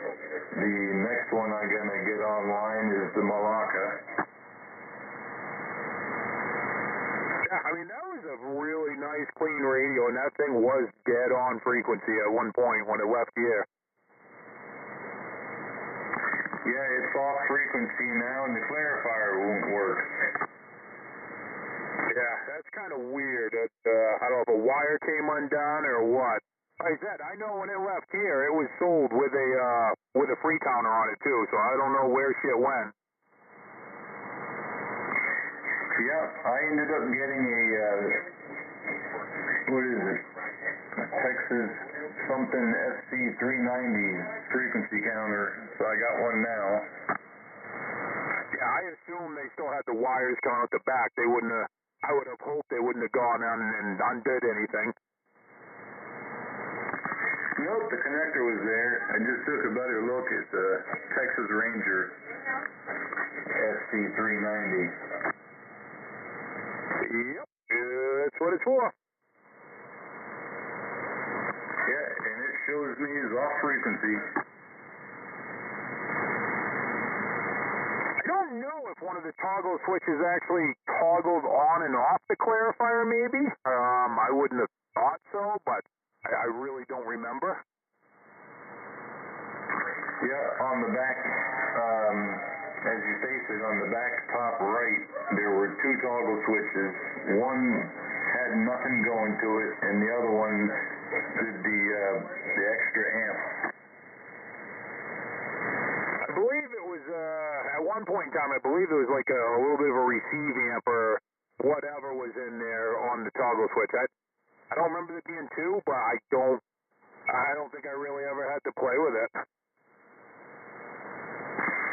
The next one I'm going to get online is the Malacca. Yeah, I mean, that was a really nice, clean radio, and that thing was dead on frequency at one point when it left here. Yeah, it's off frequency now, and the clarifier won't work. Yeah, that's kind of weird. I don't know if a wire came undone or what. Like I said, I know when it left here, it was sold with a free counter on it too, so I don't know where shit went. Yeah, I ended up getting a, what is it, Texas something SC390 frequency counter, so I got one now. Yeah, I assume they still had the wires coming out the back. I would have hoped they wouldn't have gone on and undid anything. Nope, the connector was there. I just took a better look at the Texas Ranger SC390. Yep, that's what it's for. Yeah, and it shows me as off frequency. I don't know if one of the toggle switches actually toggled on and off the clarifier, maybe. I wouldn't have thought so, but I really don't remember. Yeah, on the back, as you face it, on the back top right, there were two toggle switches. One had nothing going to it, and the other one did the extra amp. I believe it was, at one point in time, I believe it was like a little bit of a receive amp or whatever was in there on the toggle switch. I don't remember there being two, but I don't think I really ever had to play with it.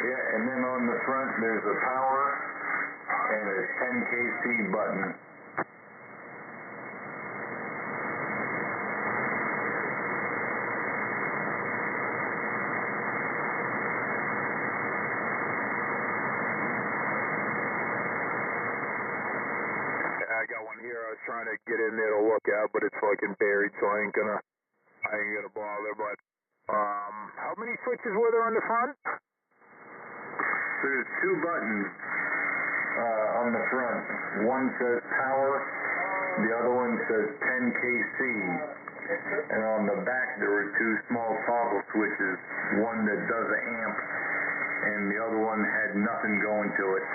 Yeah, and then on the front there's a power and a 10kc button. I got one here, I was trying to get in there to look at, but it's fucking buried, so I ain't gonna bother. But how many switches were there on the front? There's 2 buttons on the front. One says power, the other one says 10 kc. And on the back there were 2 small toggle switches, one that does an amp, and the other one had nothing going to it.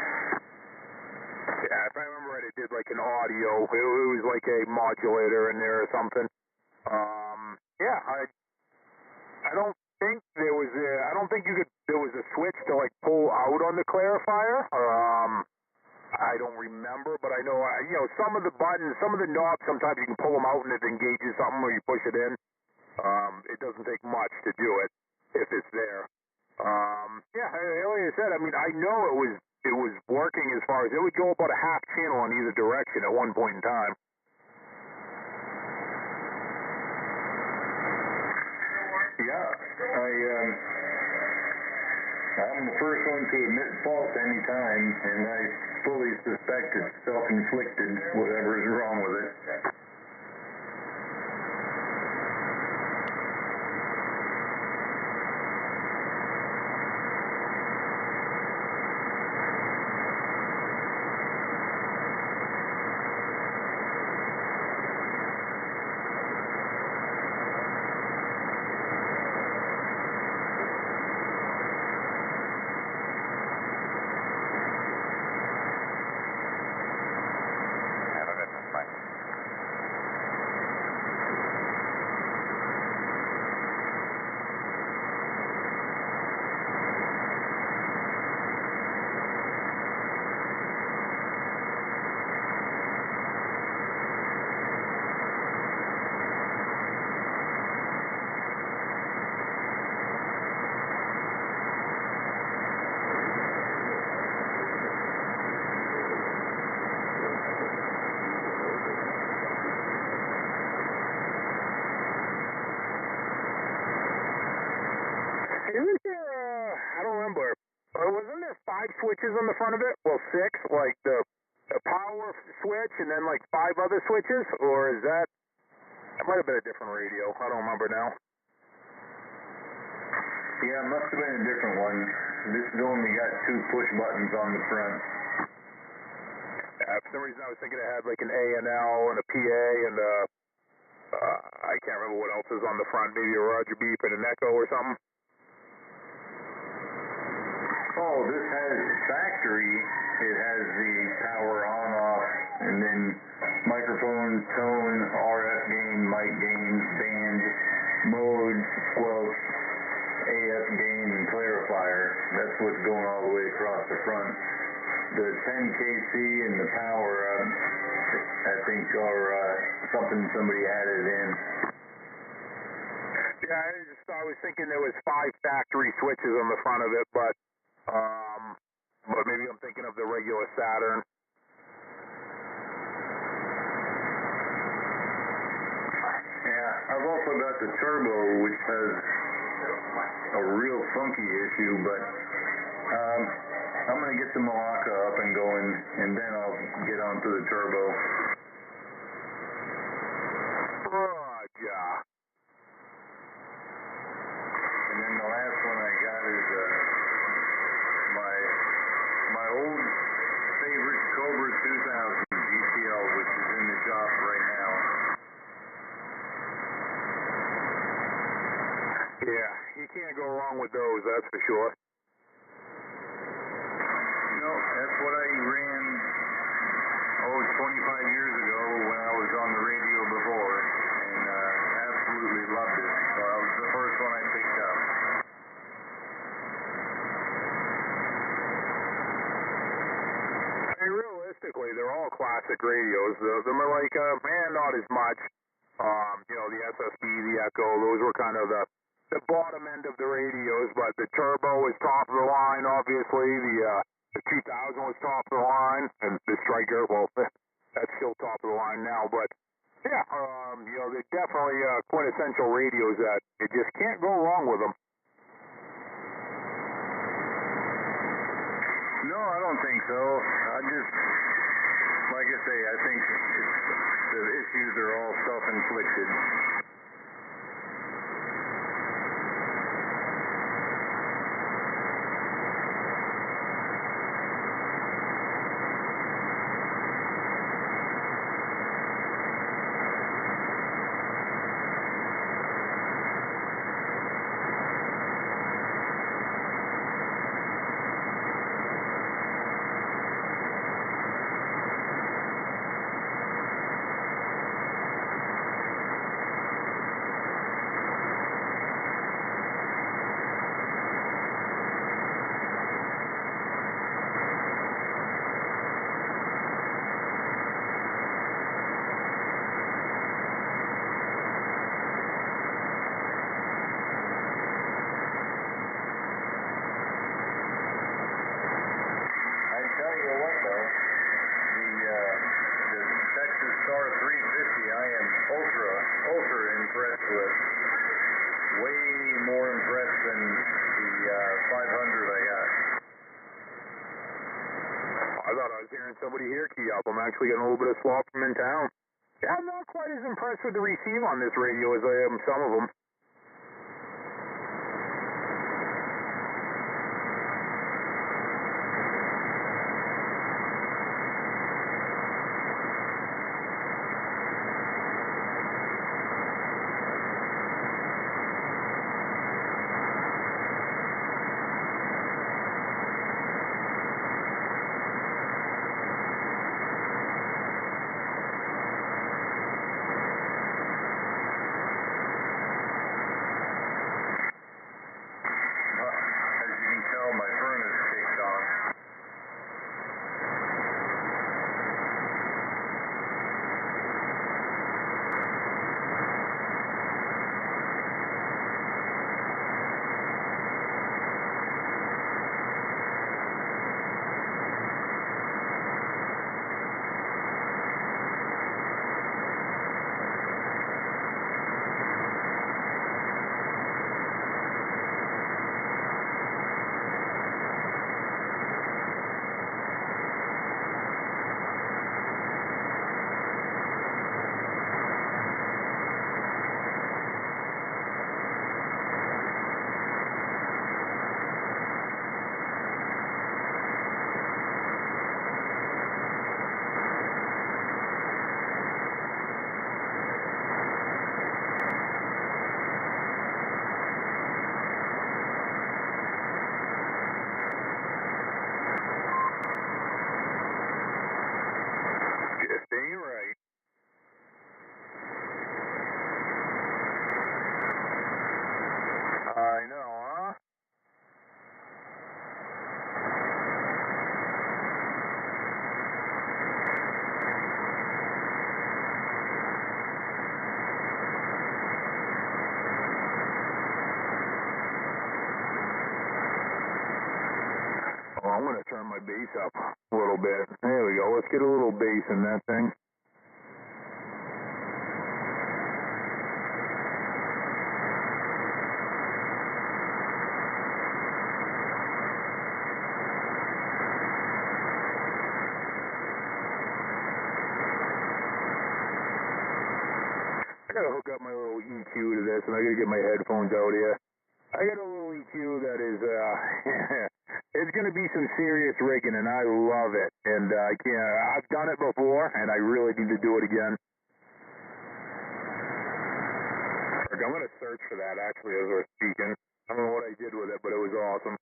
Yeah, if I remember right, it did like an audio. It was like a modulator in there or something. Yeah, I don't think there was there was a switch to like pull out on the clarifier. I don't remember, but I know some of the buttons, some of the knobs, sometimes you can pull them out and it engages something, or you push it in. It doesn't take much to do it if it's there. Yeah, like I said, I mean, I know it was working as far as it would go about a half channel in either direction at one point in time. Yeah, I'm the first one to admit fault any time, and I fully suspect it's self-inflicted, whatever is wrong with it. Isn't there, I don't remember, wasn't there 5 switches on the front of it? Well, 6, like the power switch and then like 5 other switches? Or is that might have been a different radio. I don't remember now. Yeah, it must have been a different one. This has only got 2 push buttons on the front. For some reason I was thinking it had like an A&L and a PA and I can't remember what else is on the front. Maybe a Roger Beep and an Echo or something. Oh, this has factory. It has the power on, off, and then microphone, tone, RF gain, mic gain, band, mode, squelch, AF gain, and clarifier. That's what's going all the way across the front. The 10 kc and the power, I think, are something somebody added in. Yeah, I was thinking there was 5 factory switches on the front of it, but maybe I'm thinking of the regular Saturn. Yeah, I've also got the turbo, which has a real funky issue, but I'm going to get the Malacca up and going, and then I'll get onto the turbo. Roger. And then the last one I got is my old favorite Cobra 2000 GTL, which is in the shop right now. Yeah, you can't go wrong with those, that's for sure. No, that's what I ran, 25 years ago when I was on the radio before, and absolutely loved it. So that was the first one I picked up. Realistically, they're all classic radios. Them are like, not as much. The SSB, the Echo, those were kind of the bottom end of the radios, but the Turbo is top of the line, obviously. The 2000 was top of the line, and the Striker, well, that's still top of the line now, but yeah, they're definitely quintessential radios that you just can't go wrong with them. No, I don't think so. like I say, I think the issues are all self-inflicted. Somebody here key up. I'm actually getting a little bit of swap from in town. Yeah, I'm not quite as impressed with the receive on this radio as I am some of them. I know, huh? Oh, I'm going to turn my bass up a little bit. There we go. Let's get a little bass in that thing. I gotta hook up my little EQ to this, and I gotta get my headphones out here. I got a little EQ that is, it's gonna be some serious rigging, and I love it. And I've done it before, and I really need to do it again. I'm gonna search for that actually as we're speaking. I don't know what I did with it, but it was awesome.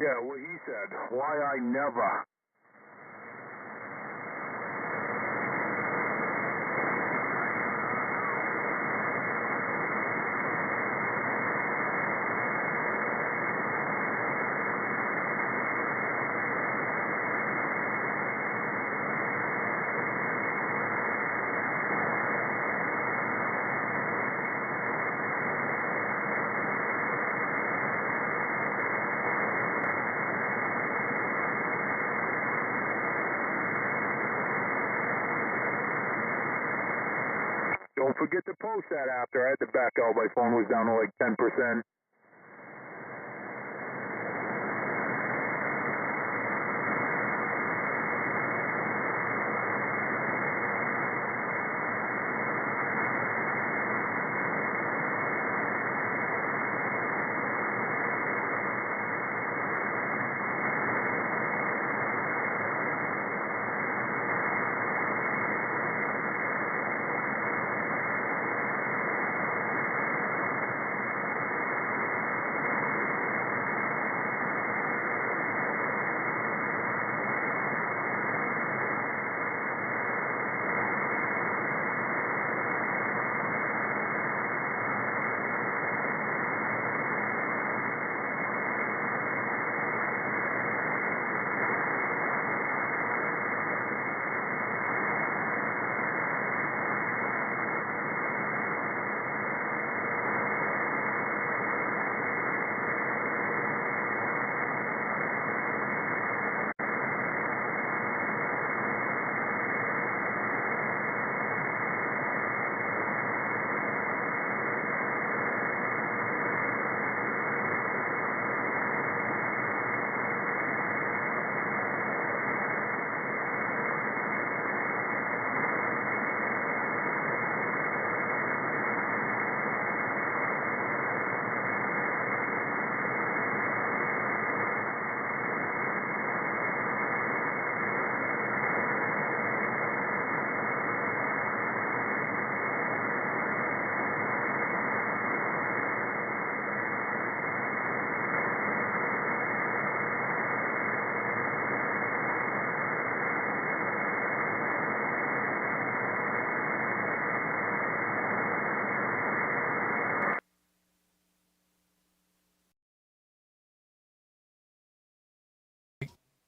Yeah, what he said. Why I never. Don't forget to post that after. I had to back out. My phone was down to like 10%.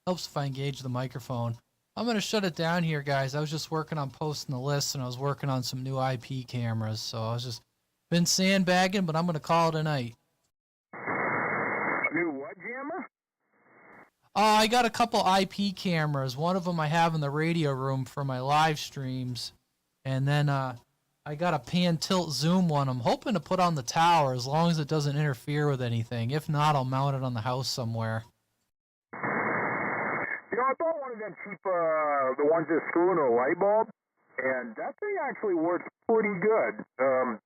Helps if I engage the microphone. I'm going to shut it down here, guys. I was just working on posting the list, and I was working on some new IP cameras, so I was just been sandbagging, but I'm going to call it a night. A new what jammer? I got a couple IP cameras. One of them I have in the radio room for my live streams, and then I got a pan tilt zoom one I'm hoping to put on the tower as long as it doesn't interfere with anything. If not, I'll mount it on the house somewhere. You know, I bought one of them cheap, the ones that screw into a light bulb, and that thing actually works pretty good.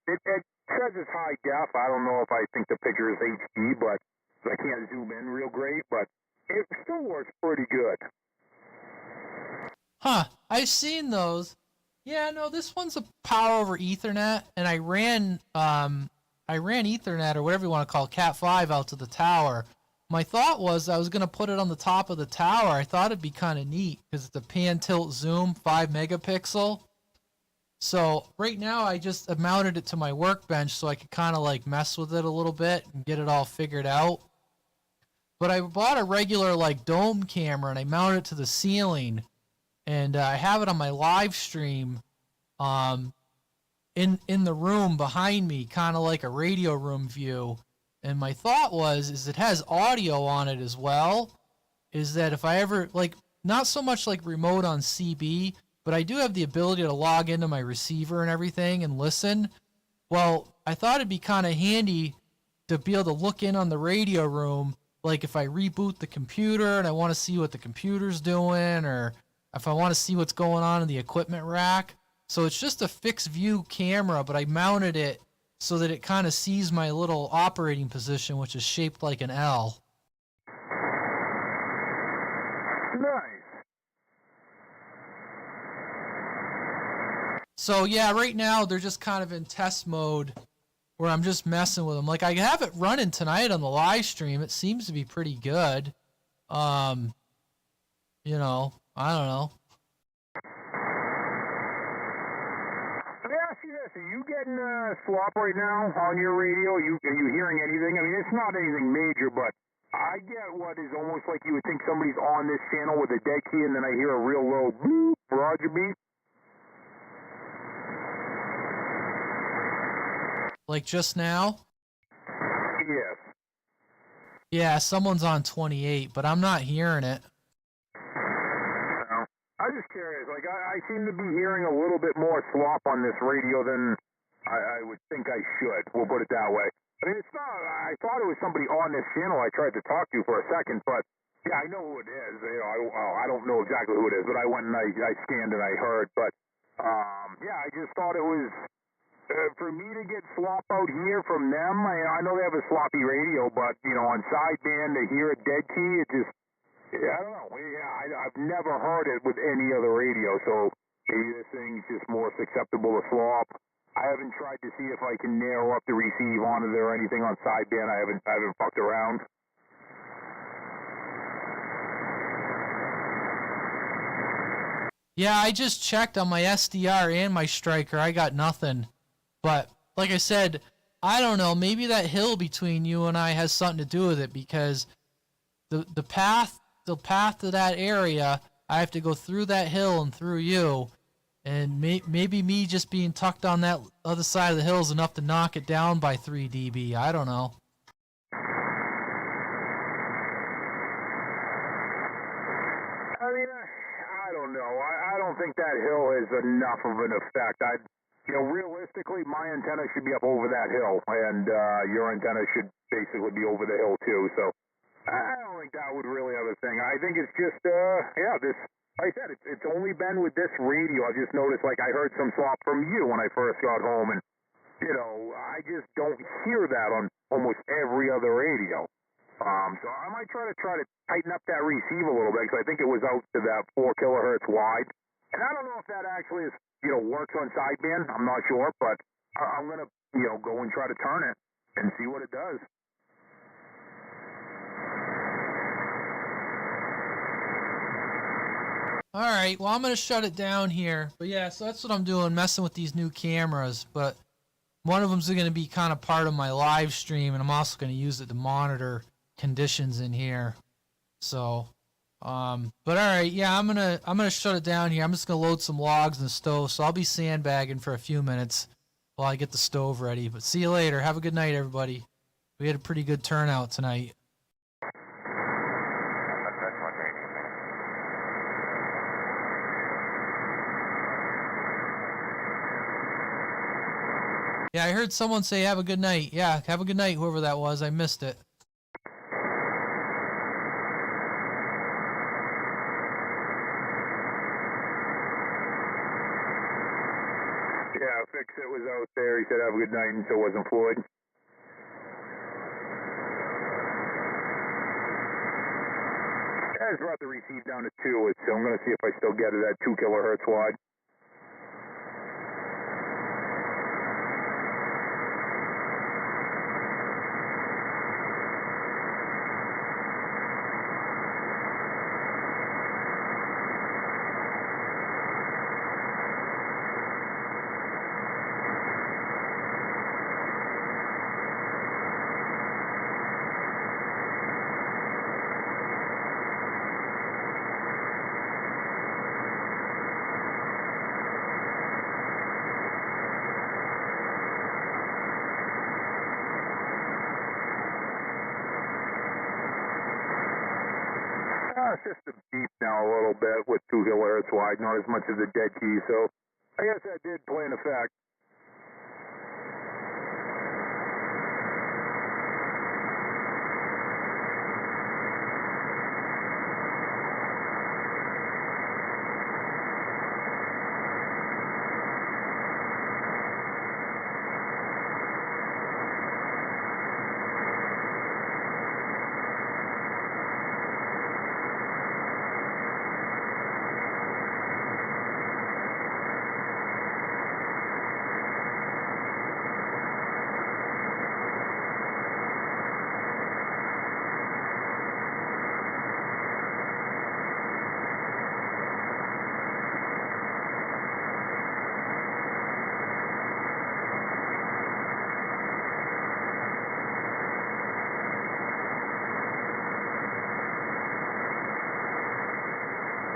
It says it's high def. I don't know if I think the picture is HD, but I can't zoom in real great, but it still works pretty good. Huh, I've seen those. Yeah, no, this one's a power over Ethernet, and I ran Ethernet, or whatever you want to call it, Cat5 out to the tower. My thought was I was going to put it on the top of the tower. I thought it'd be kind of neat because it's a pan tilt zoom, 5 megapixel. So right now I just mounted it to my workbench so I could kind of like mess with it a little bit and get it all figured out. But I bought a regular like dome camera and I mounted it to the ceiling, and I have it on my live stream in the room behind me, kind of like a radio room view. And my thought is it has audio on it as well, is that if I ever, like, not so much like remote on CB, but I do have the ability to log into my receiver and everything and listen. Well, I thought it'd be kind of handy to be able to look in on the radio room, like if I reboot the computer and I want to see what the computer's doing, or if I want to see what's going on in the equipment rack. So it's just a fixed view camera, but I mounted it so that it kind of sees my little operating position, which is shaped like an L. Nice. So yeah, right now they're just kind of in test mode where I'm just messing with them. Like I have it running tonight on the live stream. It seems to be pretty good. You know, I don't know. Let me ask you this: are you getting slop right now on your radio? Are you hearing anything? I mean, it's not anything major, but I get what is almost like you would think somebody's on this channel with a dead key, and then I hear a real low boop, Roger beep. Like just now? Yes. Yeah, someone's on 28, but I'm not hearing it. No. I'm just curious. Like, I seem to be hearing a little bit more slop on this radio than I would think I should. We'll put it that way. I mean, it's not. I thought it was somebody on this channel I tried to talk to for a second, but yeah, I know who it is. You know, I don't know exactly who it is, but I went and I scanned and I heard. But yeah, I just thought it was for me to get slop out here from them. I know they have a sloppy radio, but you know, on sideband to hear a dead key, it just. Yeah, I don't know. Yeah, I've never heard it with any other radio, so maybe this thing's just more susceptible to slop. I haven't tried to see if I can narrow up the receive on it or anything on sideband. I haven't fucked around. Yeah, I just checked on my SDR and my striker. I got nothing. But like I said, I don't know. Maybe that hill between you and I has something to do with it, because the path to that area, I have to go through that hill and through you. And maybe me just being tucked on that other side of the hill is enough to knock it down by 3 dB. I don't know. I mean, I don't know. I don't think that hill is enough of an effect. Realistically, my antenna should be up over that hill, and your antenna should basically be over the hill too. So I don't think that would really have a thing. I think it's just, this. Like I said, it's only been with this radio. I've just noticed, like, I heard some slop from you when I first got home, and, you know, I just don't hear that on almost every other radio. So I might try to tighten up that receive a little bit, because I think it was out to that 4 kilohertz wide. And I don't know if that actually is, works on sideband. I'm not sure, but I'm going to, go and try to turn it and see what it does. All right, well, I'm going to shut it down here. But yeah, so that's what I'm doing, messing with these new cameras. But one of them's going to be kind of part of my live stream, and I'm also going to use it to monitor conditions in here. So, but all right, yeah, I'm gonna shut it down here. I'm just going to load some logs in the stove, so I'll be sandbagging for a few minutes while I get the stove ready. But see you later. Have a good night, everybody. We had a pretty good turnout tonight. Yeah, I heard someone say have a good night. Yeah, have a good night, whoever that was. I missed it. Yeah, Fix-It was out there. He said have a good night, and so wasn't Floyd. I just brought the receive down to 2, so I'm going to see if I still get it at 2 kilohertz wide. It's just a beep now a little bit with 2 kilohertz wide, not as much as a dead key, so I guess that did play an effect.